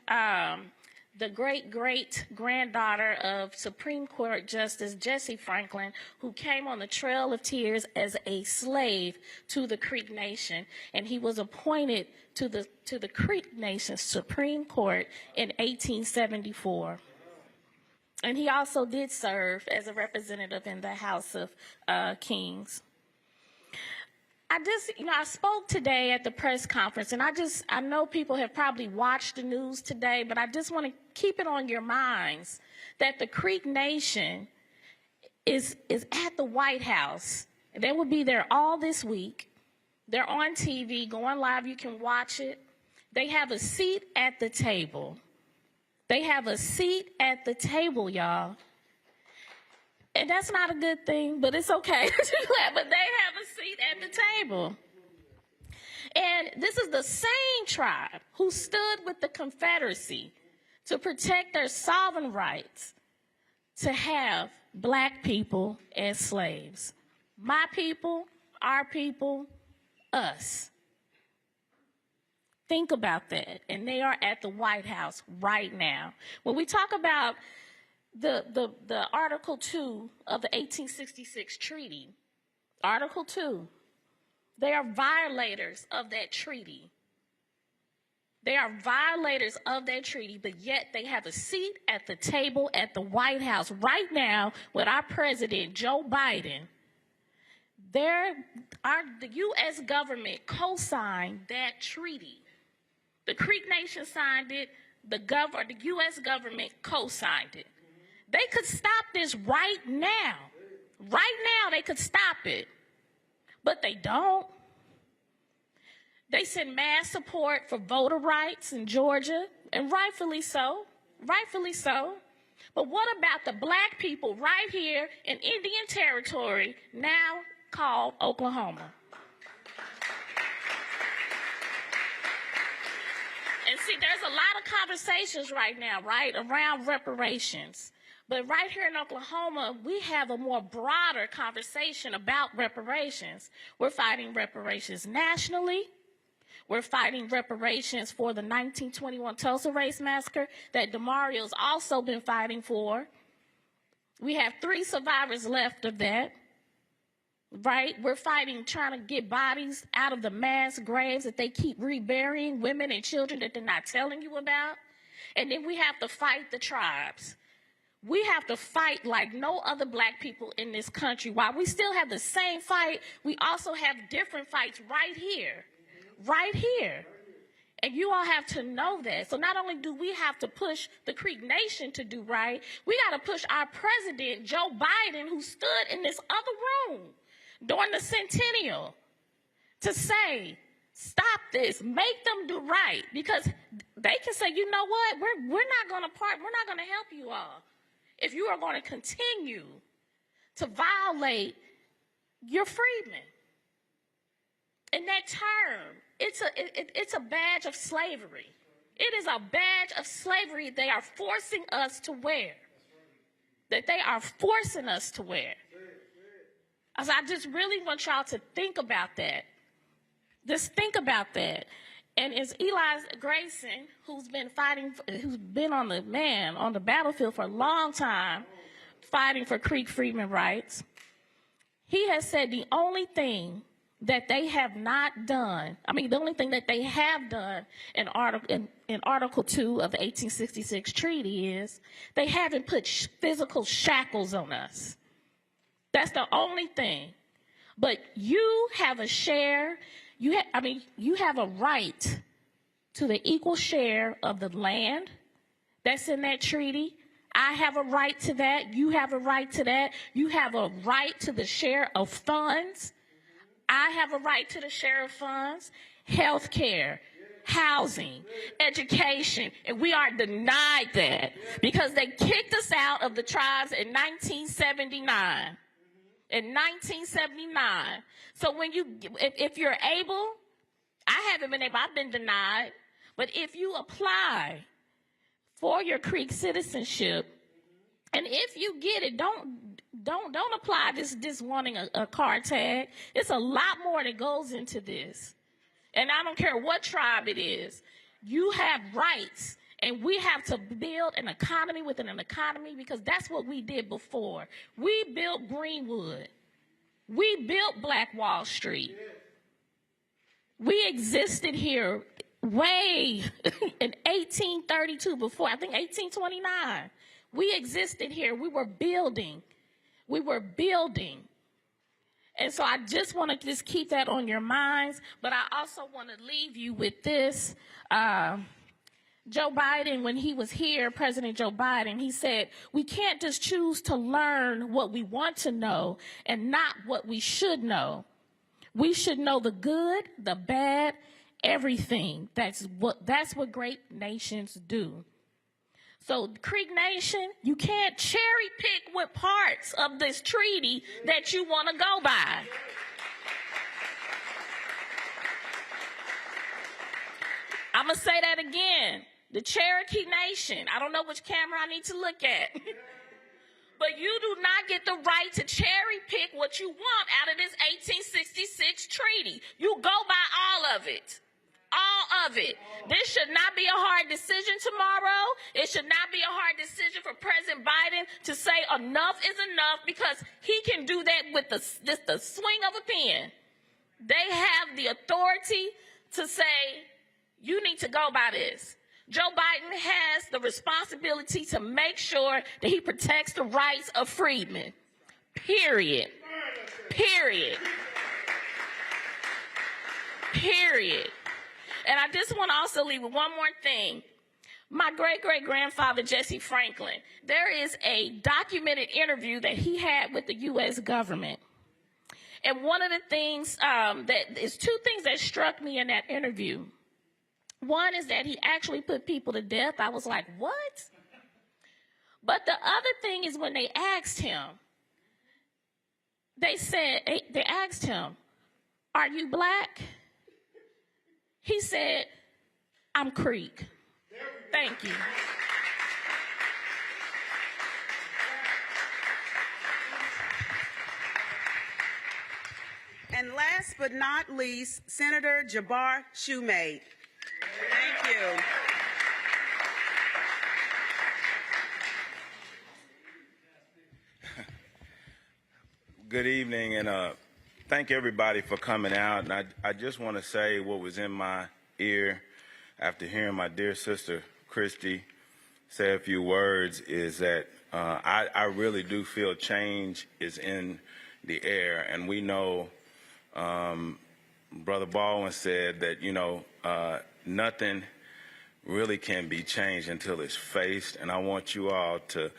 the great-great-granddaughter of Supreme Court Justice Jesse Franklin, who came on the Trail of Tears as a slave to the Creek Nation, and he was appointed to the Creek Nation Supreme Court in 1874. And he also did serve as a representative in the House of Kings. I spoke today at the press conference, and I know people have probably watched the news today, but I just want to keep it on your minds that the Creek Nation is at the White House. They will be there all this week. They're on TV, going live. You can watch it. They have a seat at the table. They have a seat at the table, y'all. And that's not a good thing, but it's okay. But they have a seat at the table. And this is the same tribe who stood with the Confederacy to protect their sovereign rights to have black people as slaves. My people, our people, us. Think about that. And they are at the White House right now. When we talk about the Article 2 of the 1866 treaty, Article 2, they are violators of that treaty. They are violators of that treaty, but yet they have a seat at the table at the White House right now with our president, Joe Biden. The U.S. government co-signed that treaty. The Creek Nation signed it. The U.S. government co-signed it. They could stop this right now. Right now, they could stop it. But they don't. They send mass support for voter rights in Georgia, and rightfully so. Rightfully so. But what about the black people right here in Indian Territory, now called Oklahoma? And see, there's a lot of conversations right now, right, around reparations. But right here in Oklahoma, we have a more broader conversation about reparations. We're fighting reparations nationally. We're fighting reparations for the 1921 Tulsa Race Massacre that DeMario's also been fighting for. We have 3 survivors left of that, right? We're fighting, trying to get bodies out of the mass graves that they keep reburying, women and children that they're not telling you about. And then we have to fight the tribes. We have to fight like no other black people in this country. While we still have the same fight, we also have different fights right here. Right here. And you all have to know that. So not only do we have to push the Creek Nation to do right, we got to push our president, Joe Biden, who stood in this other room during the centennial to say, stop this, make them do right. Because they can say, you know what, we're not going to help you all if you are going to continue to violate your freedmen. In that term, it's a badge of slavery. It is a badge of slavery they are forcing us to wear. That they are forcing us to wear. So I just really want y'all to think about that. Just think about that. And it's Eli Grayson, who's been on the battlefield for a long time, fighting for Creek Freedmen rights. He has said the only thing that they have not done, the only thing that they have done in Article 2 of the 1866 treaty is they haven't put physical shackles on us. That's the only thing. But you have a share, you have a right to the equal share of the land that's in that treaty. I have a right to that. You have a right to that. You have a right to the share of funds. I have a right to the share of funds, health care, housing, education, and we are denied that because they kicked us out of the tribes in 1979. In 1979. So if you're able, I haven't been able, I've been denied, but if you apply for your Creek citizenship, and if you get it, don't apply this wanting a car tag. It's a lot more that goes into this. And I don't care what tribe it is. You have rights. And we have to build an economy within an economy because that's what we did before. We built Greenwood. We built Black Wall Street. We existed here way in 1832 before, I think 1829. We existed here. We were building. We were building. And so I just want to just keep that on your minds. But I also want to leave you with this. Joe Biden, when he was here, President Joe Biden, he said, we can't just choose to learn what we want to know and not what we should know. We should know the good, the bad, everything. That's what great nations do. So, Creek Nation, you can't cherry pick what parts of this treaty that you want to go by. I'm going to say that again. The Cherokee Nation, I don't know which camera I need to look at, but you do not get the right to cherry pick what you want out of this 1866 treaty. You go by all of it. All of it. This should not be a hard decision tomorrow. It should not be a hard decision for President Biden to say enough is enough because he can do that with just the swing of a pen. They have the authority to say, you need to go by this. Joe Biden has the responsibility to make sure that he protects the rights of freedmen. Period. Period. Period. And I just want to also leave with one more thing. My great-great-grandfather, Jesse Franklin, there is a documented interview that he had with the U.S. government. And one of the things, two things that struck me in that interview. One is that he actually put people to death. I was like, what? But the other thing is when they asked him, they asked him, are you black? He said, I'm Creek. Thank you. And last but not least, Senator Jabbar Shumate. Thank you. Good evening, and thank everybody for coming out. And I just want to say what was in my ear after hearing my dear sister Christy say a few words is that I really do feel change is in the air. And we know Brother Baldwin said that, nothing really can be changed until it's faced. And I want you all to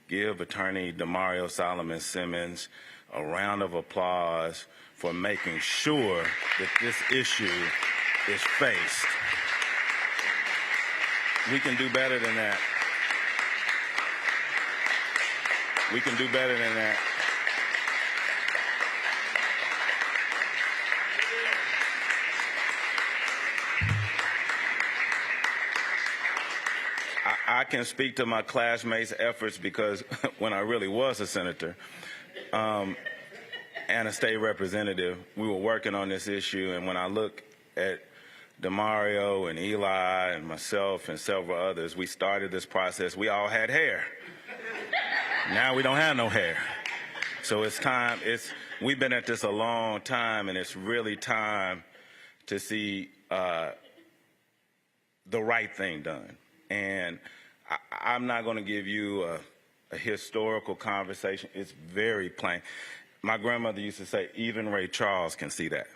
give Attorney Demario Solomon Simmons a round of applause for making sure that this issue is faced. We can do better than that. We can do better than that. I can speak to my classmates' efforts because when I really was a senator and a state representative, we were working on this issue. And when I look at Demario and Eli and myself and several others, we started this process. We all had hair. Now we don't have no hair. So it's time. We've been at this a long time, and it's really time to see the right thing done. And I'm not going to give you a historical conversation. It's very plain. My grandmother used to say, even Ray Charles can see that.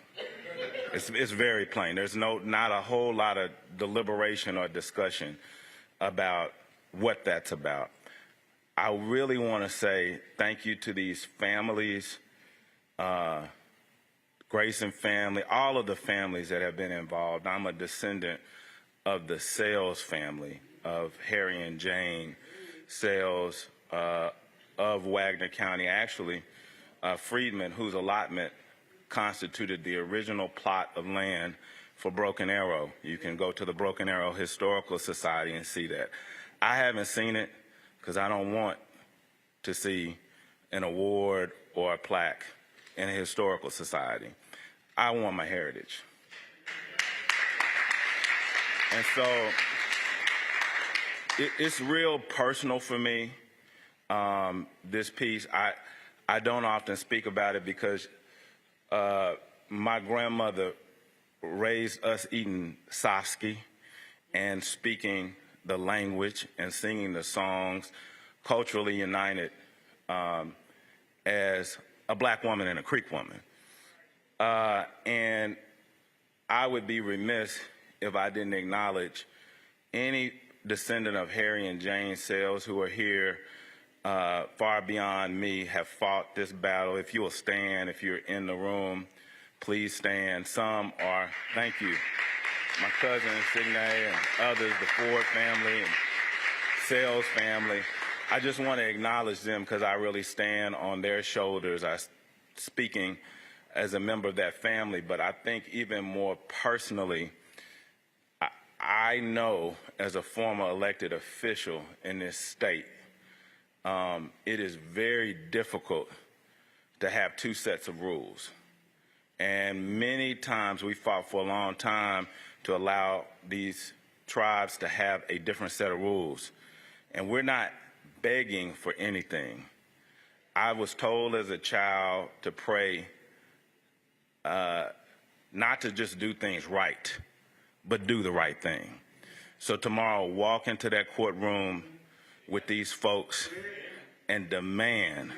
It's very plain. There's not a whole lot of deliberation or discussion about what that's about. I really want to say thank you to these families, Grayson family, all of the families that have been involved. I'm a descendant of the Sales family, of Harry and Jane Sales of Wagner County. Actually, Freedmen, whose allotment constituted the original plot of land for Broken Arrow. You can go to the Broken Arrow Historical Society and see that. I haven't seen it because I don't want to see an award or a plaque in a historical society. I want my heritage. And so it's real personal for me, this piece. I don't often speak about it because my grandmother raised us eating safsky and speaking the language and singing the songs, culturally united as a black woman and a Creek woman. And I would be remiss if I didn't acknowledge any descendant of Harry and Jane Sells who are here far beyond me, have fought this battle. If you will stand, if you're in the room, please stand. Some are, thank you, my cousin Signe and others, the Ford family and Sells family. I just want to acknowledge them because I really stand on their shoulders. I'm speaking as a member of that family, but I think even more personally, I know as a former elected official in this state, it is very difficult to have two sets of rules. And many times we fought for a long time to allow these tribes to have a different set of rules. And we're not begging for anything. I was told as a child to pray not to just do things right, but do the right thing. So tomorrow, walk into that courtroom with these folks and demand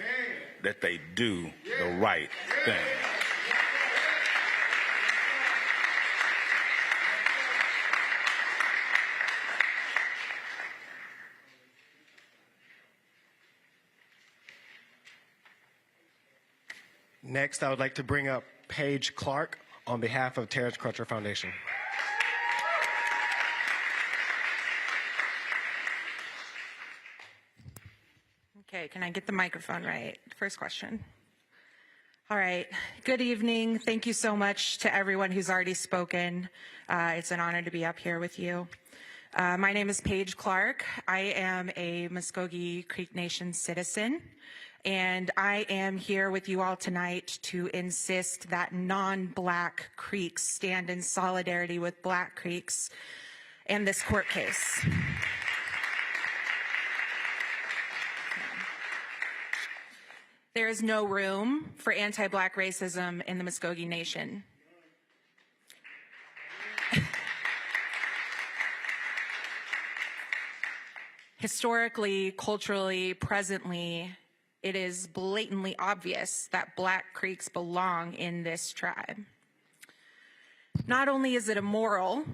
that they do the right thing. Next, I would like to bring up Paige Clark on behalf of Terrence Crutcher Foundation. Okay, can I get the microphone right? First question. All right, good evening. Thank you so much to everyone who's already spoken. It's an honor to be up here with you. My name is Paige Clark. I am a Muscogee Creek Nation citizen, and I am here with you all tonight to insist that non-Black Creeks stand in solidarity with Black Creeks and this court case. There is no room for anti-Black racism in the Muscogee Nation. Historically, culturally, presently, it is blatantly obvious that Black Creeks belong in this tribe. Not only is it immoral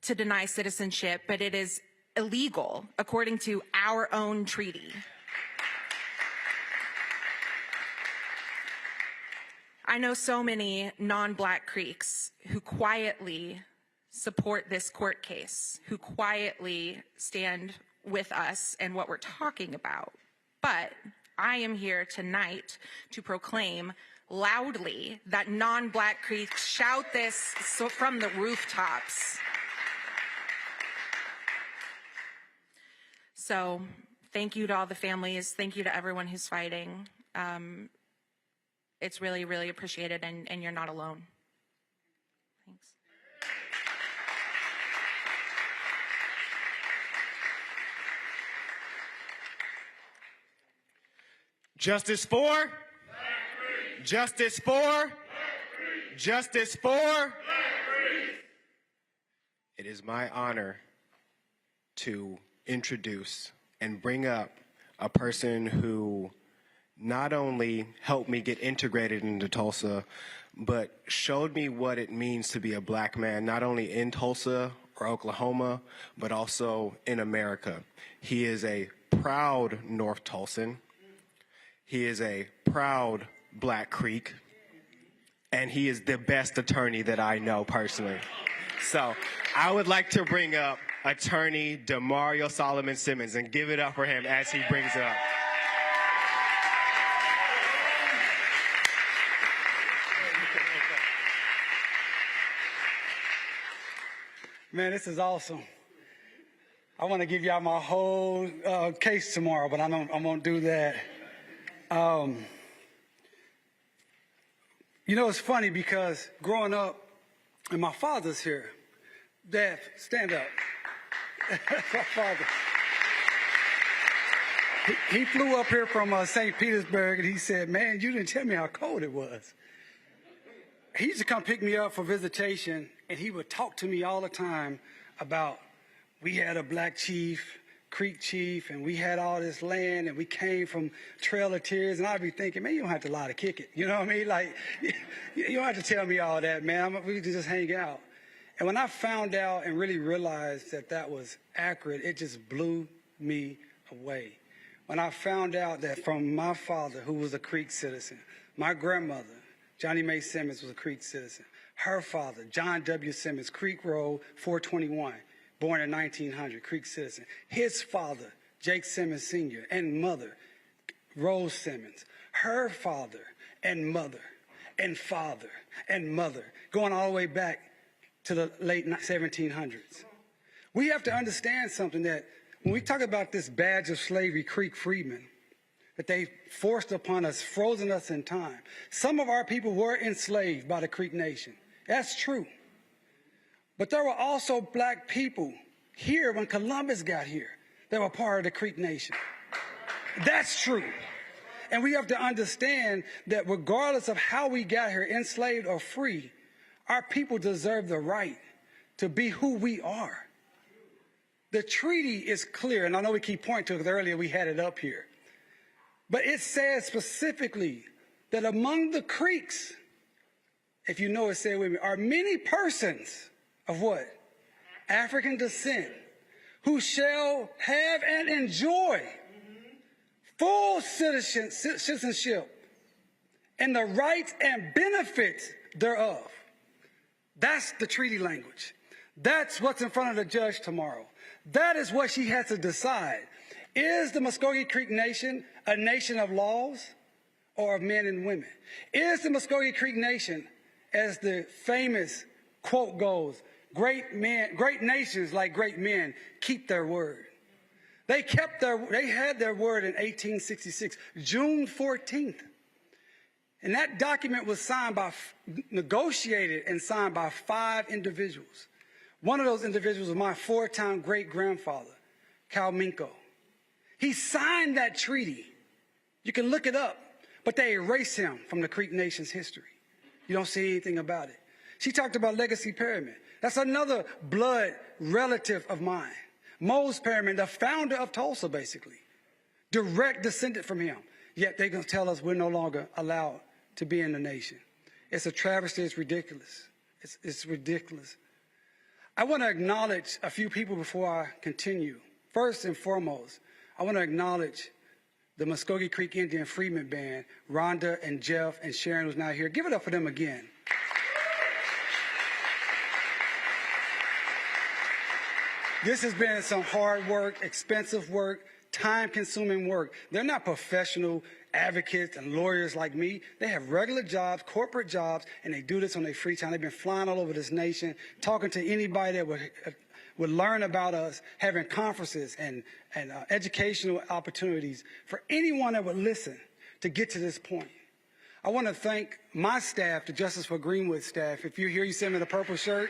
to deny citizenship, but it is illegal according to our own treaty. I know so many non-Black Creeks who quietly support this court case, who quietly stand with us and what we're talking about. But I am here tonight to proclaim loudly that non-Black Creeks shout this from the rooftops. So thank you to all the families. Thank you to everyone who's fighting. It's really, really appreciated, and you're not alone. Thanks. Justice for? Justice for? Justice for? It is my honor to introduce and bring up a person who not only helped me get integrated into Tulsa, but showed me what it means to be a Black man, not only in Tulsa or Oklahoma, but also in America. He is a proud North Tulsan. He is a proud Black Creek, and he is the best attorney that I know personally. So I would like to bring up attorney Demario Solomon Simmons and give it up for him as he brings it up. Man, this is awesome. I want to give y'all my whole case tomorrow, but I won't do that. You know, it's funny because growing up, and my father's here. Dad, stand up. That's my father. He flew up here from St. Petersburg, and he said, man, you didn't tell me how cold it was. He used to come pick me up for visitation, and he would talk to me all the time about we had a black chief, Creek chief, and we had all this land, and we came from Trail of Tears, and I'd be thinking, man, you don't have to lie to kick it. You know what I mean? Like, you don't have to tell me all that, man. We can just hang out. And when I found out and really realized that that was accurate, it just blew me away. When I found out that from my father, who was a Creek citizen, my grandmother, Johnny Mae Simmons, was a Creek citizen. Her father, John W. Simmons, Creek Road, 421, born in 1900, Creek citizen. His father, Jake Simmons Sr., and mother, Rose Simmons. Her father and mother and father and mother, going all the way back to the late 1700s. We have to understand something, that when we talk about this badge of slavery, Creek Freedmen, that they forced upon us, frozen us in time. Some of our people were enslaved by the Creek Nation. That's true. But there were also black people here when Columbus got here that were part of the Creek Nation. That's true. And we have to understand that regardless of how we got here, enslaved or free, our people deserve the right to be who we are. The treaty is clear, and I know we keep pointing to it because earlier we had it up here. But it says specifically that among the Creeks, if you know it, say it with me, are many persons of what? African descent, who shall have and enjoy full citizenship and the rights and benefits thereof. That's the treaty language. That's what's in front of the judge tomorrow. That is what she has to decide. Is the Muscogee Creek Nation a nation of laws or of men and women? Is the Muscogee Creek Nation, as the famous quote goes, great nations like great men keep their word? They had their word in 1866, June 14th. And that document was negotiated and signed by 5 individuals. One of those individuals was my 4-time great-grandfather, Cal Minko. He signed that treaty. You can look it up, but they erased him from the Creek Nation's history. You don't see anything about it. She talked about Legacy Perryman. That's another blood relative of mine. Mose Perryman, the founder of Tulsa, basically. Direct descendant from him. Yet they're going to tell us we're no longer allowed to be in the nation. It's a travesty. It's ridiculous. It's ridiculous. I want to acknowledge a few people before I continue. First and foremost, I want to acknowledge the Muscogee Creek Indian Freedmen Band, Rhonda and Jeff and Sharon, who's not here. Give it up for them again. This has been some hard work, expensive work, time-consuming work. They're not professional advocates and lawyers like me. They have regular jobs, corporate jobs, and they do this on their free time. They've been flying all over this nation, talking to anybody that would learn about us, having conferences and educational opportunities for anyone that would listen to get to this point. I want to thank my staff, the Justice for Greenwood staff. If you're here, you see them in a purple shirt.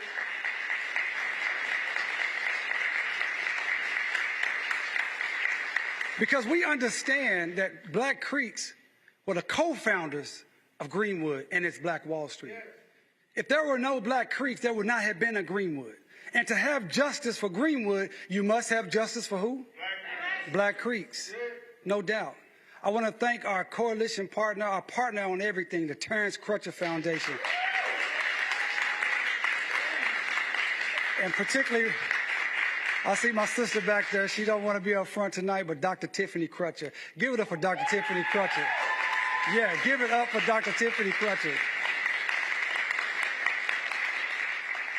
Because we understand that Black Creeks were the co-founders of Greenwood and its Black Wall Street. If there were no Black Creeks, there would not have been a Greenwood. And to have justice for Greenwood, you must have justice for who? Black Creeks, no doubt. I want to thank our coalition partner, our partner on everything, the Terrence Crutcher Foundation. And particularly, I see my sister back there. She don't want to be up front tonight, but Dr. Tiffany Crutcher. Give it up for Dr. Tiffany Crutcher. Yeah, give it up for Dr. Tiffany Crutcher.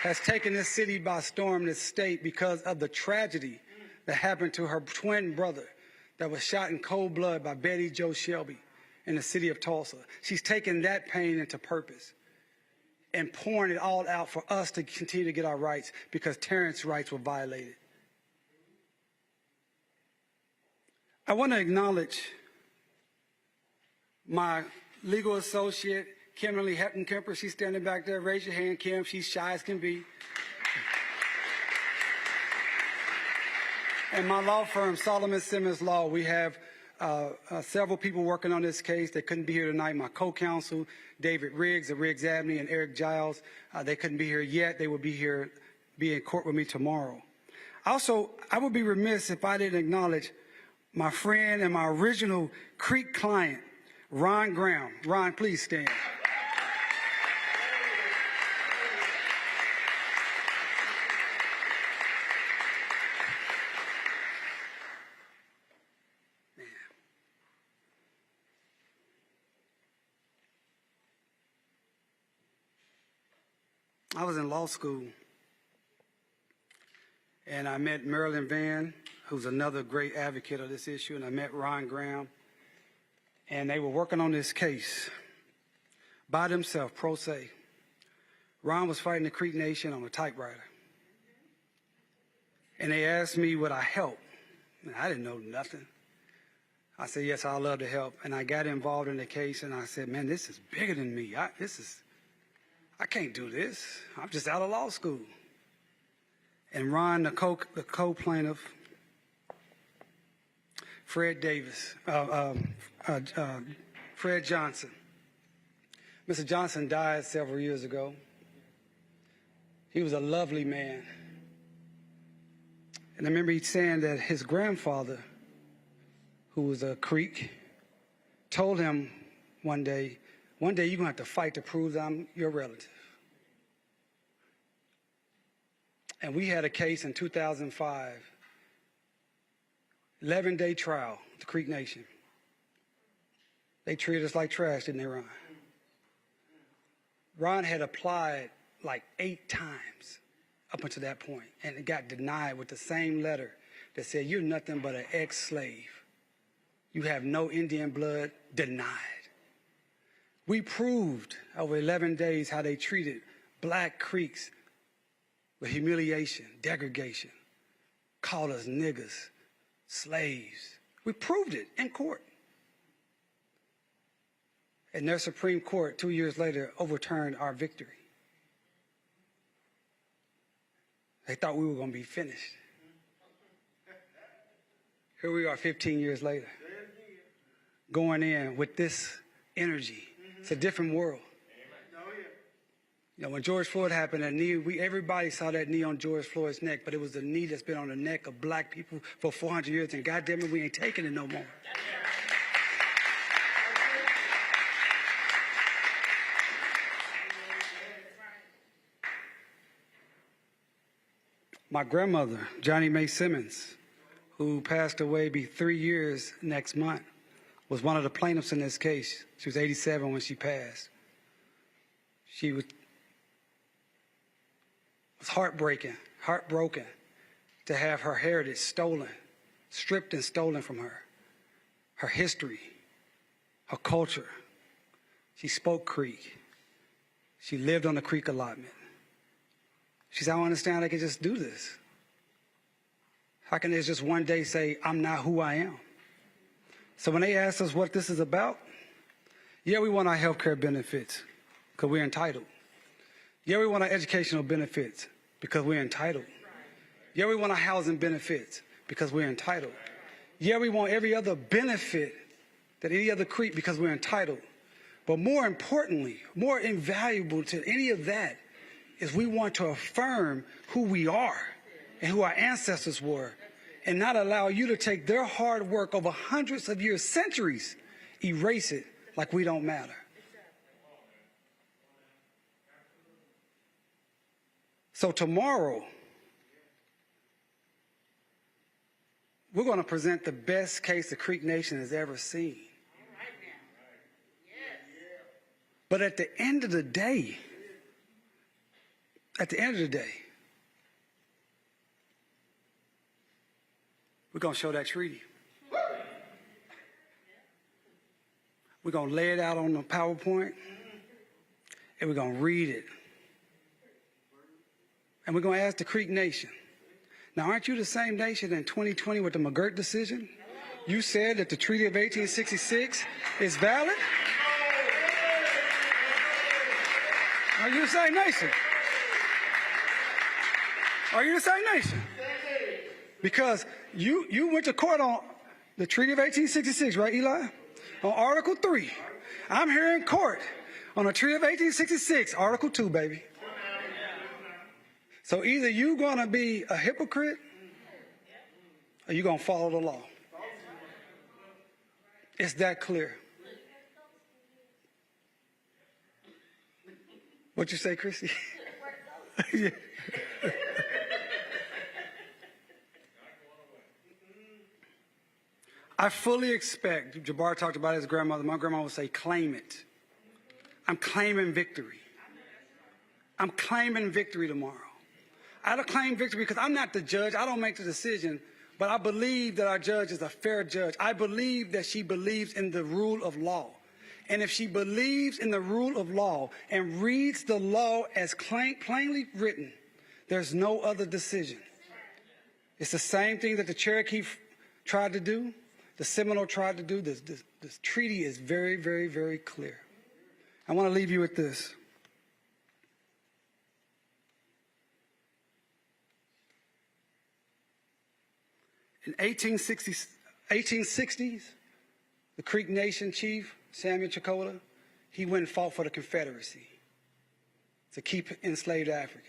Has taken this city by storm, this state, because of the tragedy that happened to her twin brother that was shot in cold blood by Betty Jo Shelby in the city of Tulsa. She's taken that pain into purpose and pouring it all out for us to continue to get our rights because Terrence's rights were violated. I want to acknowledge my legal associate, Kimberly Hepton-Kemper. She's standing back there. Raise your hand, Kim. She's shy as can be. And my law firm, Solomon Simmons Law. We have several people working on this case. They couldn't be here tonight. My co-counsel, David Riggs of Riggs Abney, and Eric Giles, they couldn't be here yet. They will be here, be in court with me tomorrow. Also, I would be remiss if I didn't acknowledge my friend and my original Creek client, Ron Graham. Ron, please stand. I was in law school, and I met Marilyn Vann, who's another great advocate of this issue, and I met Ron Graham, and they were working on this case by themselves, pro se. Ron was fighting the Creek Nation on a typewriter, and they asked me would I help, and I didn't know nothing. I said, yes, I'd love to help, and I got involved in the case, and I said, man, this is bigger than me. I can't do this. I'm just out of law school. And Ron, the co-plaintiff, Fred Johnson. Mr. Johnson died several years ago. He was a lovely man. And I remember he saying that his grandfather, who was a Creek, told him one day you're going to have to fight to prove that I'm your relative. And we had a case in 2005, 11-day trial, the Creek Nation. They treated us like trash, didn't they, Ron? Ron had applied like 8 times up until that point, and it got denied with the same letter that said, you're nothing but an ex-slave. You have no Indian blood, denied. We proved over 11 days how they treated black Creeks with humiliation, degradation, called us niggas, slaves. We proved it in court. And their Supreme Court, 2 years later, overturned our victory. They thought we were going to be finished. Here we are 15 years later, going in with this energy. It's a different world. You know, when George Floyd happened, that knee, everybody saw that knee on George Floyd's neck, but it was the knee that's been on the neck of black people for 400 years, and goddamn it, we ain't taking it no more. My grandmother, Johnny Mae Simmons, who passed away, be 3 years next month, was one of the plaintiffs in this case. She was 87 when she passed. She was heartbroken to have her heritage stolen, stripped and stolen from her, her history, her culture. She spoke Creek. She lived on the Creek allotment. She said, I don't understand how they can just do this. How can they just one day say, I'm not who I am? So when they asked us what this is about, yeah, we want our health care benefits because we're entitled. Yeah, we want our educational benefits because we're entitled. Yeah, we want our housing benefits because we're entitled. Yeah, we want every other benefit that any other Creek because we're entitled. But more importantly, more invaluable to any of that is we want to affirm who we are and who our ancestors were, and not allow you to take their hard work over hundreds of years, centuries, erase it like we don't matter. So tomorrow, we're going to present the best case the Creek Nation has ever seen. But at the end of the day, we're going to show that treaty. We're going to lay it out on the PowerPoint, and we're going to read it. And we're going to ask the Creek Nation. Now, aren't you the same nation in 2020 with the McGirt decision? You said that the Treaty of 1866 is valid? Are you the same nation? Are you the same nation? Because you went to court on The Treaty of 1866, right, Eli? On Article 3. I'm here in court on the Treaty of 1866, Article 2, baby. So either you're going to be a hypocrite or you're going to follow the law. It's that clear. What you say, Chrissy? Yeah. I fully expect, Jabbar talked about his grandmother, my grandma would say, claim it. I'm claiming victory. I'm claiming victory tomorrow. I don't claim victory because I'm not the judge. I don't make the decision, but I believe that our judge is a fair judge. I believe that she believes in the rule of law. And if she believes in the rule of law and reads the law as plainly written, there's no other decision. It's the same thing that the Cherokee tried to do, the Seminole tried to do. This treaty is very, very, very clear. I want to leave you with this. In 1860s, the Creek Nation chief, Samuel Chakotay, he went and fought for the Confederacy to keep enslaved Africans.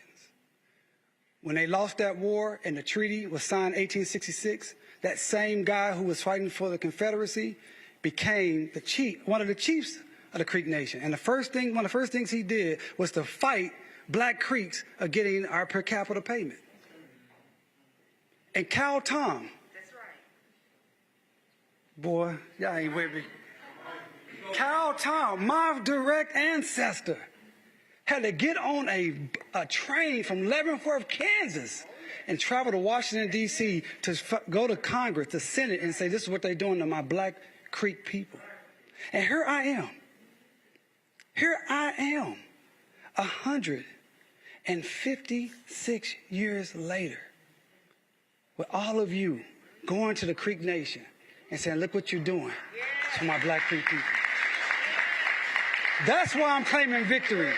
When they lost that war and the treaty was signed in 1866, that same guy who was fighting for the Confederacy became the chief, one of the chiefs of the Creek Nation. And one of the first things he did was to fight Black Creeks of getting our per capita payment. And Cal Tom, boy, y'all ain't with me. Cal Tom, my direct ancestor, had to get on a train from Leavenworth, Kansas, and travel to Washington, D.C. to go to Congress, to Senate, and say, this is what they're doing to my Black Creek people. And here I am, 156 years later, with all of you going to the Creek Nation and saying, look what you're doing to my Black Creek people. That's why I'm claiming victory.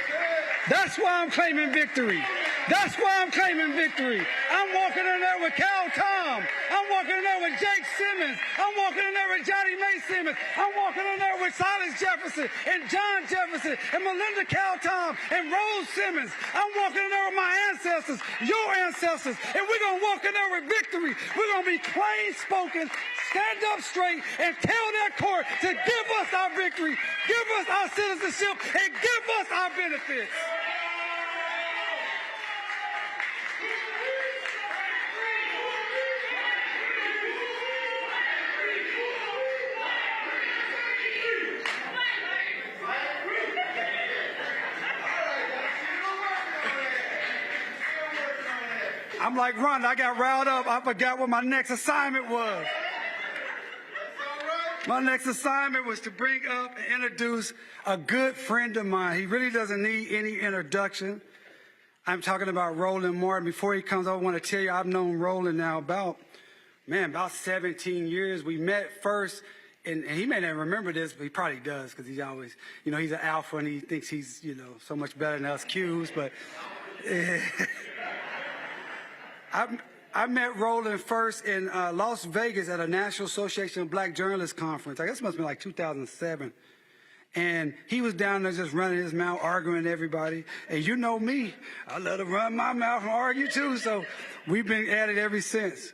That's why I'm claiming victory. That's why I'm claiming victory. I'm walking in there with Cal Tom. I'm walking in there with Jake Simmons. I'm walking in there with Johnny May Simmons. I'm walking in there with Silas Jefferson and John Jefferson and Melinda Cal Tom and Rose Simmons. I'm walking in there with my ancestors, your ancestors, and we're going to walk in there with victory. We're going to be plain spoken, stand up straight, and tell that court to give us our victory, give us our citizenship, and give us our benefits. I'm like Rhonda, I got riled up. I forgot what my next assignment was. My next assignment was to bring up and introduce a good friend of mine. He really doesn't need any introduction. I'm talking about Roland Martin. Before he comes, I want to tell you I've known Roland now about 17 years. We met first, and he may not remember this, but he probably does because he's always, he's an alpha and he thinks he's, so much better than us Qs. But I met Roland first in Las Vegas at a National Association of Black Journalists conference. I guess it must have been like 2007. And he was down there just running his mouth, arguing with everybody. And you know me, I love to run my mouth and argue too. So we've been at it ever since.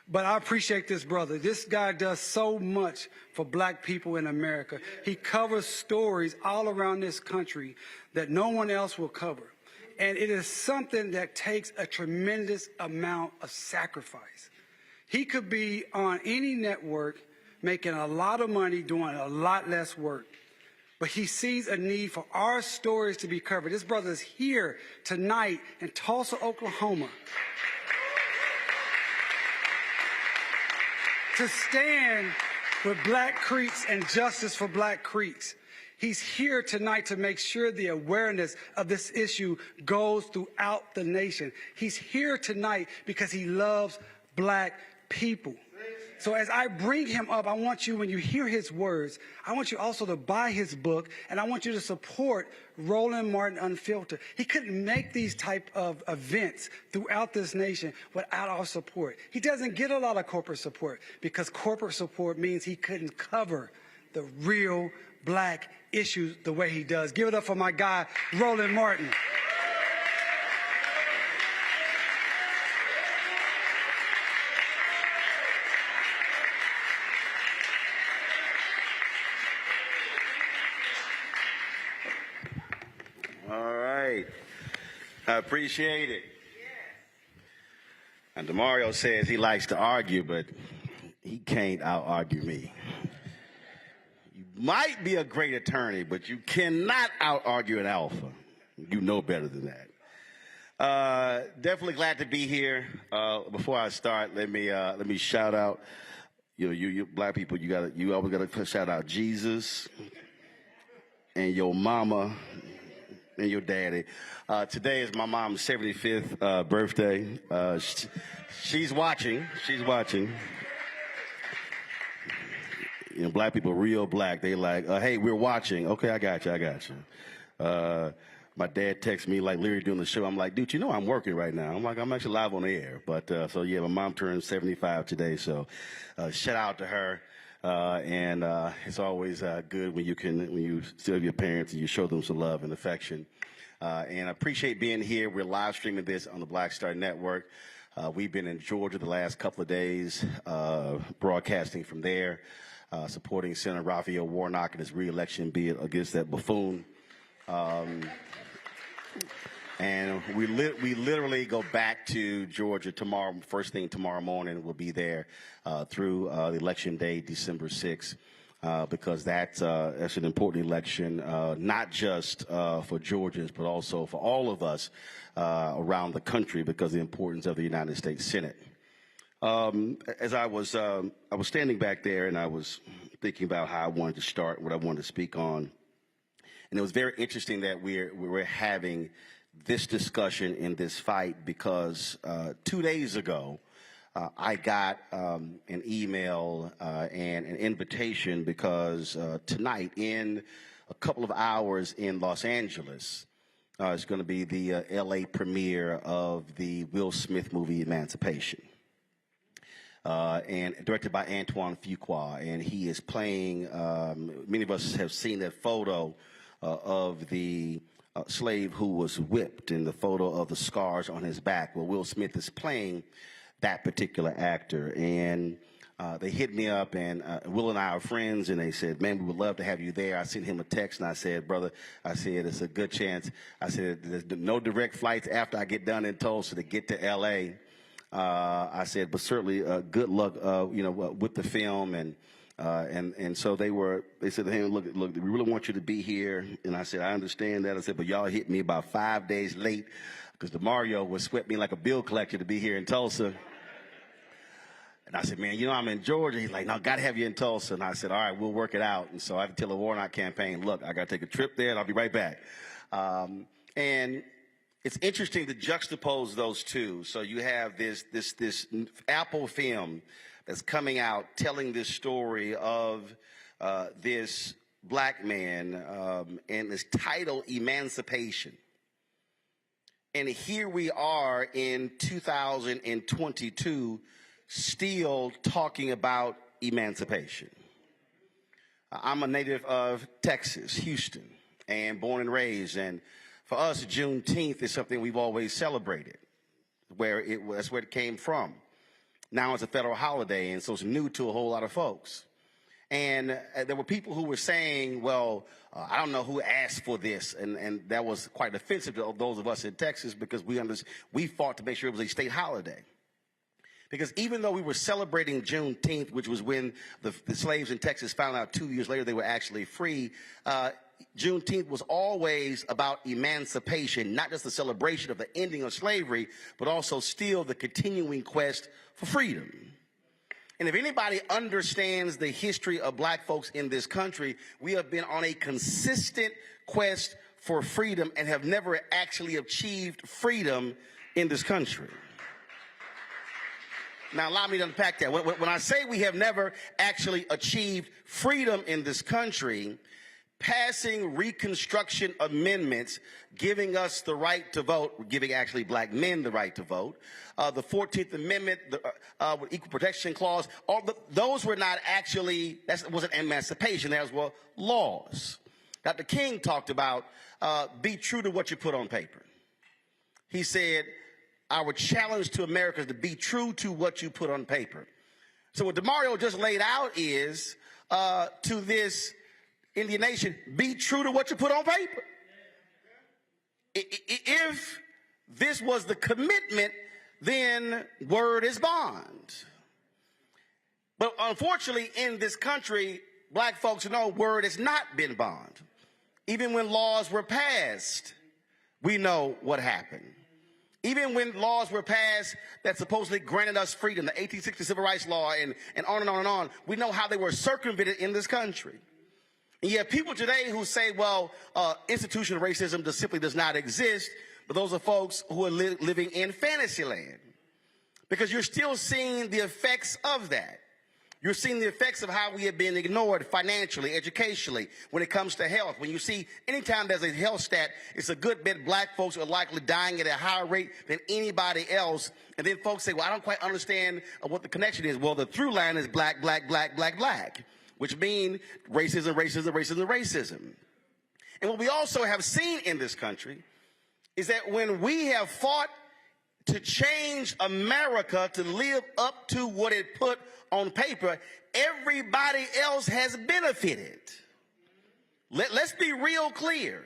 But I appreciate this brother. This guy does so much for Black people in America. He covers stories all around this country that no one else will cover. And it is something that takes a tremendous amount of sacrifice. He could be on any network making a lot of money, doing a lot less work. But he sees a need for our stories to be covered. This brother is here tonight in Tulsa, Oklahoma, to stand with Black Creeks and justice for Black Creeks. He's here tonight to make sure the awareness of this issue goes throughout the nation. He's here tonight because he loves Black people. So as I bring him up, I want you, when you hear his words, I want you also to buy his book, and I want you to support Roland Martin Unfiltered. He couldn't make these type of events throughout this nation without our support. He doesn't get a lot of corporate support because corporate support means he couldn't cover the real black issues the way he does. Give it up for my guy, Roland Martin. All right. I appreciate it. And DeMario says he likes to argue, but he can't out-argue me. You might be a great attorney, but you cannot out-argue an alpha. You know better than that. Definitely glad to be here. Before I start, let me shout out. You black people, you always gotta shout out Jesus and your mama and your daddy. Today is my mom's 75th birthday. She's watching. She's watching. You know, black people, real black. They like, hey, we're watching. Okay, I got you. My dad texts me like Larry doing the show. I'm like, dude, you know I'm working right now. I'm like, I'm actually live on the air. But so yeah, my mom turned 75 today. So shout out to her. And it's always good when you still have your parents and you show them some love and affection. And I appreciate being here. We're live streaming this on the Black Star Network. We've been in Georgia the last couple of days, broadcasting from there, supporting Senator Raphael Warnock and his re-election bid against that buffoon. And we literally go back to Georgia tomorrow. First thing tomorrow morning, we'll be there through the election day, December 6th, because that's an important election, not just for Georgians, but also for all of us around the country because of the importance of the United States Senate. As I was standing back there and I was thinking about how I wanted to start, what I wanted to speak on, and it was very interesting that we're having this discussion in this fight because 2 days ago, I got an email and an invitation because tonight in a couple of hours in Los Angeles, it's going to be the LA premiere of the Will Smith movie Emancipation. And directed by Antoine Fuqua, and he is playing, many of us have seen that photo of the slave who was whipped and the photo of the scars on his back. Well, Will Smith is playing that particular actor. And they hit me up, and Will and I are friends, and they said, man, we would love to have you there. I sent him a text, and I said, brother, I said, it's a good chance. I said, there's no direct flights after I get done in Tulsa to get to L.A. I said, but certainly good luck, with the film. And so they said, hey, look, we really want you to be here. And I said, I understand that. I said, but y'all hit me about 5 days late because DeMario was swept me like a bill collector to be here in Tulsa. And I said, man, I'm in Georgia. He's like, no, got to have you in Tulsa. And I said, all right, we'll work it out. And so I had to tell the Warnock campaign, look, I got to take a trip there and I'll be right back. And it's interesting to juxtapose those two. So you have this Apple film that's coming out telling this story of this black man and this title, Emancipation. And here we are in 2022 still talking about emancipation. I'm a native of Texas, Houston, and born and raised. And for us, Juneteenth is something we've always celebrated, that's where it came from. Now it's a federal holiday, and so it's new to a whole lot of folks. And there were people who were saying, well, I don't know who asked for this, and that was quite offensive to those of us in Texas because we fought to make sure it was a state holiday. Because even though we were celebrating Juneteenth, which was when the slaves in Texas found out 2 years later they were actually free, Juneteenth was always about emancipation, not just the celebration of the ending of slavery, but also still the continuing quest for freedom. And if anybody understands the history of black folks in this country, we have been on a consistent quest for freedom and have never actually achieved freedom in this country. Now, allow me to unpack that. When I say we have never actually achieved freedom in this country, passing Reconstruction amendments giving us the right to vote, giving actually black men the right to vote, the 14th Amendment, with Equal Protection Clause, those were not actually, that wasn't emancipation, those were laws. Dr. King talked about be true to what you put on paper. He said, our challenge to America is to be true to what you put on paper. So what DeMario just laid out is to this Indian nation, be true to what you put on paper. If this was the commitment, then word is bond. But unfortunately, in this country, black folks know word has not been bond. Even when laws were passed, we know what happened. Even when laws were passed that supposedly granted us freedom, the 1860 Civil Rights Law, and on and on and on, we know how they were circumvented in this country. And you have people today who say, well, institutional racism just simply does not exist, but those are folks who are living in fantasy land. Because you're still seeing the effects of that. You're seeing the effects of how we have been ignored financially, educationally, when it comes to health. When you see, anytime there's a health stat, it's a good bit black folks are likely dying at a higher rate than anybody else. And then folks say, well, I don't quite understand what the connection is. Well, the through line is black, black, black, black, black, which means racism, racism, racism, racism. And what we also have seen in this country is that when we have fought to change America to live up to what it put on paper, everybody else has benefited. Let's be real clear.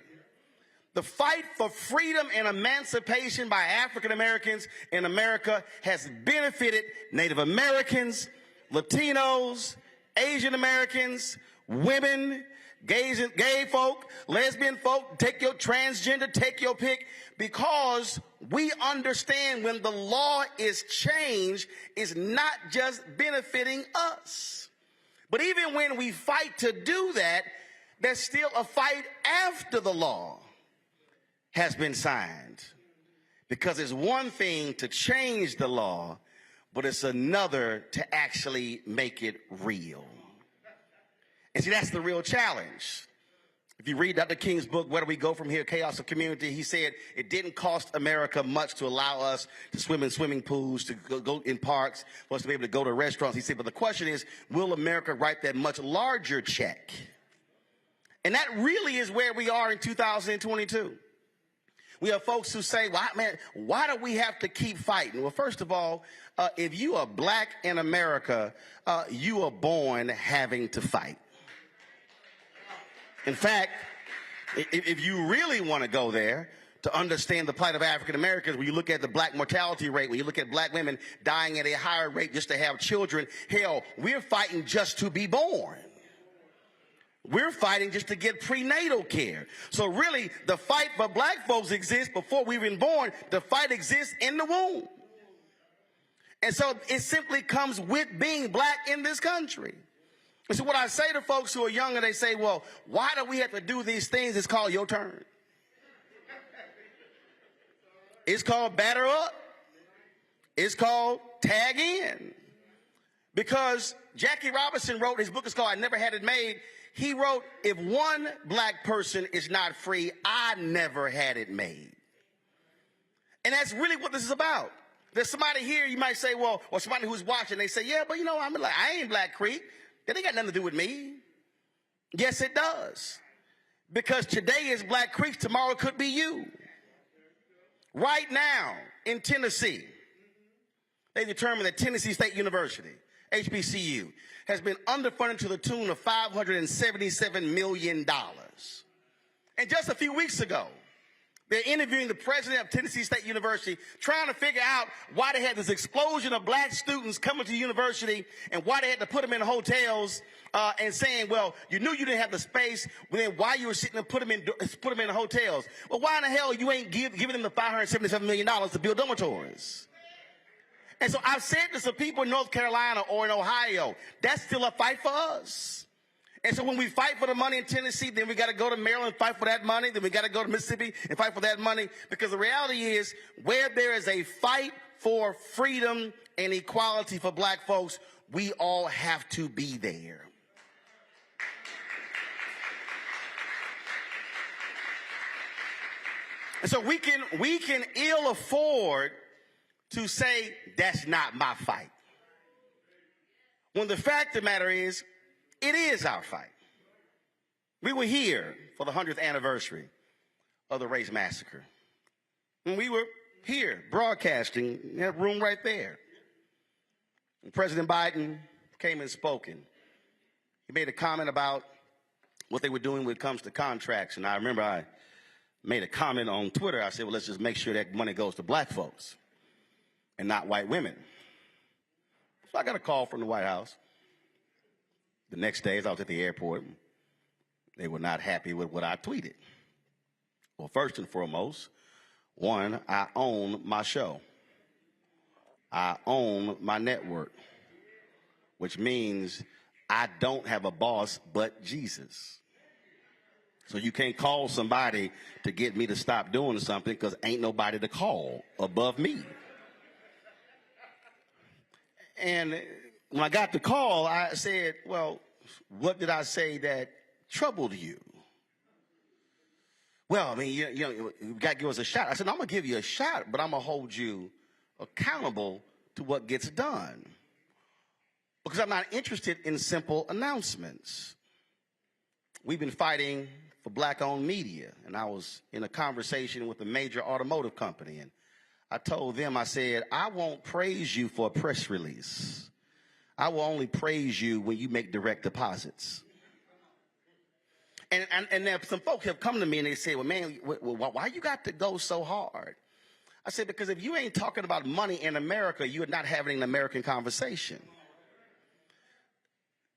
The fight for freedom and emancipation by African Americans in America has benefited Native Americans, Latinos, Asian Americans, women, gay folk, lesbian folk, take your transgender, take your pick, because we understand when the law is changed, it's not just benefiting us. But even when we fight to do that, there's still a fight after the law has been signed. Because it's one thing to change the law, but it's another to actually make it real. And see, that's the real challenge. If you read Dr. King's book, Where Do We Go From Here, Chaos of Community, he said it didn't cost America much to allow us to swim in swimming pools, to go in parks, for us to be able to go to restaurants. He said, but the question is, will America write that much larger check? And that really is where we are in 2022. We have folks who say, well, man, why do we have to keep fighting? Well, first of all, if you are black in America, you are born having to fight. In fact, if you really want to go there to understand the plight of African Americans, when you look at the black mortality rate, when you look at black women dying at a higher rate just to have children, hell, we're fighting just to be born. We're fighting just to get prenatal care. So really, the fight for black folks exists before we've been born. The fight exists in the womb. And so it simply comes with being black in this country. And so what I say to folks who are younger, they say, well, why do we have to do these things? It's called your turn. It's called batter up. It's called tag in. Because Jackie Robinson wrote, his book is called I Never Had It Made. He wrote, if one black person is not free, I never had it made. And that's really what this is about. There's somebody here, you might say, well, or somebody who's watching, they say, yeah, but you know, I ain't Black Creek. That ain't got nothing to do with me. Yes, it does. Because today is Black Creek, tomorrow could be you. Right now in Tennessee, they determined that Tennessee State University, HBCU, has been underfunded to the tune of $577 million. And just a few weeks ago, they're interviewing the president of Tennessee State University, trying to figure out why they had this explosion of black students coming to the university and why they had to put them in hotels and saying, well, you knew you didn't have the space, then why you were sitting and put them in hotels? Well, why in the hell you ain't giving them the $577 million to build dormitories? And so I've said to some people in North Carolina or in Ohio, that's still a fight for us. And so when we fight for the money in Tennessee, then we got to go to Maryland and fight for that money. Then we got to go to Mississippi and fight for that money. Because the reality is, where there is a fight for freedom and equality for black folks, we all have to be there. And so we can ill afford to say that's not my fight, when the fact of the matter is, it is our fight. We were here for the 100th anniversary of the race massacre. And we were here broadcasting in that room right there. And President Biden came and spoke. He made a comment about what they were doing when it comes to contracts. And I remember I made a comment on Twitter. I said, well, let's just make sure that money goes to black folks and not white women. So I got a call from the White House. The next day, as I was at the airport, they were not happy with what I tweeted. Well, first and foremost, one, I own my show. I own my network, which means I don't have a boss but Jesus. So you can't call somebody to get me to stop doing something because ain't nobody to call above me. And when I got the call, I said, well, what did I say that troubled you? Well, I mean, you got to give us a shot. I said, I'm going to give you a shot, but I'm going to hold you accountable to what gets done. Because I'm not interested in simple announcements. We've been fighting for black-owned media, and I was in a conversation with a major automotive company, and I told them, I said, I won't praise you for a press release. I will only praise you when you make direct deposits. And there some folks have come to me and they say, well, man, why you got to go so hard? I said, because if you ain't talking about money in America, you're not having an American conversation.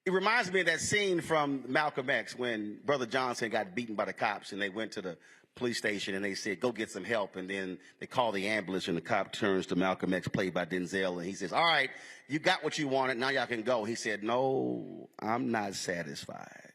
It reminds me of that scene from Malcolm X when Brother Johnson got beaten by the cops and they went to the police station and they said, go get some help. And then they call the ambulance and the cop turns to Malcolm X, played by Denzel, and he says, all right, you got what you wanted, now y'all can go. He said, no, I'm not satisfied.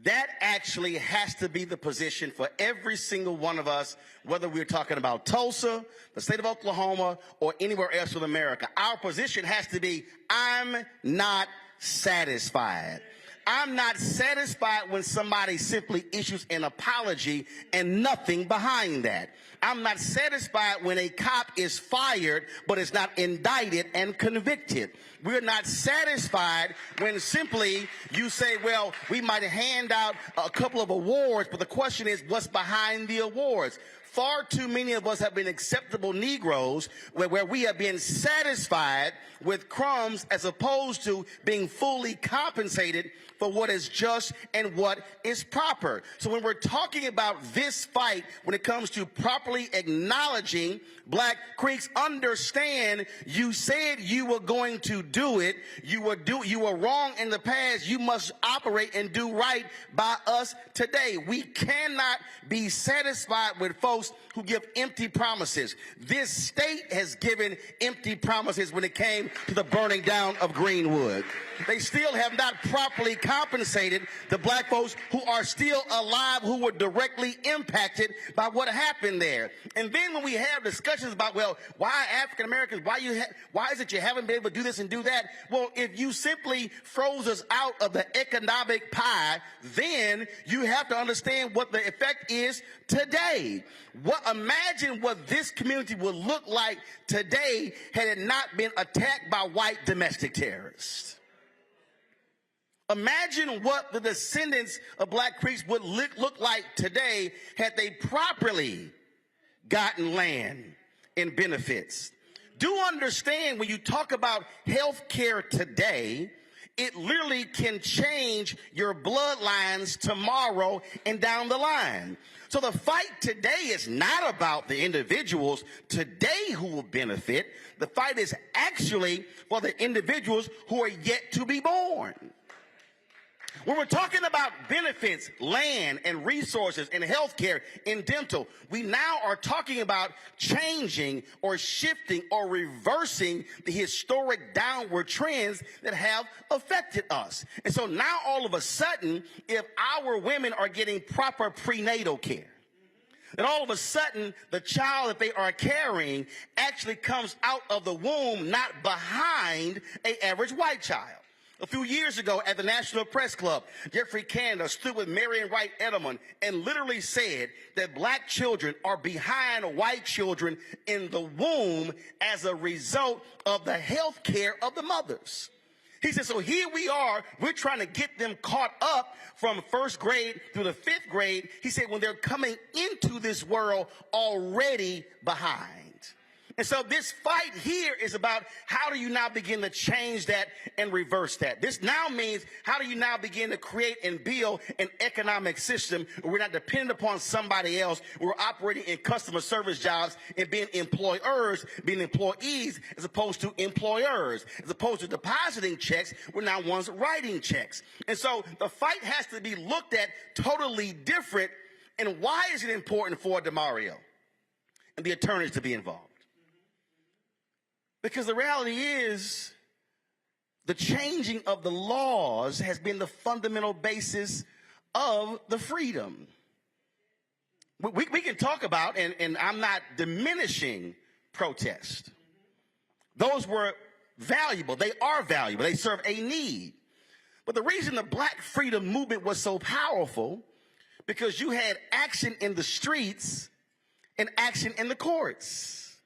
That actually has to be the position for every single one of us, whether we're talking about Tulsa, the state of Oklahoma, or anywhere else in America. Our position has to be, I'm not satisfied. I'm not satisfied when somebody simply issues an apology and nothing behind that. I'm not satisfied when a cop is fired but is not indicted and convicted. We're not satisfied when simply you say, well, we might hand out a couple of awards, but the question is, what's behind the awards? Far too many of us have been acceptable Negroes where we have been satisfied with crumbs as opposed to being fully compensated for what is just and what is proper. So when we're talking about this fight, when it comes to properly acknowledging Black Creeks, understand you said you were going to do it. You were wrong in the past. You must operate and do right by us today. We cannot be satisfied with folks who give empty promises. This state has given empty promises when it came to the burning down of Greenwood. They still have not properly compensated the black folks who are still alive, who were directly impacted by what happened there. And then when we have discussions about, well, why African Americans, why is it you haven't been able to do this and do that? Well, if you simply froze us out of the economic pie, then you have to understand what the effect is today. Imagine what this community would look like today had it not been attacked by white domestic terrorists. Imagine what the descendants of Black Creeks would look like today had they properly gotten land and benefits. Do understand when you talk about health care today, it literally can change your bloodlines tomorrow and down the line. So the fight today is not about the individuals today who will benefit. The fight is actually for the individuals who are yet to be born. When we're talking about benefits, land and resources and healthcare and dental, we now are talking about changing or shifting or reversing the historic downward trends that have affected us. And so now all of a sudden, if our women are getting proper prenatal care, Then all of a sudden, the child that they are carrying actually comes out of the womb, not behind an average white child. A few years ago at the National Press Club, Jeffrey Canada stood with Marion Wright Edelman and literally said that black children are behind white children in the womb as a result of the health care of the mothers. He said, so here we are, we're trying to get them caught up from first grade through the fifth grade. He said, when they're coming into this world already behind. And so this fight here is about how do you now begin to change that and reverse that. This now means how do you now begin to create and build an economic system where we're not dependent upon somebody else. We're operating in customer service jobs and being employers, being employees, as opposed to employers. As opposed to depositing checks, we're now ones writing checks. And so the fight has to be looked at totally different. And why is it important for DeMario and the attorneys to be involved? Because the reality is the changing of the laws has been the fundamental basis of the freedom. We can talk about, and I'm not diminishing protest. Those were valuable. They are valuable. They serve a need. But the reason the black freedom movement was so powerful, because you had action in the streets and action in the courts.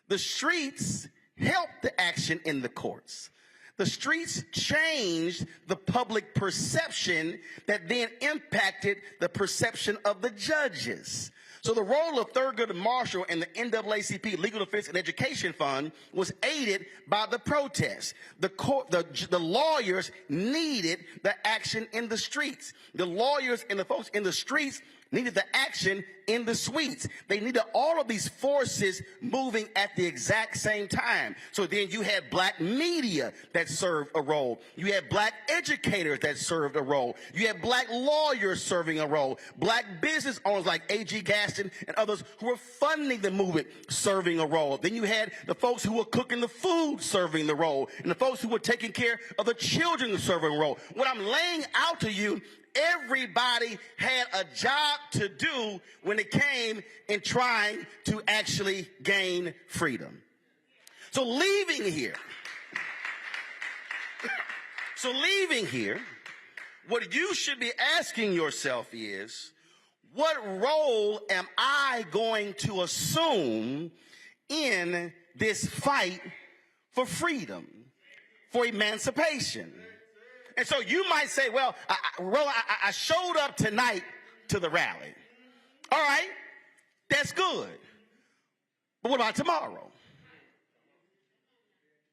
The streets helped the action in the courts. The streets changed the public perception that then impacted the perception of the judges. So the role of Thurgood Marshall and the NAACP Legal Defense and Education Fund was aided by the protests. The lawyers needed the action in the streets. The lawyers and the folks in the streets needed the action in the suites. They needed all of these forces moving at the exact same time. So then you had black media that served a role. You had black educators that served a role. You had black lawyers serving a role. Black business owners like A.G. Gaston and others who were funding the movement serving a role. Then you had the folks who were cooking the food serving the role. And the folks who were taking care of the children serving a role. What I'm laying out to you, everybody had a job to do when it came in trying to actually gain freedom. So leaving here, what you should be asking yourself is, what role am I going to assume in this fight for freedom, for emancipation? And so you might say, well, I showed up tonight to the rally. All right, that's good. But what about tomorrow?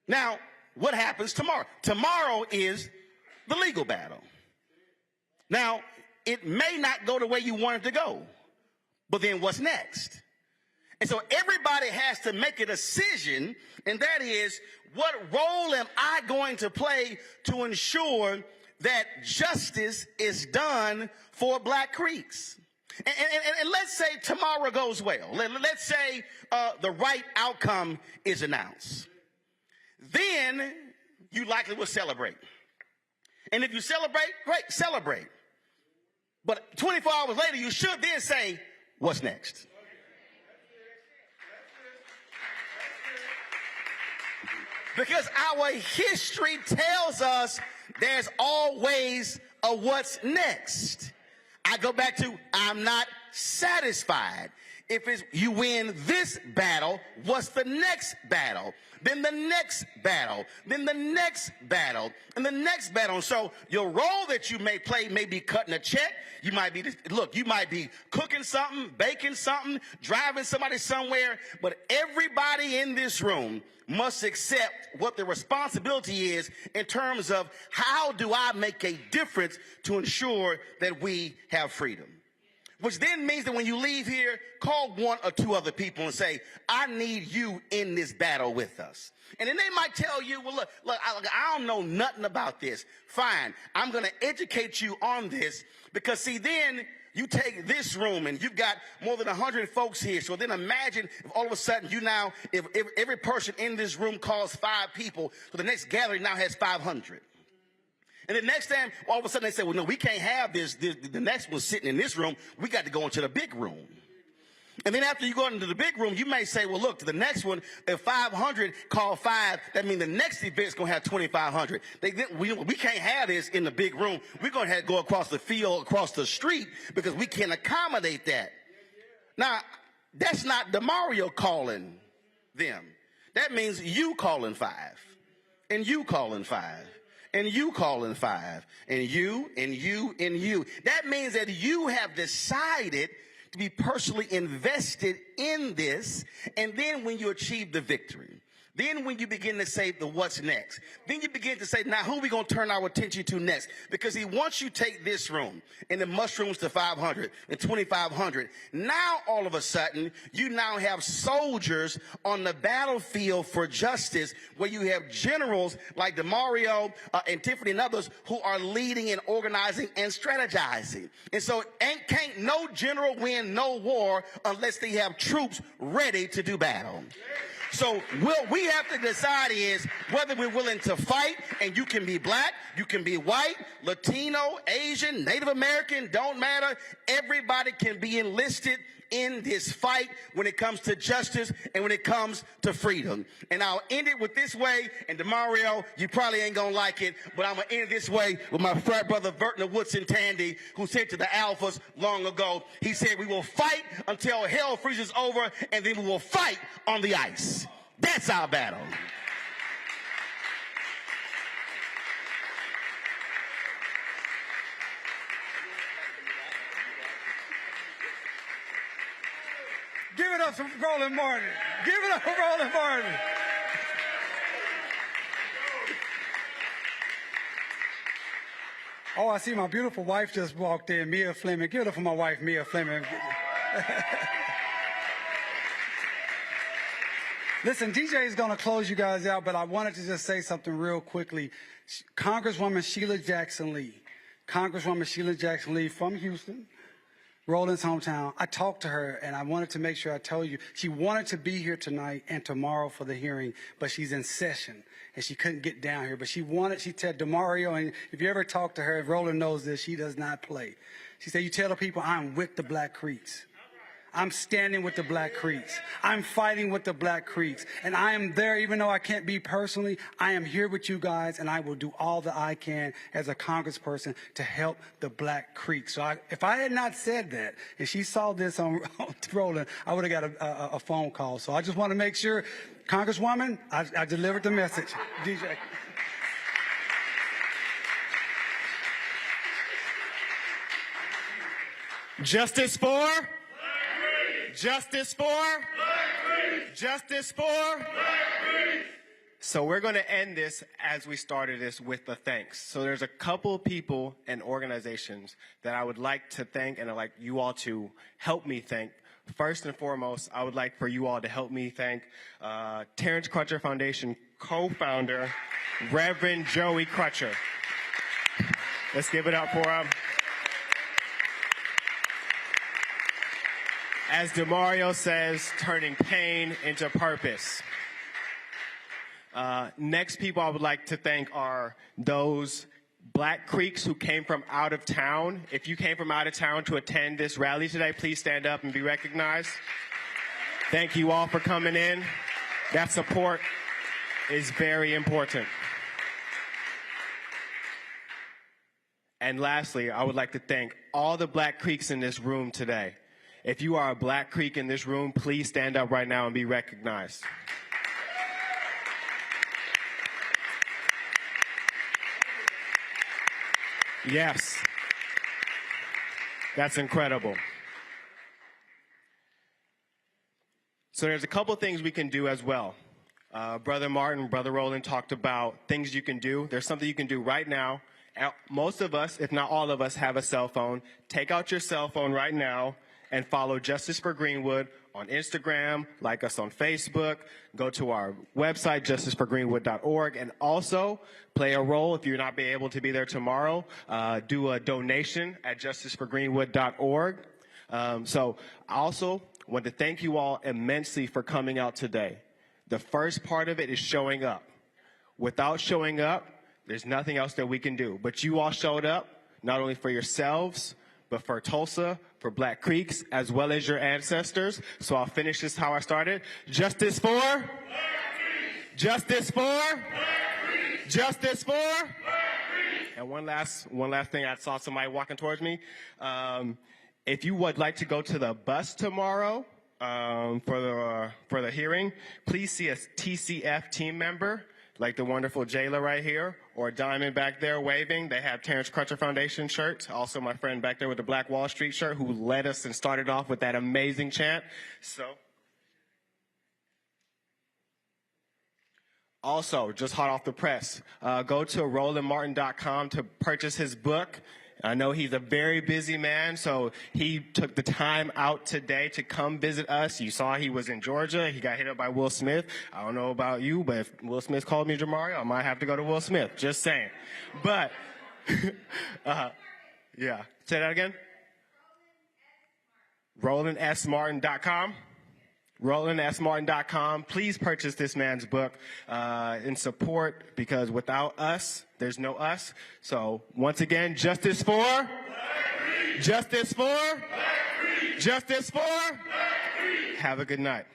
Now, what happens tomorrow? Tomorrow is the legal battle. Now, it may not go the way you want it to go, but then what's next? And so everybody has to make a decision, and that is, what role am I going to play to ensure that justice is done for Black Creeks? And let's say tomorrow goes well. Let's say the right outcome is announced. Then you likely will celebrate. And if you celebrate, great, celebrate. But 24 hours later, you should then say, what's next? Because our history tells us there's always a what's next. I go back to, I'm not satisfied. If it's you win this battle, what's the next battle? Then the next battle, then the next battle, and the next battle. And so your role that you may play may be cutting a check. You might be, you might be cooking something, baking something, driving somebody somewhere. But everybody in this room must accept what the responsibility is in terms of how do I make a difference to ensure that we have freedom. Which then means that when you leave here, call one or two other people and say, I need you in this battle with us. And then they might tell you, well, look, I don't know nothing about this. Fine, I'm going to educate you on this because, see, then you take this room and you've got more than 100 folks here. So then imagine if all of a sudden if every person in this room calls 5 people, so the next gathering now has 500. And the next time, all of a sudden they say, well, no, we can't have this. The next one sitting in this room. We got to go into the big room. And then after you go into the big room, you may say, well, look, the next one, if 500 call 5, that means the next event's going to have 2,500. We can't have this in the big room. We're going to have to go across the field, across the street, because we can't accommodate that. Now, that's not DeMario calling them. That means you calling 5, and you calling 5, and you calling 5, and you, and you, and you. That means that you have decided to be personally invested in this, and then when you achieve the victory, then when you begin to say the what's next, then you begin to say, now who are we going to turn our attention to next? Because once you take this room and the mushrooms to 500 and 2,500, now all of a sudden you now have soldiers on the battlefield for justice, where you have generals like DeMario and Tiffany and others who are leading and organizing and strategizing. And so can't no general win no war unless they have troops ready to do battle. So what we have to decide is whether we're willing to fight, and you can be black, you can be white, Latino, Asian, Native American, don't matter. Everybody can be enlisted in this fight when it comes to justice and when it comes to freedom. And I'll end it with this way, and DeMario, you probably ain't gonna like it, but I'm gonna end it this way with my frat brother Vertner Woodson Tandy, who said to the Alphas long ago, he said, we will fight until hell freezes over, and then we will fight on the ice. That's our battle. Give it up for Roland Martin. Give it up for Roland Martin. Oh, I see my beautiful wife just walked in, Mia Fleming. Give it up for my wife, Mia Fleming. Listen, DJ is going to close you guys out, but I wanted to just say something real quickly. Congresswoman Sheila Jackson Lee from Houston, Roland's hometown. I talked to her, and I wanted to make sure I told you, she wanted to be here tonight and tomorrow for the hearing, but she's in session, and she couldn't get down here. But she said, DeMario, and if you ever talk to her, if Roland knows this, she does not play. She said, you tell the people I'm with the Black Creeks. I'm standing with the Black Creeks. I'm fighting with the Black Creeks. And I am there, even though I can't be personally, I am here with you guys, and I will do all that I can as a congressperson to help the Black Creeks. So if I had not said that, and she saw this on Roland, I would have got a phone call. So I just want to make sure, Congresswoman, I delivered the message. DJ. Justice for? Justice for? Justice for? So we're going to end this as we started this with a thanks. So there's a couple of people and organizations that I would like to thank, and I'd like you all to help me thank. First and foremost, I would like for you all to help me thank Terrence Crutcher Foundation co-founder, Reverend Joey Crutcher. Let's give it up for him. As DeMario says, turning pain into purpose. Next people I would like to thank are those Black Creeks who came from out of town. If you came from out of town to attend this rally today, please stand up and be recognized. Thank you all for coming in. That support is very important. And lastly, I would like to thank all the Black Creeks in this room today. If you are a Black Creek in this room, please stand up right now and be recognized. Yes. That's incredible. So there's a couple things we can do as well. Brother Martin, Brother Roland talked about things you can do. There's something you can do right now. Most of us, if not all of us, have a cell phone. Take out your cell phone right now and follow Justice for Greenwood on Instagram, like us on Facebook, go to our website, justiceforgreenwood.org, and also play a role if you're not be able to be there tomorrow. Do a donation at justiceforgreenwood.org. So I also want to thank you all immensely for coming out today. The first part of it is showing up. Without showing up, there's nothing else that we can do. But you all showed up, not only for yourselves, but for Tulsa, for Black Creeks, as well as your ancestors. So I'll finish this how I started. Justice for? Black Creeks. Justice for? Black Creeks. Justice for? Black Creeks. And one last thing, I saw somebody walking towards me. If you would like to go to the bus tomorrow for the hearing, please see a TCF team member, like the wonderful Jayla right here, or Diamond back there waving. They have Terrence Crutcher Foundation shirts. Also my friend back there with the Black Wall Street shirt who led us and started off with that amazing chant. So, also, just hot off the press, go to RolandMartin.com to purchase his book. I know he's a very busy man, so he took the time out today to come visit us. You saw he was in Georgia. He got hit up by Will Smith. I don't know about you, but if Will Smith called me Jamario, I might have to go to Will Smith. Just saying. But, yeah. Say that again? RolandSMartin.com. RolandSMartin.com. Please purchase this man's book in support, because without us, there's no us. So once again, justice for? Black Creek. Justice for? Black Creek. Justice for? Black Creek. Have a good night.